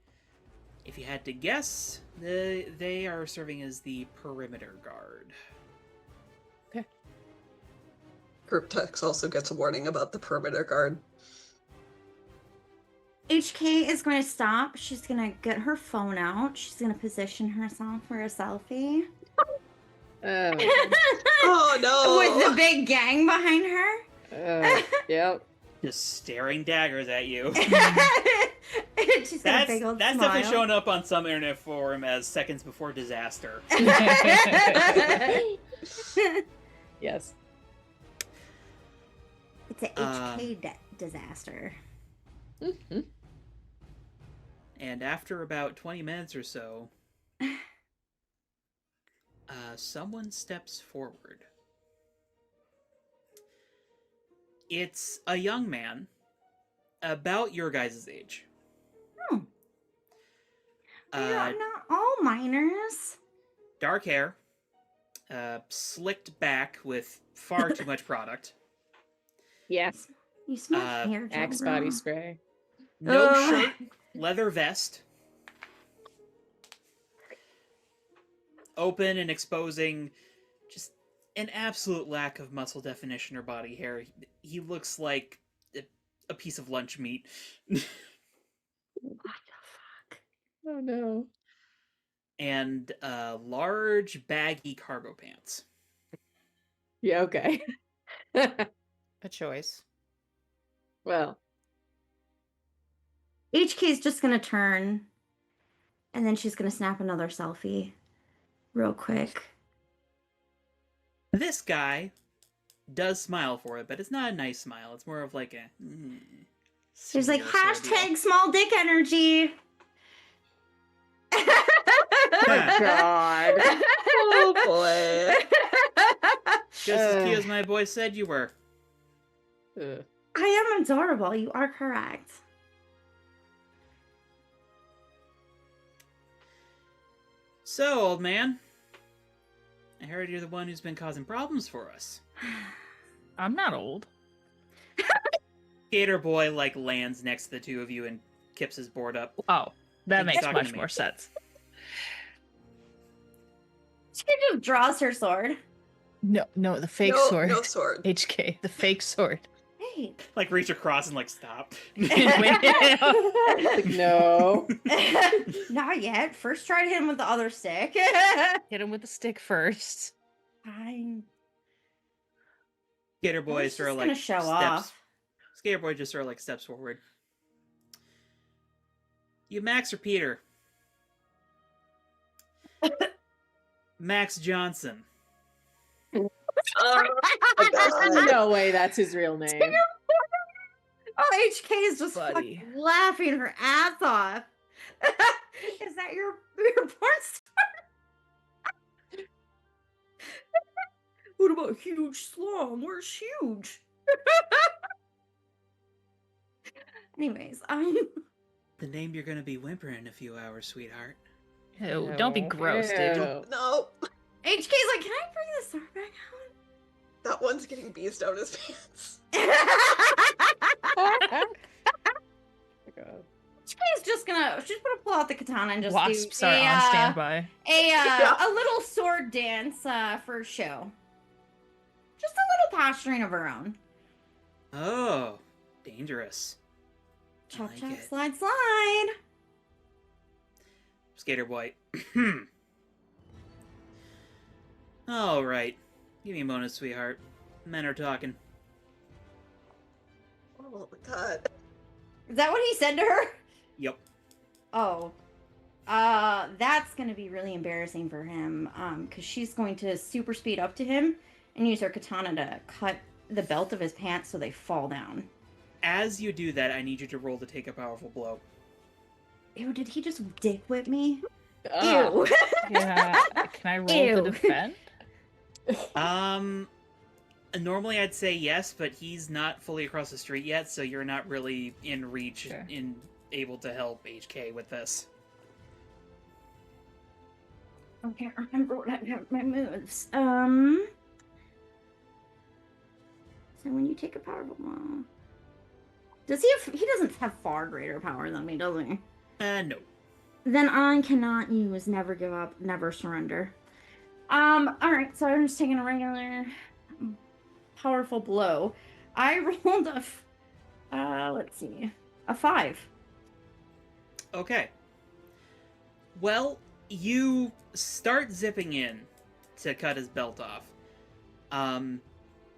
If you had to guess, they are serving as the perimeter guard. Group text also gets a warning about the perimeter guard. HK is going to stop. She's going to get her phone out. She's going to position herself for a selfie. Oh no! With the big gang behind her. Yep. Just staring daggers at you. She's got a big old That's smile. definitely showing up on some internet forum as seconds before disaster. Yes. It's an HK disaster. Mhm. And after about 20 minutes or so, someone steps forward. It's a young man, about your guys' age. Oh. They're not all minors. Dark hair, slicked back with far too much product. Yes. You smell hair gel, Axe bro. body spray. No Ugh. shirt, leather vest. Open and exposing just an absolute lack of muscle definition or body hair. He looks like a piece of lunch meat. What the fuck? Oh no. And large, baggy cargo pants. Yeah, okay. A choice. Well, HK's just gonna turn, and then she's gonna snap another selfie real quick. This guy does smile for it, but it's not a nice smile. It's more of like a... She's like, sort of deal. hashtag small dick energy. God. Oh boy. Just as cute as my boy said you were. Ugh. I am adorable. You are correct. So, old man, I heard you're the one who's been causing problems for us. I'm not old. Gator boy lands next to the two of you and kips his board up. Oh, that He's makes talking much to me. more sense. She just draws her sword. No, the fake no, sword. No sword. HK, the fake sword. Hey. Reach across and stop. Like, no. Not yet. First try to hit him with the other stick. Hit him with the stick first. Fine. Gator boy He's sort of just gonna show off. Gator boy just sort of steps forward. You Max or Peter? Max Johnson. No way that's his real name. Oh, HK is just Buddy. fucking laughing her ass off. Is that your porn star? What about huge slum? Where's huge? Anyways, The name you're gonna be whimpering in a few hours, sweetheart. Ew, don't be gross, dude. Ew. No. HK's like, can I bring the sword back That one's getting beast out of his pants. out? God. HK's she's gonna pull out the katana and just Wasps do are on standby. a little sword dance for show. Just a little posturing of her own. Oh, dangerous. I Chop, like chop, it. slide, slide. Skater boy. All right. Give me a moment, sweetheart. Men are talking. Oh my god. Is that what he said to her? Yep. Oh. That's gonna be really embarrassing for him. Because she's going to super speed up to him and use her katana to cut the belt of his pants so they fall down. As you do that, I need you to roll to take a powerful blow. Ew, did he just dick whip me? Ah. Ew. Yeah. Can I roll Ew. to defend? Normally I'd say yes, but he's not fully across the street yet, so you're not really in reach Sure. and able to help HK with this. I can't remember what I have my moves. So when you take a powerful blow, does he have? He doesn't have far greater power than me, does he? No. Then I cannot use never give up, never surrender. All right. So I'm just taking a regular powerful blow. I rolled let's see, a 5. Okay. Well, you start zipping in to cut his belt off.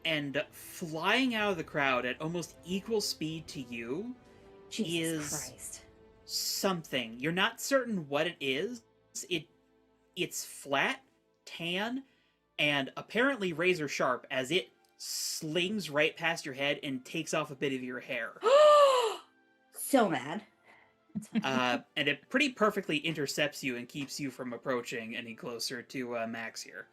And flying out of the crowd at almost equal speed to you Jesus is Christ. something. You're not certain what it is. It's flat, tan, and apparently razor sharp as it slings right past your head and takes off a bit of your hair. So mad. It's fine. And it pretty perfectly intercepts you and keeps you from approaching any closer to Max here.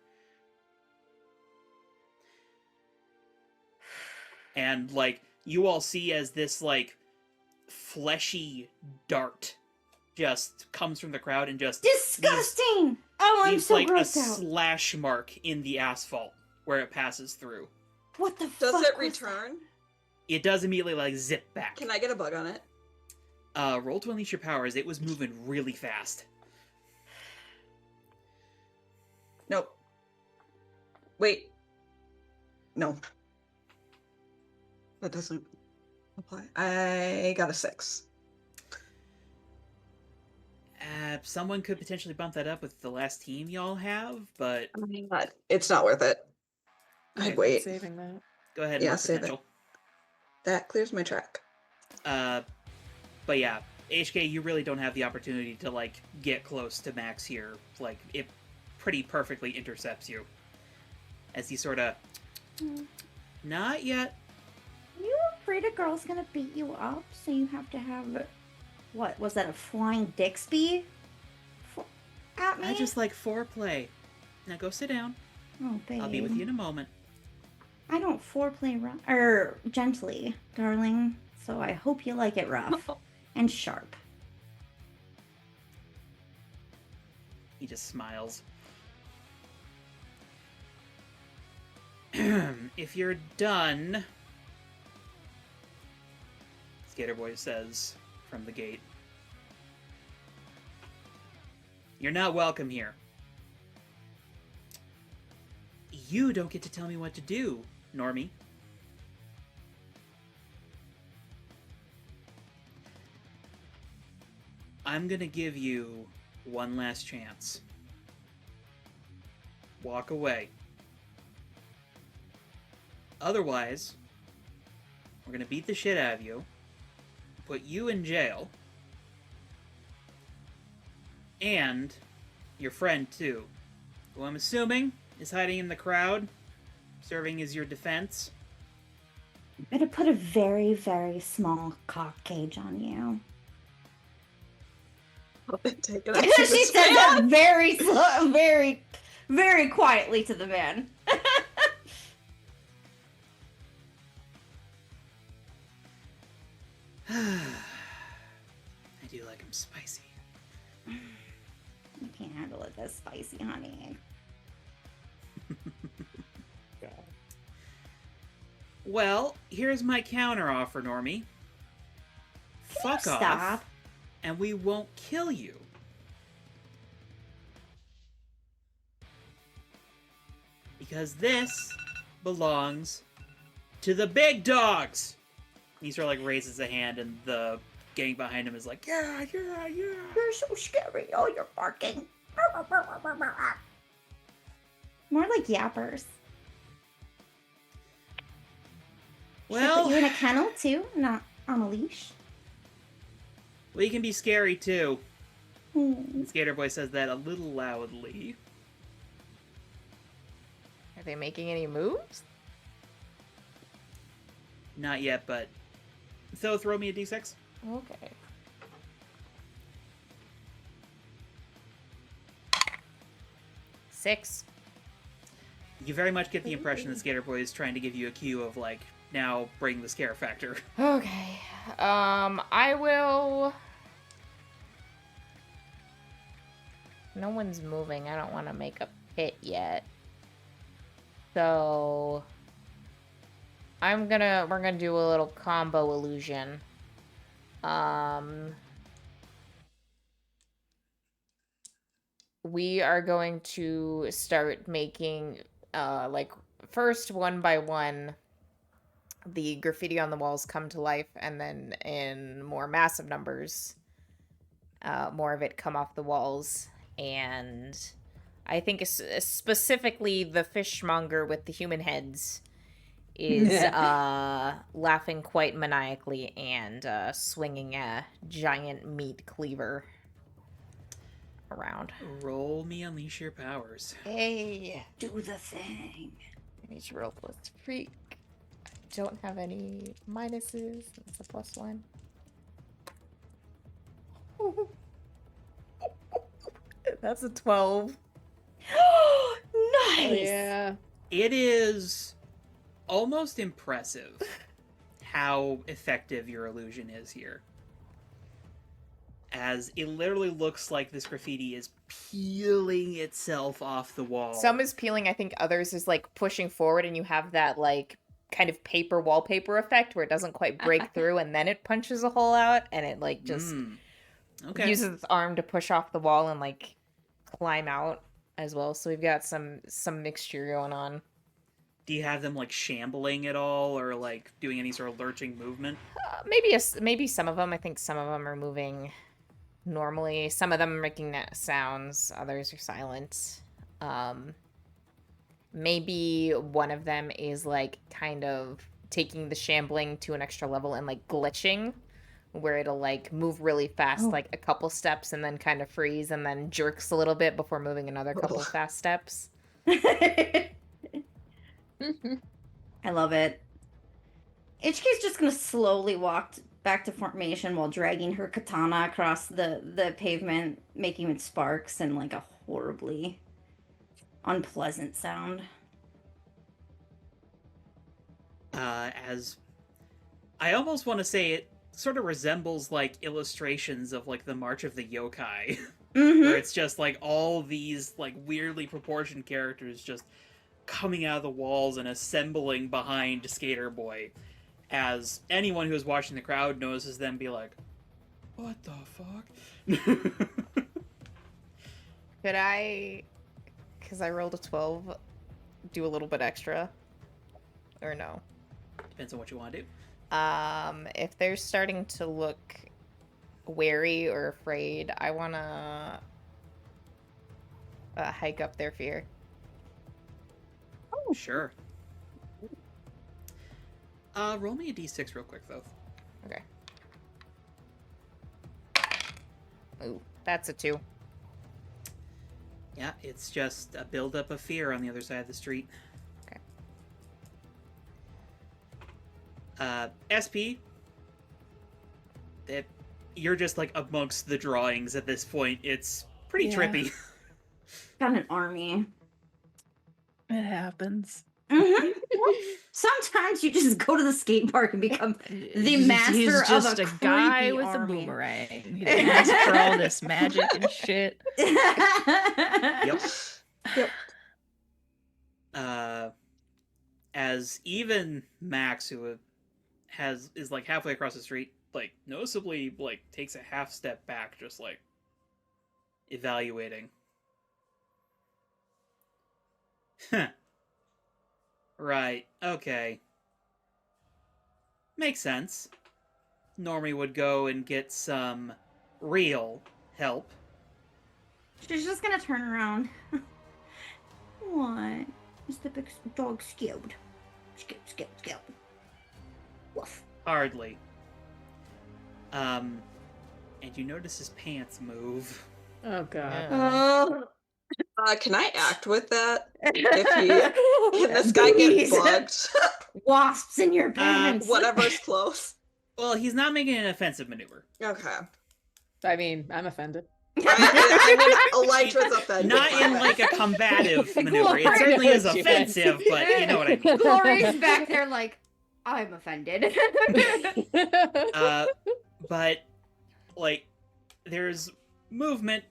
And, like, you all see as this, like, fleshy dart just comes from the crowd and just Disgusting! Oh, I'm leaves so like a grossed out. slash mark in the asphalt where it passes through. What the Does fuck it was return? It does immediately, like, zip back. Can I get a bug on it? Roll to unleash your powers. It was moving really fast. Nope. Wait. No. That doesn't apply. I got a 6. Someone could potentially bump that up with the last team y'all have, but But it's not worth it. Okay, I'd wait. Saving that. go ahead and Yeah, mark save it. potential. That clears my track. But yeah, HK, you really don't have the opportunity to, like, get close to Max here. Like, it pretty perfectly intercepts you. As he sort of... Not yet. Are you afraid a girl's gonna beat you up? So you have to have... What, was that a flying Dixby? At me? I just like foreplay. Now go sit down. Oh, babe. I'll be with you in a moment. I don't foreplay gently, darling. So I hope you like it rough and sharp. He just smiles. If you're done, Skater Boy says from the gate, you're not welcome here. You don't get to tell me what to do, Normie. I'm gonna give you one last chance. Walk away. Otherwise, we're gonna beat the shit out of you, put you in jail, and your friend too, who I'm assuming is hiding in the crowd, serving as your defense. I'm gonna put a very, very small cock cage on you. Take it out to She this said that man. very slow, very, very quietly to the man. I do like them spicy. You can't handle it this spicy, honey. Well, here's my counter offer, Normie. Fuck off, Stop. and we won't kill you. Because this belongs to the big dogs. He sort of like raises a hand, and the gang behind him is like, yeah, yeah, yeah. You're so scary. Oh, you're barking. More like yappers. Should I put Well, you in a kennel too, not on a leash. we can be scary too. Hmm. Skater Boy says that a little loudly. Are they making any moves? Not yet, but... So throw me a d6. Okay. Six. You very much get the impression that Skater Boy is trying to give you a cue of, like, now bring the scare factor. Okay. I will. No one's moving. I don't want to make a pit yet. So we're gonna do a little combo illusion. We are going to start making like first one by one the graffiti on the walls come to life, and then in more massive numbers more of it come off the walls. And I think specifically the fishmonger with the human heads is laughing quite maniacally and swinging a giant meat cleaver around. Roll me Unleash Your Powers. Hey, Do the thing. I need to roll plus freak. I don't have any minuses. It's a +1. That's a 12. Nice. Oh, yeah. It is almost impressive how effective your illusion is here. As it literally looks like this graffiti is peeling itself off the wall. Some is peeling, I think others is like pushing forward, and you have that like kind of paper wallpaper effect where it doesn't quite break through and then it punches a hole out and it like just Okay. uses its arm to push off the wall and like climb out as well. So we've got some mixture going on. Do you have them like shambling at all, or like doing any sort of lurching movement? Maybe some of them. I think some of them are moving normally. Some of them are making sounds. Others are silent. Maybe one of them is like kind of taking the shambling to an extra level and like glitching, where it'll like move really fast, like a couple steps, and then kind of freeze, and then jerks a little bit before moving another couple fast steps. I love it. HK's just gonna slowly walk back to formation while dragging her katana across the pavement, making it sparks and like a horribly unpleasant sound. As I almost want to say it sort of resembles like illustrations of like the March of the Yokai, where it's just like all these like weirdly proportioned characters just coming out of the walls and assembling behind Skater Boy. As anyone who is watching the crowd notices them be like, what the fuck? Could I, because I rolled a 12, do a little bit extra? Or no? Depends on what you want to do. If they're starting to look wary or afraid, I want to hike up their fear. Oh, sure. Roll me a d6 real quick, though. Okay. Ooh, that's a 2. Yeah, it's just a buildup of fear on the other side of the street. Okay. SP, you're just like amongst the drawings at this point. It's pretty trippy. Got an army. It happens. Sometimes you just go to the skate park and become the master He's of just a guy creepy with army. a boomerang. He didn't ask for all this magic and shit. Yep. Yep. As even Max, who is like halfway across the street, like noticeably like takes a half step back, just like evaluating. Huh. Right. Okay. Makes sense. Normie would go and get some real help. She's just gonna turn around. What? Is the big dog scared? Scared. Woof. Hardly. And you notice his pants move. Oh, God. Yeah. Can I act with that? Can this guy get Bees. bugged? Wasps in your pants. Whatever's close. Well, he's not making an offensive maneuver. Okay. I mean, I'm offended. I mean, Elytra's offended. Not in like a combative maneuver. It certainly is offensive, but you know what I mean. Glory's back there like, I'm offended. But like, there's movement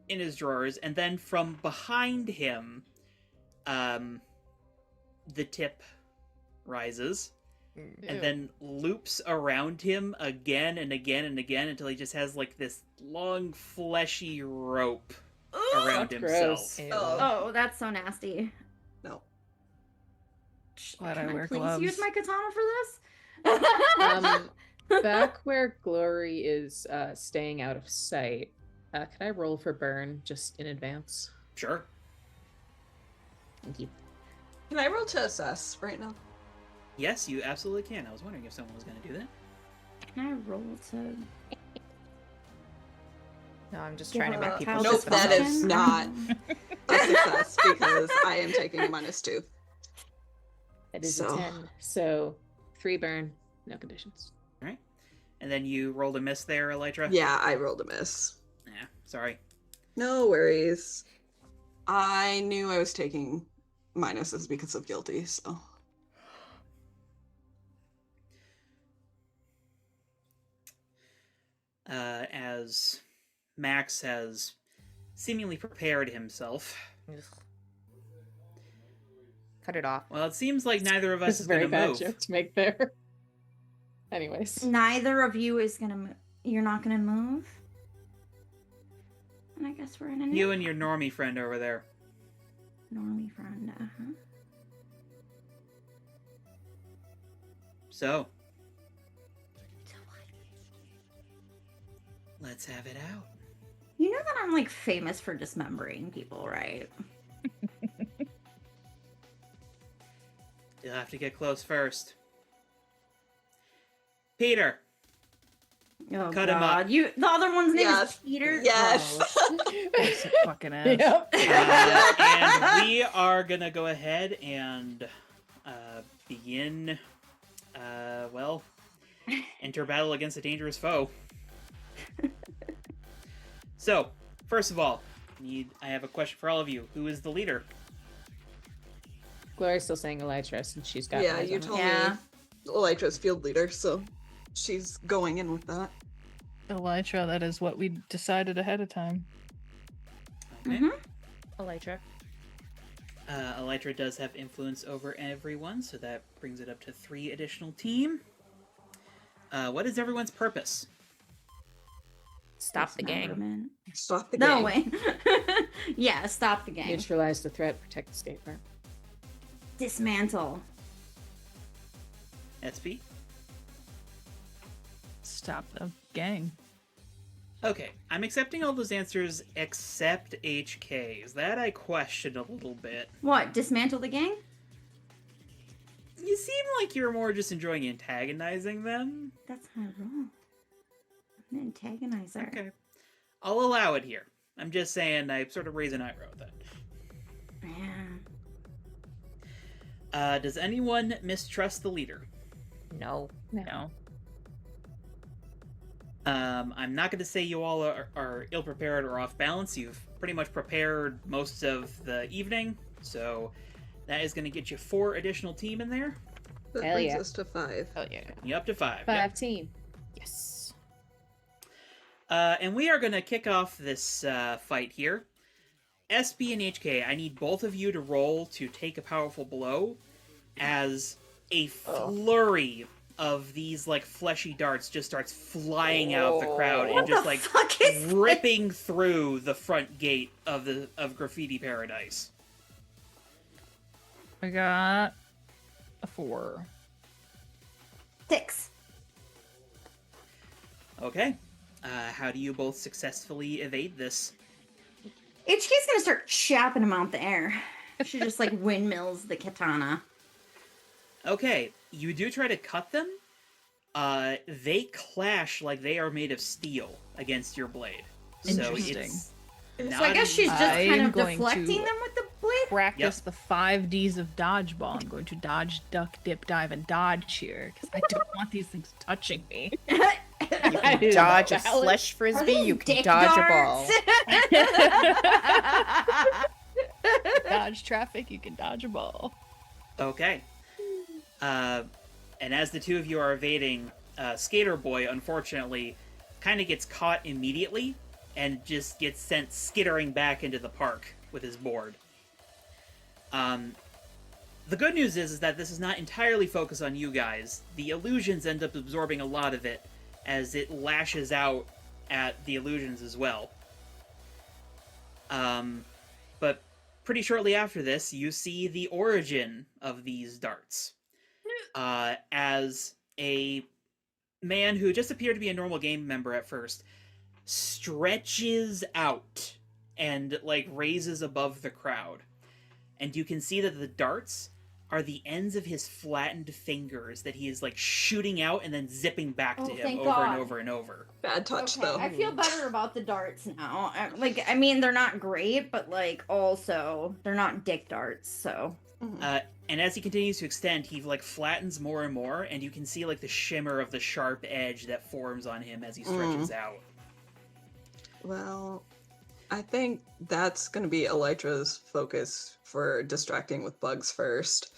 in his drawers, and then from behind him, the tip rises, and then loops around him again and again and again until he just has like this long fleshy rope around That's himself. gross. Oh, that's so nasty. No. Glad Can I wear please gloves. use my katana for this? Back where Glory is staying out of sight, can I roll for burn just in advance? Sure. Thank you. Can I roll to assess right now? Yes, you absolutely can. I was wondering if someone was going to do that. Can I roll to? No, I'm just trying to make people. Nope, sit that themselves. is not a success because I am taking a -2. That is So- a 10. So 3 burn, no conditions. And then you rolled a miss there, Elytra? Yeah, I rolled a miss. Yeah, sorry. No worries. I knew I was taking minuses because of guilty, so. As Max has seemingly prepared himself. Ugh. Cut it off. Well, it seems like neither of us It's a is very going to bad move. joke to make there. Anyways. Neither of you is gonna move. You're not gonna move. And I guess we're in a You and your normie friend over there. normie friend. So, let's have it out. You know that I'm like famous for dismembering people, right? You'll have to get close first. Peter, Oh Cut him God! up. You. The other one's name Yes. is Peter. Yes. Yes, it fucking is. Yep. and we are gonna go ahead and begin. Well, enter battle against a dangerous foe. So, first of all, I have a question for all of you. Who is the leader? Gloria's still saying Elytra since she's got Yeah, eyes you on her. told Yeah. me Elytra's field leader, so she's going in with that. Elytra, that is what we decided ahead of time. Okay. Mhm. Elytra. Elytra does have influence over everyone, so that brings it up to 3 additional team. What is everyone's purpose? Stop the gang. Dismemberment. Stop the No gang. way. Yeah, stop the gang. Neutralize the threat, protect the skate part. Dismantle. SP? Stop the gang. Okay, I'm accepting all those answers except HK's. That I question a little bit. What? Dismantle the gang? You seem like you're more just enjoying antagonizing them. That's how I roll. I'm an antagonizer. Okay. I'll allow it here. I'm just saying I sort of raise an eyebrow at that. Yeah. Does anyone mistrust the leader? No. No. I'm not going to say you all are ill-prepared or off balance. You've pretty much prepared most of the evening, so that is going to get you 4 additional team in there. That Hell brings yeah. us to 5. Oh yeah. You up to 5. 5 Yep. team. Yes. And we are going to kick off this fight here. SB and HK, I need both of you to roll to take a powerful blow as a flurry of these like fleshy darts just starts flying out of the crowd and What just the like fuck is this? ripping through the front gate of Graffiti Paradise. I got a 4. 6. Okay. How do you both successfully evade this? HK's gonna start chapping him out the air. She just like windmills the katana. Okay, you do try to cut them. They clash like they are made of steel against your blade. So Interesting. it's So I guess she's just I kind am of going deflecting to- them with the blade. Practice the 5 Ds of dodgeball. I'm going to dodge, duck, dip, dive, and dodge here because I don't want these things touching me. You can dodge a valid. flesh Are frisbee. these You can dick dodge a ball. darts? Dodge traffic. You can dodge a ball. Okay. And as the two of you are evading, Skater Boy, unfortunately, kind of gets caught immediately and just gets sent skittering back into the park with his board. The good news is that this is not entirely focused on you guys. The illusions end up absorbing a lot of it as it lashes out at the illusions as well. But pretty shortly after this, you see the origin of these darts. As a man who just appeared to be a normal game member at first stretches out and like raises above the crowd. And you can see that the darts are the ends of his flattened fingers that he is like shooting out and then zipping back to Oh, him thank over and God. over and over. Bad touch, Okay, though. I feel better about the darts now. Like, I mean, they're not great, but like, also, they're not dick darts, so And as he continues to extend, he like flattens more and more, and you can see like the shimmer of the sharp edge that forms on him as he stretches out. Well, I think that's going to be Elytra's focus for distracting with bugs first,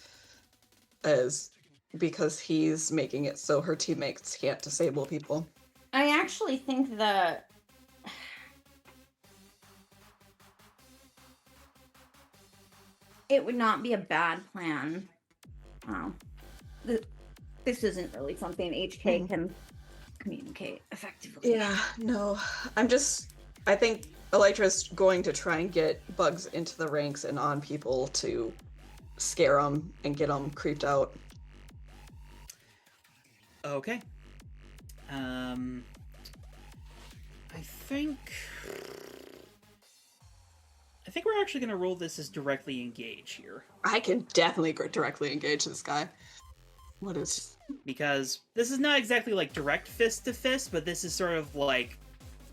because he's making it so her teammates can't disable people. I actually think that it would not be a bad plan. Wow. This isn't really something HK can communicate effectively. Yeah, no. I think Elytra's going to try and get bugs into the ranks and on people to scare them and get them creeped out. Okay. I think we're actually going to roll this as directly engage here. I can definitely directly engage this guy. What is... Because this is not exactly like direct fist to fist, but this is sort of like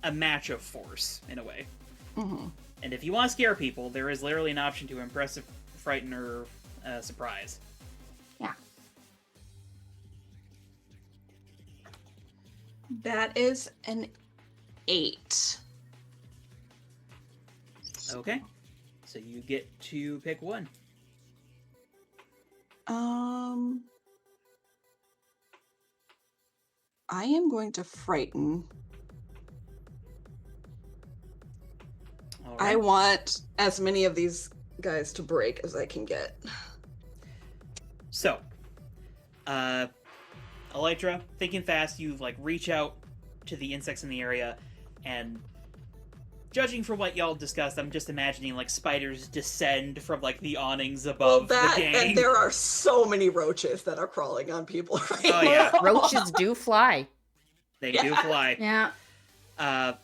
a match of force, in a way. Mm-hmm. And if you want to scare people, there is literally an option to impress, frighten, or surprise. Yeah. That is an 8. Okay. So you get to pick one. I am going to frighten. All I right. want as many of these guys to break as I can get. So, Elytra, thinking fast, you like reach out to the insects in the area, and judging from what y'all discussed, I'm just imagining like spiders descend from like the awnings above the gang. And there are so many roaches that are crawling on people right Oh, yeah. now. Roaches do fly. They do fly. Yeah.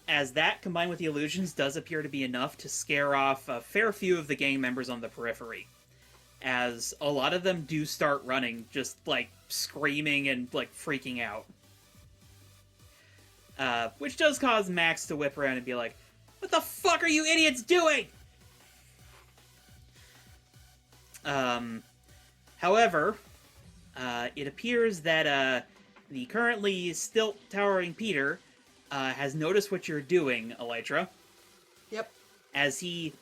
As that, combined with the illusions, does appear to be enough to scare off a fair few of the gang members on the periphery. As a lot of them do start running, just, like, screaming and, like, freaking out. Which does cause Max to whip around and be like, "What the fuck are you idiots doing?" However, it appears that, the currently still towering Peter has noticed what you're doing, Elytra. Yep. As he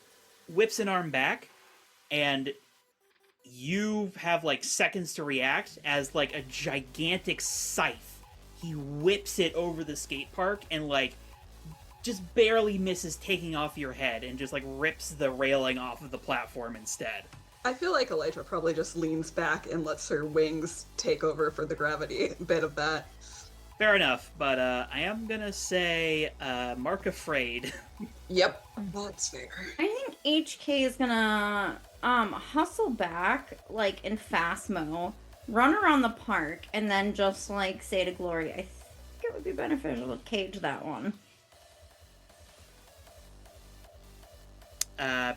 whips an arm back, and you have, like, seconds to react as, like, a gigantic scythe. He whips it over the skate park and, like, just barely misses taking off your head and just, like, rips the railing off of the platform instead. I feel like Elytra probably just leans back and lets her wings take over for the gravity bit of that. Fair enough, but I am gonna say mark afraid. Yep, that's fair. I think HK is gonna hustle back, like in fast mo, run around the park, and then just like say to Glory, I think it would be beneficial to cage that one.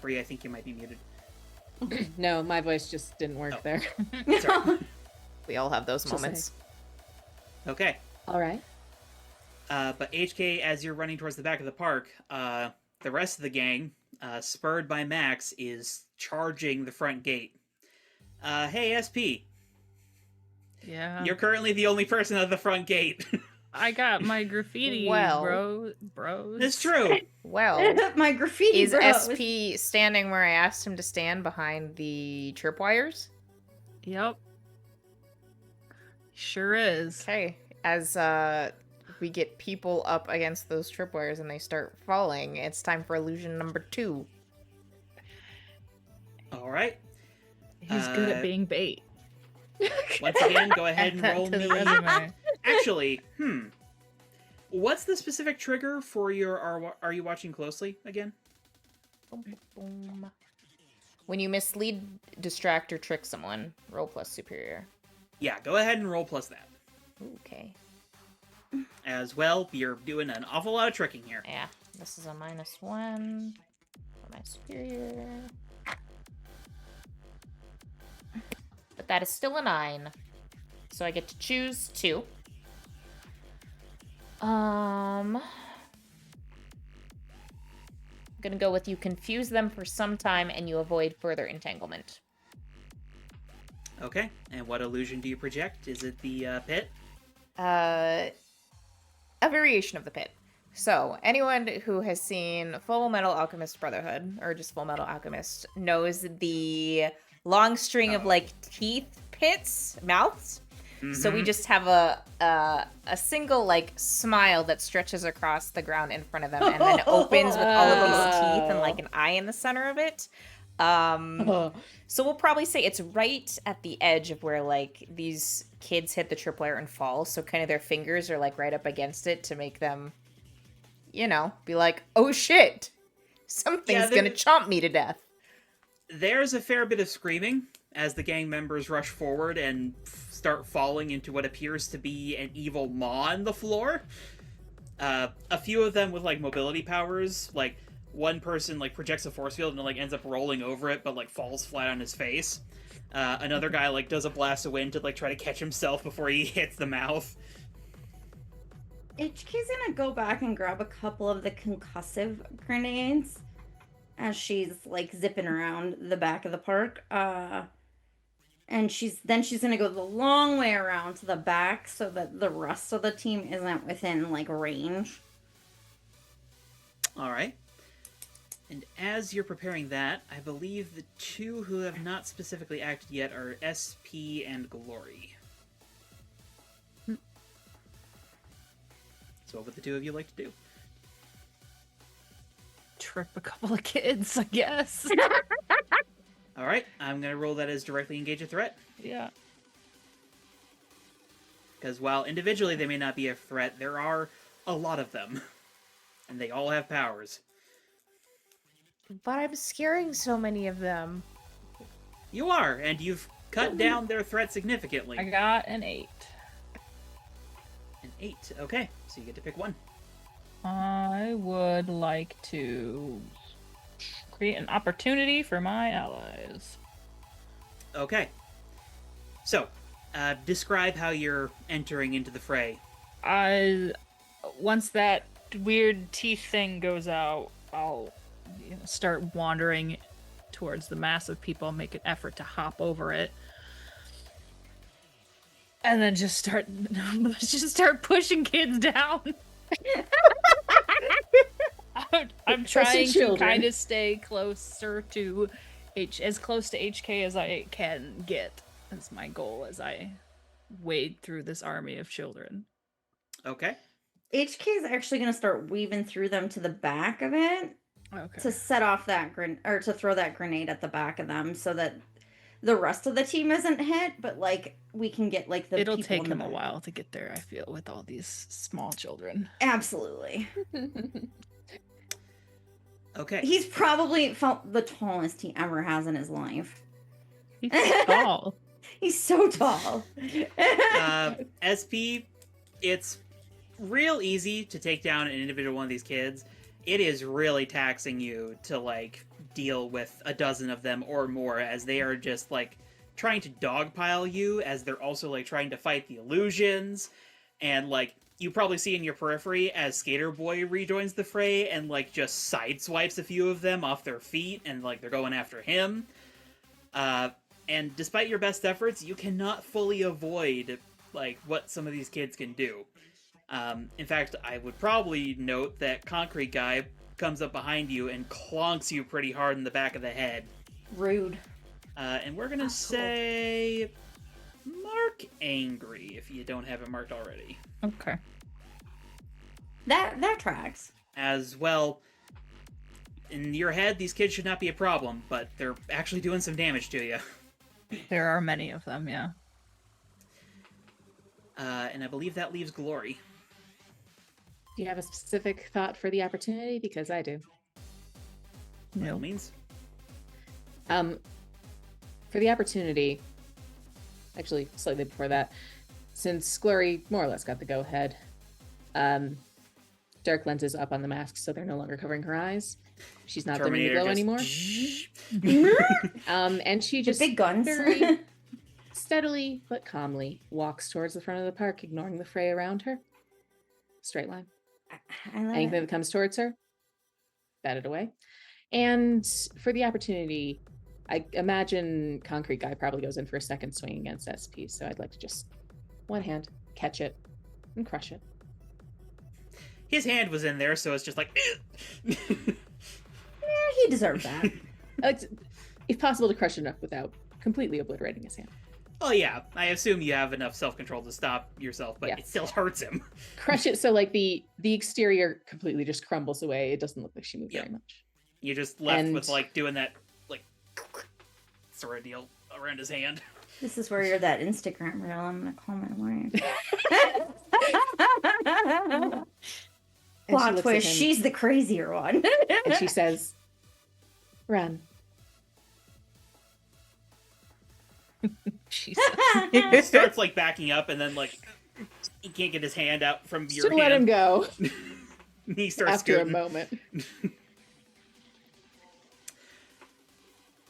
Bree, I think you might be muted. No, my voice just didn't work there. Sorry. We all have those Just moments. Okay. All right. But HK, as you're running towards the back of the park, the rest of the gang, spurred by Max, is charging the front gate. Hey, SP. Yeah. You're currently the only person at the front gate. I got my graffiti, Well. bros. It's true. Well, My graffiti is bros. SP standing where I asked him to stand behind the tripwires? Yep. Sure is. Okay. As we get people up against those tripwires and they start falling, it's time for illusion number 2. All right. He's good at being bait. Once again, go ahead and Add that roll to the me. resume. Actually, what's the specific trigger for your Are You Watching Closely again? Boom, boom. When you mislead, distract, or trick someone, roll plus superior. Yeah, go ahead and roll plus that. Okay. As well, you're doing an awful lot of tricking here. Yeah, this is a -1 for my superior. But that is still a 9. So I get to choose 2. I'm gonna go with you confuse them for some time and you avoid further entanglement. Okay, and what illusion do you project? Is it the pit? A variation of the pit. So, anyone who has seen Full Metal Alchemist Brotherhood, or just Full Metal Alchemist, knows the long string of like teeth pits, mouths. So we Mhm. just have a single like smile that stretches across the ground in front of them, and then opens with all of these teeth and like an eye in the center of it. Oh, So we'll probably say it's right at the edge of where like these kids hit the tripwire and fall. So kind of their fingers are like right up against it to make them, be like, oh shit, something's there- gonna chomp me to death. There's a fair bit of screaming as the gang members rush forward and start falling into what appears to be an evil maw on the floor. A few of them with like mobility powers, like one person like projects a force field and like ends up rolling over it, but like falls flat on his face. Another guy like does a blast of wind to like try to catch himself before he hits the mouth. HK's gonna go back and grab a couple of the concussive grenades as she's like zipping around the back of the park. And she's gonna go the long way around to the back so that the rest of the team isn't within like range. All right. And as you're preparing that, I believe the two who have not specifically acted yet are SP and Glory. So what would the two of you like to do? Trip a couple of kids, I guess. All right, I'm going to roll that as directly engage a threat. Yeah. Because while individually they may not be a threat, there are a lot of them. And they all have powers. But I'm scaring so many of them. You are, and you've cut down their threat significantly. I got an 8. An 8. Okay, so you get to pick one. I would like to create an opportunity for my allies. Okay. So, describe how you're entering into the fray. Once that weird teeth thing goes out, I'll start wandering towards the mass of people, make an effort to hop over it, and then just start pushing kids down. I'm trying to children. kind of stay closer to as close to HK as I can get. That's my goal as I wade through this army of children. Okay. HK is actually gonna start weaving through them to the back of it Okay. to set off that or to throw that grenade at the back of them so that the rest of the team isn't hit, but like we can get like the It'll people take in the him a back. while to get there, I feel, with all these small children. Absolutely. Okay. He's probably felt the tallest he ever has in his life. He's tall. He's so tall. SP, it's real easy to take down an individual one of these kids. It is really taxing you to like deal with a dozen of them or more, as they are just like trying to dogpile you, as they're also like trying to fight the illusions. And like you probably see in your periphery as Skater Boy rejoins the fray and like just sideswipes a few of them off their feet, and like they're going after him. And despite your best efforts, you cannot fully avoid like what some of these kids can do. In fact, I would probably note that Concrete Guy comes up behind you and clonks you pretty hard in the back of the head. Rude. And we're gonna say mark angry if you don't have it marked already. Okay. That tracks. As well, in your head, these kids should not be a problem, but they're actually doing some damage to you. There are many of them, yeah. And I believe that leaves Glory. Do you have a specific thought for the opportunity? Because I do. By all No. means. For the opportunity, actually slightly before that, since Glory more or less got the go-ahead, dark lenses up on the mask so they're no longer covering her eyes. She's not dimming the glow anymore. And she The just big guns. very steadily but calmly walks towards the front of the park, ignoring the fray around her. Straight line. I love Anything it. that comes towards her, bat it away. And for the opportunity, I imagine Concrete Guy probably goes in for a second swing against SP, so I'd like to just one hand catch it and crush it. His hand was in there, so it's just like. Yeah, he deserved that. If possible, to crush it enough without completely obliterating his hand. Oh yeah, I assume you have enough self-control to stop yourself, but Yeah. it still hurts him. Crush it so like the exterior completely just crumbles away. It doesn't look like she moved Yep. very much. You're just left And- with like doing that like sort of deal around his hand. This is where you're that Instagram reel. I'm gonna call my wife. And she Plot looks at twist: him she's the crazier one. and she says, "Run." Jesus. He starts like backing up, and then like he can't get his hand out from your Should let him hand. go He starts after a scooting. moment.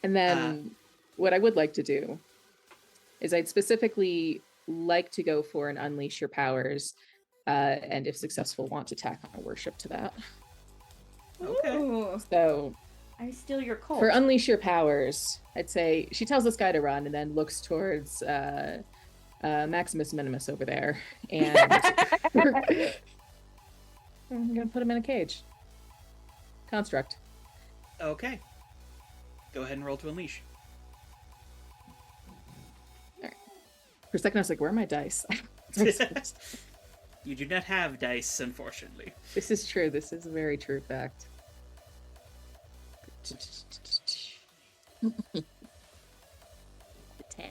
And then what I would like to do is I'd specifically like to go for an Unleash Your Powers, and if successful, want to tack on a worship to that. Okay. Ooh, So I steal your cult. for Unleash Your Powers, I'd say she tells this guy to run and then looks towards Maximus Minimus over there. And I'm going to put him in a cage. Construct. Okay. Go ahead and roll to unleash. For a second, I was like, where are my dice? You do not have dice, unfortunately. This is true. This is a very true fact. A 10.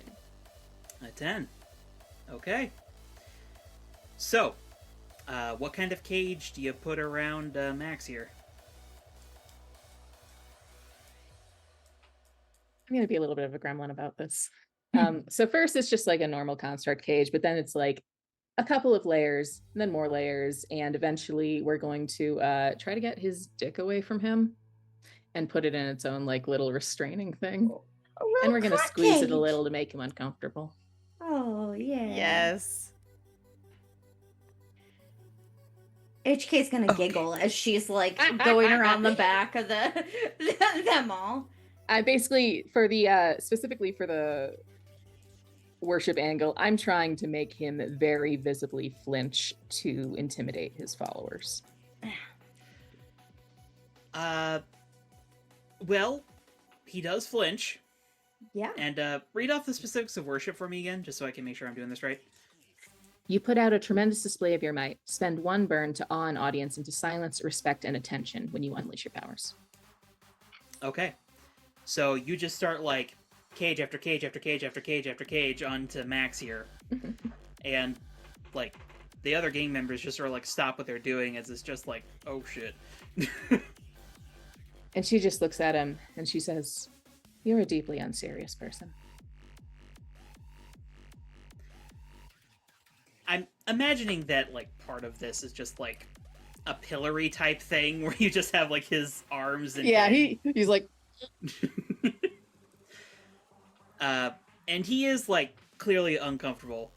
A 10. Okay. So, what kind of cage do you put around Max here? I'm gonna be a little bit of a gremlin about this. So first it's just like a normal construct cage, but then it's like a couple of layers, and then more layers, and eventually we're going to try to get his dick away from him and put it in its own like little restraining thing. And we're gonna squeeze it a little to make him uncomfortable. Oh yeah. Yes. HK's gonna giggle as she's like going around the back of the mall. I basically for the specifically for the worship angle, I'm trying to make him very visibly flinch to intimidate his followers. Well, he does flinch. Yeah. And read off the specifics of worship for me again, just so I can make sure I'm doing this right. You put out a tremendous display of your might. Spend one burn to awe an audience into silence, respect, and attention when you unleash your powers. Okay. So you just start like cage after cage after cage after cage after cage onto Max here. And like the other gang members just sort of like stop what they're doing as it's just like, oh shit. And she just looks at him and she says, "You're a deeply unserious person." I'm imagining that like part of this is just like a pillory type thing where you just have like his arms and he's like, and he is like clearly uncomfortable.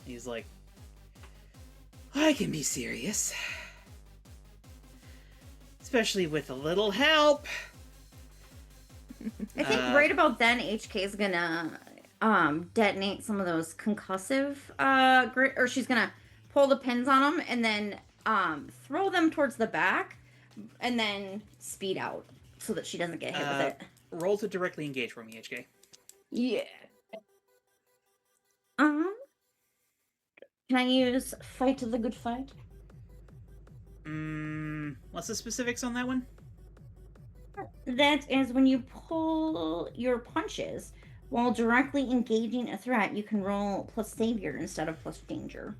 He's like, I can be serious, especially with a little help. I think right about then HK's gonna detonate some of those concussive or she's gonna pull the pins on them and then throw them towards the back and then speed out so that she doesn't get hit with it. Roll to directly engage for me, HK. Yeah. Can I use fight the good fight? What's the specifics on that one? That is when you pull your punches while directly engaging a threat, you can roll plus savior instead of plus danger.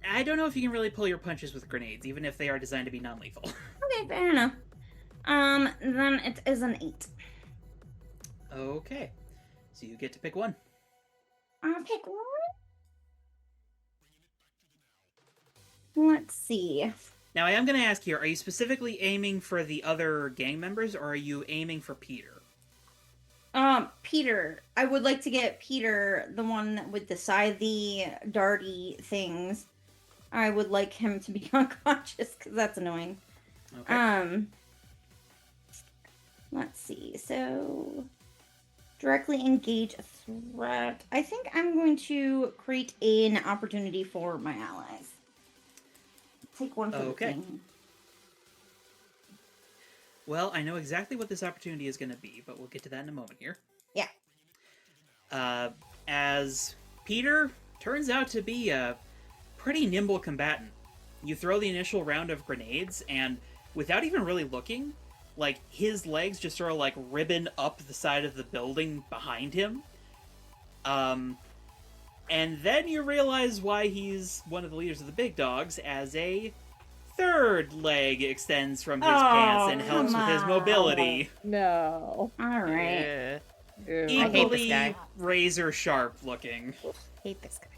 I don't know if you can really pull your punches with grenades, even if they are designed to be non-lethal. Okay, fair enough. Then it is an 8. Okay. So you get to pick one. I'll pick one. Let's see. Now, I am going to ask here, are you specifically aiming for the other gang members, or are you aiming for Peter? Peter. I would like to get Peter, the one with the scythe, darty things. I would like him to be unconscious, because that's annoying. Okay. Let's see. So, directly engage a threat. I think I'm going to create an opportunity for my allies. Take one for the Okay. team. Well, I know exactly what this opportunity is going to be, but we'll get to that in a moment here. Yeah. As Peter turns out to be a pretty nimble combatant. You throw the initial round of grenades, and without even really looking, like, his legs just sort of, like, ribbon up the side of the building behind him. And then you realize why he's one of the leaders of the big dogs, as a third leg extends from his pants and helps come with his on. mobility. No. All right. Ew. Ew. I hate this Equally guy. razor sharp looking. Hate this guy.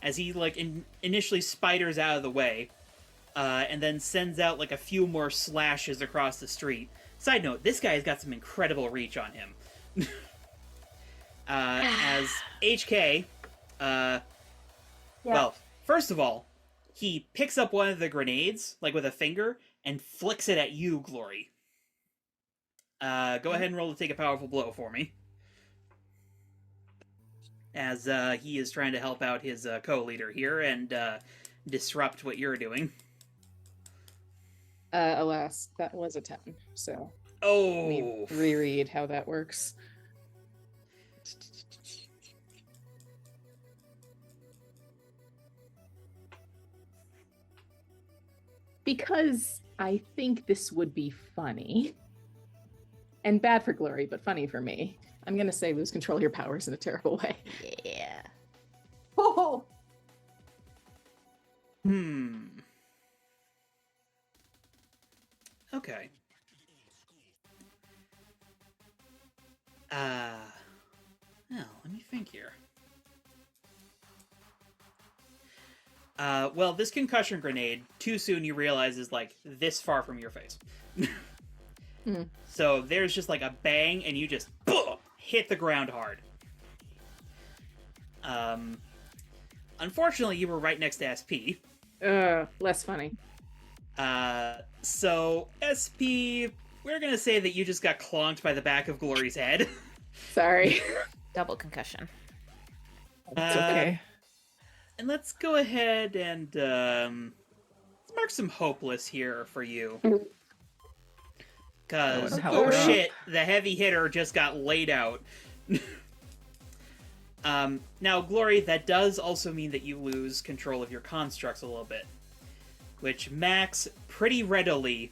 As he, like, initially spiders out of the way, and then sends out, like, a few more slashes across the street. Side note, this guy's got some incredible reach on him. As HK, well, first of all, he picks up one of the grenades, like, with a finger, and flicks it at you, Glory. Go ahead and roll to take a powerful blow for me. As he is trying to help out his co-leader here and disrupt what you're doing. Alas, that was a 10. So Oh! we reread how that works. Because I think this would be funny. And bad for Glory, but funny for me. I'm going to say lose control of your powers in a terrible way. Yeah. Oh! Okay. Well, let me think here. Well, this concussion grenade, too soon you realize is, like, this far from your face. So there's just, like, a bang, and you just hit the ground hard. Unfortunately, you were right next to SP. Less funny. So, SP, we're gonna say that you just got clonked by the back of Glory's head. Sorry. Double concussion. It's okay. And let's go ahead and let's mark some hopeless here for you. Because, That would help oh her out. shit, the heavy hitter just got laid out. Now, Glory, that does also mean that you lose control of your constructs a little bit. Which Max pretty readily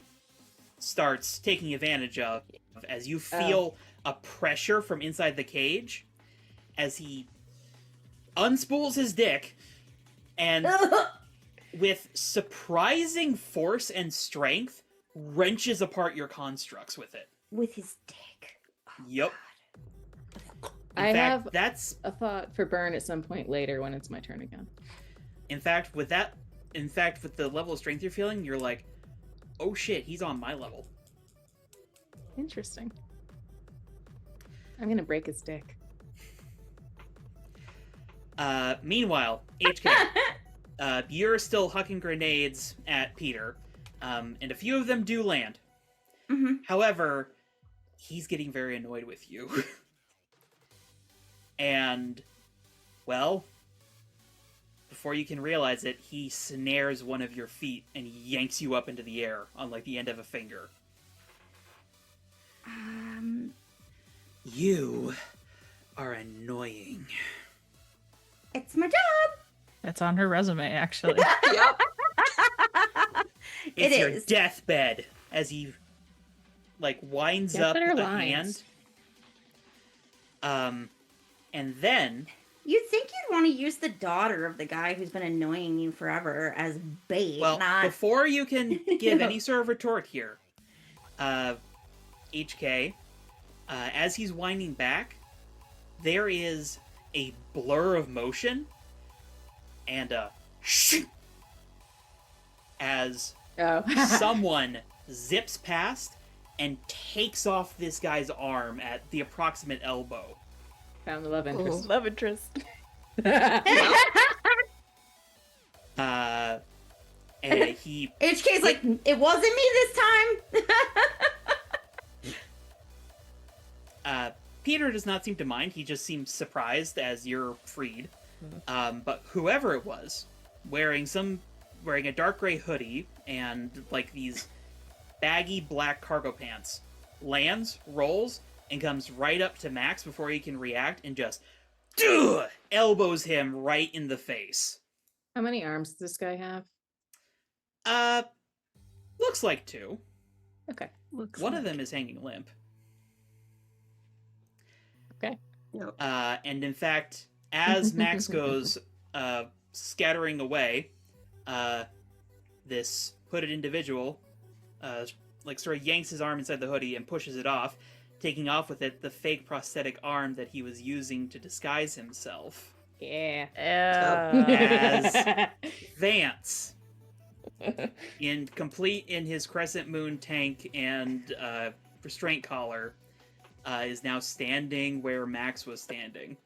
starts taking advantage of as you feel a pressure from inside the cage as he unspools his dick and with surprising force and strength wrenches apart your constructs with it. With his dick. Oh, Yep. I In fact, have that's a thought for Burn at some point later when it's my turn again. in fact with the level of strength you're feeling, you're like, oh shit, he's on my level. Interesting. I'm gonna break his dick. Meanwhile, HK, you're still hucking grenades at Peter, and a few of them do land. Mm-hmm. However, he's getting very annoyed with you. And, well, before you can realize it, he snares one of your feet and yanks you up into the air on, like, the end of a finger. You are annoying. It's my job. That's on her resume, actually. Yep. It's It your is. deathbed as he, like, winds Get up better a lines. hand. And then, You'd think you'd want to use the daughter of the guy who's been annoying you forever as bait, well, not... before you can give any sort of retort here, HK, as he's winding back, there is a blur of motion and a as Oh. someone zips past and takes off this guy's arm at the approximate elbow. Found the love interest. Love interest. And he HK's like, it wasn't me this time. Peter does not seem to mind. He just seems surprised as you're freed. But whoever it was, wearing a dark gray hoodie and like these baggy black cargo pants, lands, rolls, and comes right up to Max before he can react and just elbows him right in the face. How many arms does this guy have? Looks like 2. Okay. One of them is hanging limp. Okay. Yep. And in fact, as Max goes scattering away, this hooded individual sort of yanks his arm inside the hoodie and pushes it off, taking off with it the fake prosthetic arm that he was using to disguise himself. Yeah. As Vance, in his crescent moon tank and restraint collar, is now standing where Max was standing.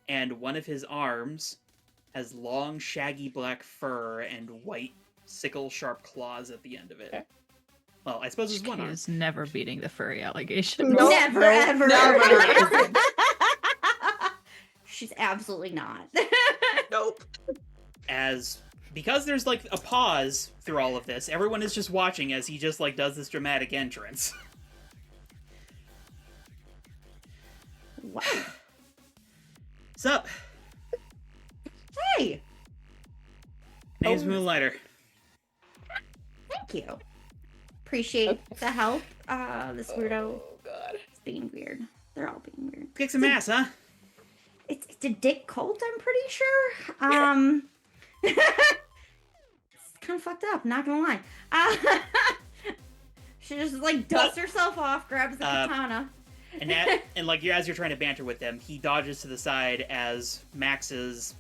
And one of his arms has long, shaggy black fur and white, sickle-sharp claws at the end of it. Okay. Well, I suppose it's one He arm. is never beating the furry allegation. Nope, Never, nope, ever, never. ever. She's absolutely not. Nope. Because there's like a pause through all of this, everyone is just watching as he just like does this dramatic entrance. Wow. Sup? Hey, Name's Moonlighter. thank you. Appreciate the help. This weirdo Oh, God. is being weird. They're all being weird. Kick some ass, huh? It's a dick cult, I'm pretty sure. It's kind of fucked up, not gonna lie. She just like dusts herself off, grabs the katana. And as you're trying to banter with them, he dodges to the side as Max's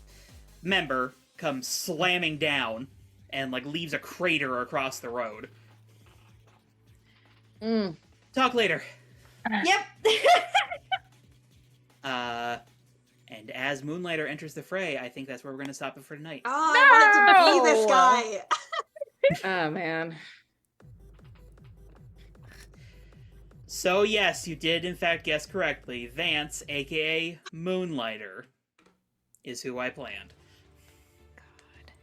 member comes slamming down and like leaves a crater across the road. Talk later. Yep. And as Moonlighter enters the fray, I think that's where we're going to stop it for tonight. Oh, I wanted to be this guy. Oh, man. So yes, you did in fact guess correctly. Vance, aka Moonlighter, is who I planned. God.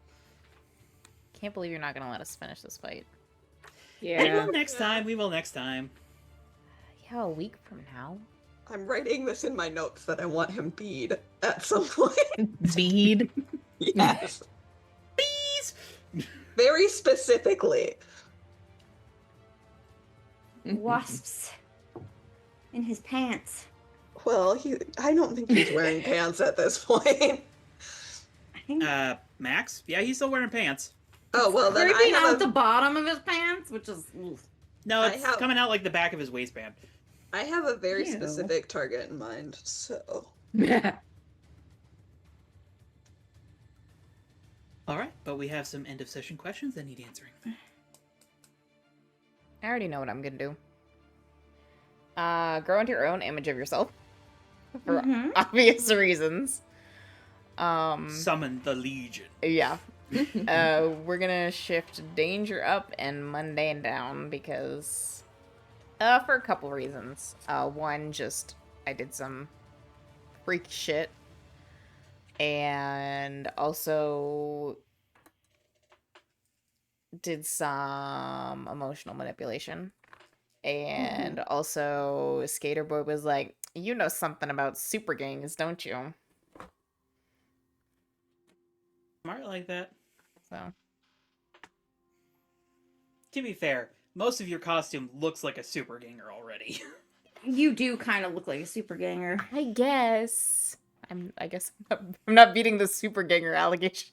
Can't believe you're not gonna let us finish this fight. We Yeah. will next time. We will next time. Yeah, a week from now. I'm writing this in my notes that I want him bead at some point. Bead. Yes. Bees! Very specifically. Wasps in his pants. Well, I don't think he's wearing pants at this point. I think Max? Yeah, he's still wearing pants. Oh, well, then I creeping have out the bottom of his pants, which is oof. No, I it's have- coming out like the back of his waistband. I have a very Ew. specific target in mind, so. Alright, but we have some end of session questions that need answering. I already know what I'm gonna do. Grow into your own image of yourself. For Mhm. obvious reasons. Summon the Legion. Yeah. We're gonna shift danger up and mundane down because for a couple reasons. One, just I did some freak shit. And also did some emotional manipulation. And also Skater Boy was like, you know something about super gangs, don't you? Smart like that. So To be fair, most of your costume looks like a super ganger already. You do kind of look like a super ganger. I guess I'm not beating the super ganger allegations.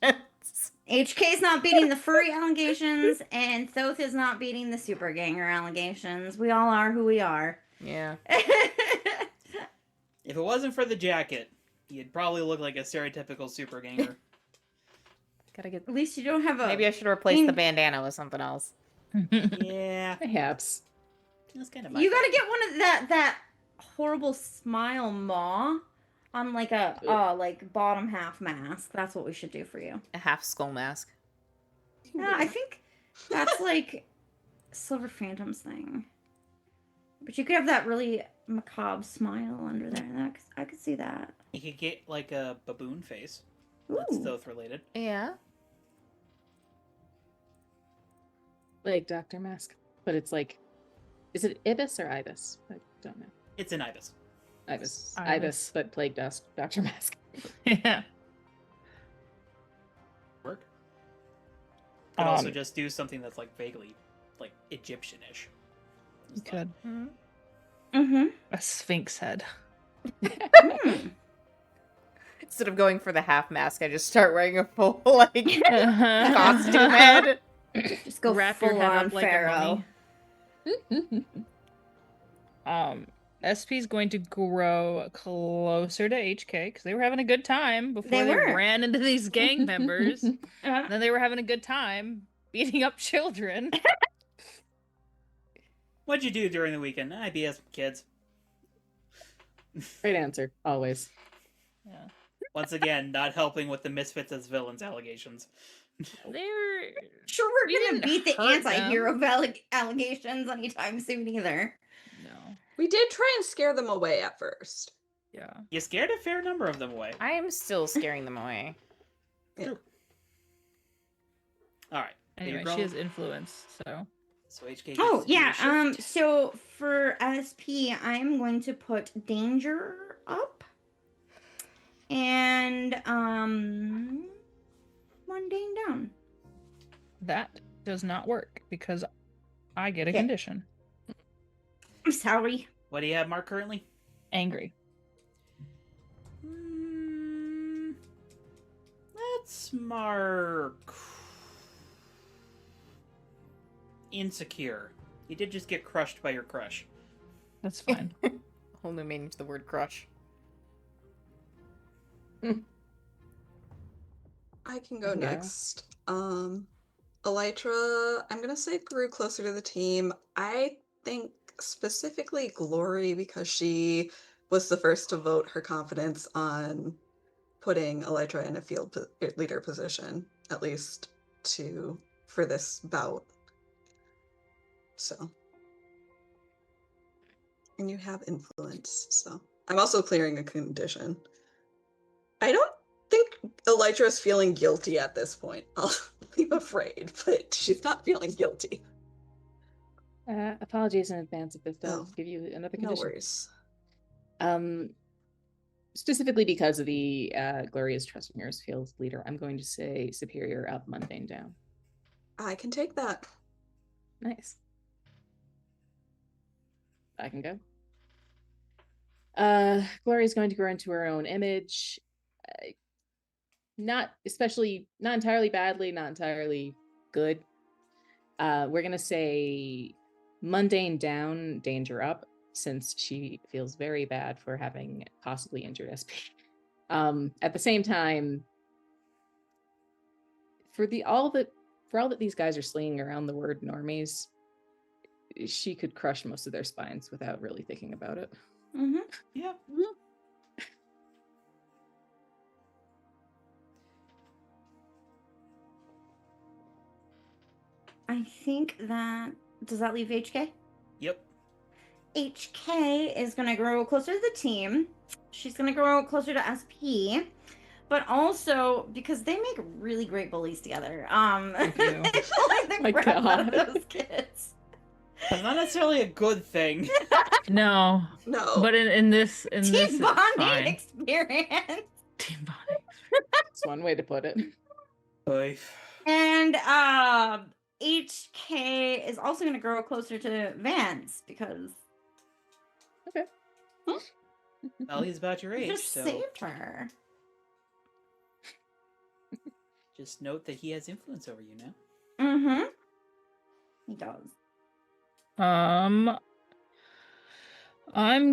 HK's not beating the furry allegations, and Thoth is not beating the super ganger allegations. We all are who we are. Yeah. If it wasn't for the jacket, you'd probably look like a stereotypical super ganger. Gotta get. At least you don't have a. Maybe I should replace the bandana with something else. Yeah, Perhaps. that's kind of You gotta get one of that horrible smile maw on like a like bottom half mask. That's what we should do for you. A half skull mask. Yeah, I think that's like Silver Phantom's thing. But you could have that really macabre smile under there. I could see that. You could get like a baboon face. That's Ooh. thoth related. Yeah. Like Dr. Mask. But it's like, is it Ibis or Ibis? I don't know. It's an ibis. Ibis. Ibis. Ibis, but Plague Dust, Dr. Mask. Yeah. Work. Could also Um, just do something that's like vaguely like Egyptian-ish. You could. Mm-hmm. A sphinx head. Instead of going for the half mask, I just start wearing a full like costume head. Just go Wrap your full head on up like a pharaoh. mummy. SP's going to grow closer to HK because they were having a good time before They they were. ran into these gang members. Uh, Then they were having a good time beating up children. What'd you do during the weekend? I BS with kids. Great answer, always. Yeah. Once again, not helping with the misfits as villains allegations. They're sure, We we're gonna didn't beat the hurt them. anti-hero allegations anytime soon either. no. We did try and scare them away at first. Yeah. You scared a fair number of them away. I am still scaring them away. All right. Anyway, You're she has growing- influence, so So HK. Gets Oh to do a yeah. shift. So for SP, I'm going to put danger up, and mundane down. that does not work because I get a Okay. condition. I'm sorry. What do you have, Mark, currently? Angry. Let's mark insecure. You did just get crushed by your crush. That's fine. Whole new meaning to the word crush. I can go Yeah. next. Elytra, I'm gonna say grew closer to the team. I think specifically Glory because she was the first to vote her confidence on putting Elytra in a field leader position, at least for this bout. So, and you have influence. So I'm also clearing a condition. I don't think Elytra is feeling guilty at this point. I'm afraid, but she's not feeling guilty. Apologies in advance if this does Oh, give you another No condition. worries. Specifically because of the Gloria's Trust Mirrors field leader, I'm going to say superior up, mundane down. I can take that. Nice. I can go. Gloria's going to grow into her own image. Not entirely badly, not entirely good. We're gonna say mundane down, danger up, since she feels very bad for having possibly injured SP. At the same time, for all that these guys are slinging around the word normies, she could crush most of their spines without really thinking about it. Mm-hmm. Yeah. I think does that leave HK? Yep. HK is gonna grow closer to the team. She's gonna grow closer to SP, but also because they make really great bullies together. They do. They pull like the My crap out of God. those kids. That's not necessarily a good thing. No. No. But in this Team it's bonding fine. experience. Team bonding. That's one way to put it. Oy. And HK is also gonna grow closer to Vance because Well, he's about your he age, just so saved her. just note that he has influence over you now. Mm-hmm. He does. I'm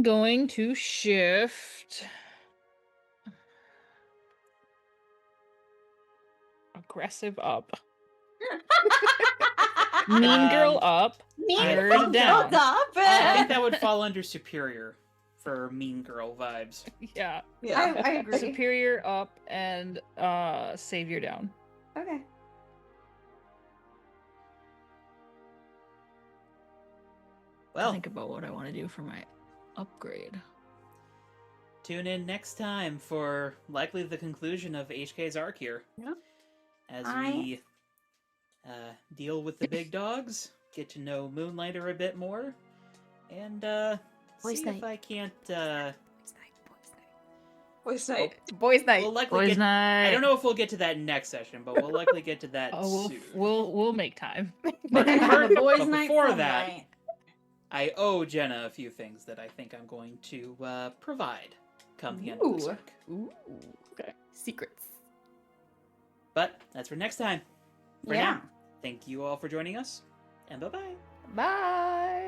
going to shift aggressive up, mean girl up, Mean Nerd girl down. goes up. I think that would fall under superior for mean girl vibes. yeah, Yeah. I agree. superior up, and savior down. Okay. Well, Think about what I want to do for my upgrade. Tune in next time for likely the conclusion of HK's arc here. Yeah. As we deal with the big dogs, get to know Moonlighter a bit more, and Boys' see night. if I can't. Boys' night. Boys' night. We'll likely Boys' get. night. I don't know if we'll get to that next session, but we'll likely get to that Oh, soon. we'll make time. But We're gonna have a first- boys' but night before some that, night. I owe Jenna a few things that I think I'm going to provide come the end of this Ooh. arc. Ooh. Okay. Secrets. But that's for next time. For Yeah. now, thank you all for joining us, and bye-bye. Bye.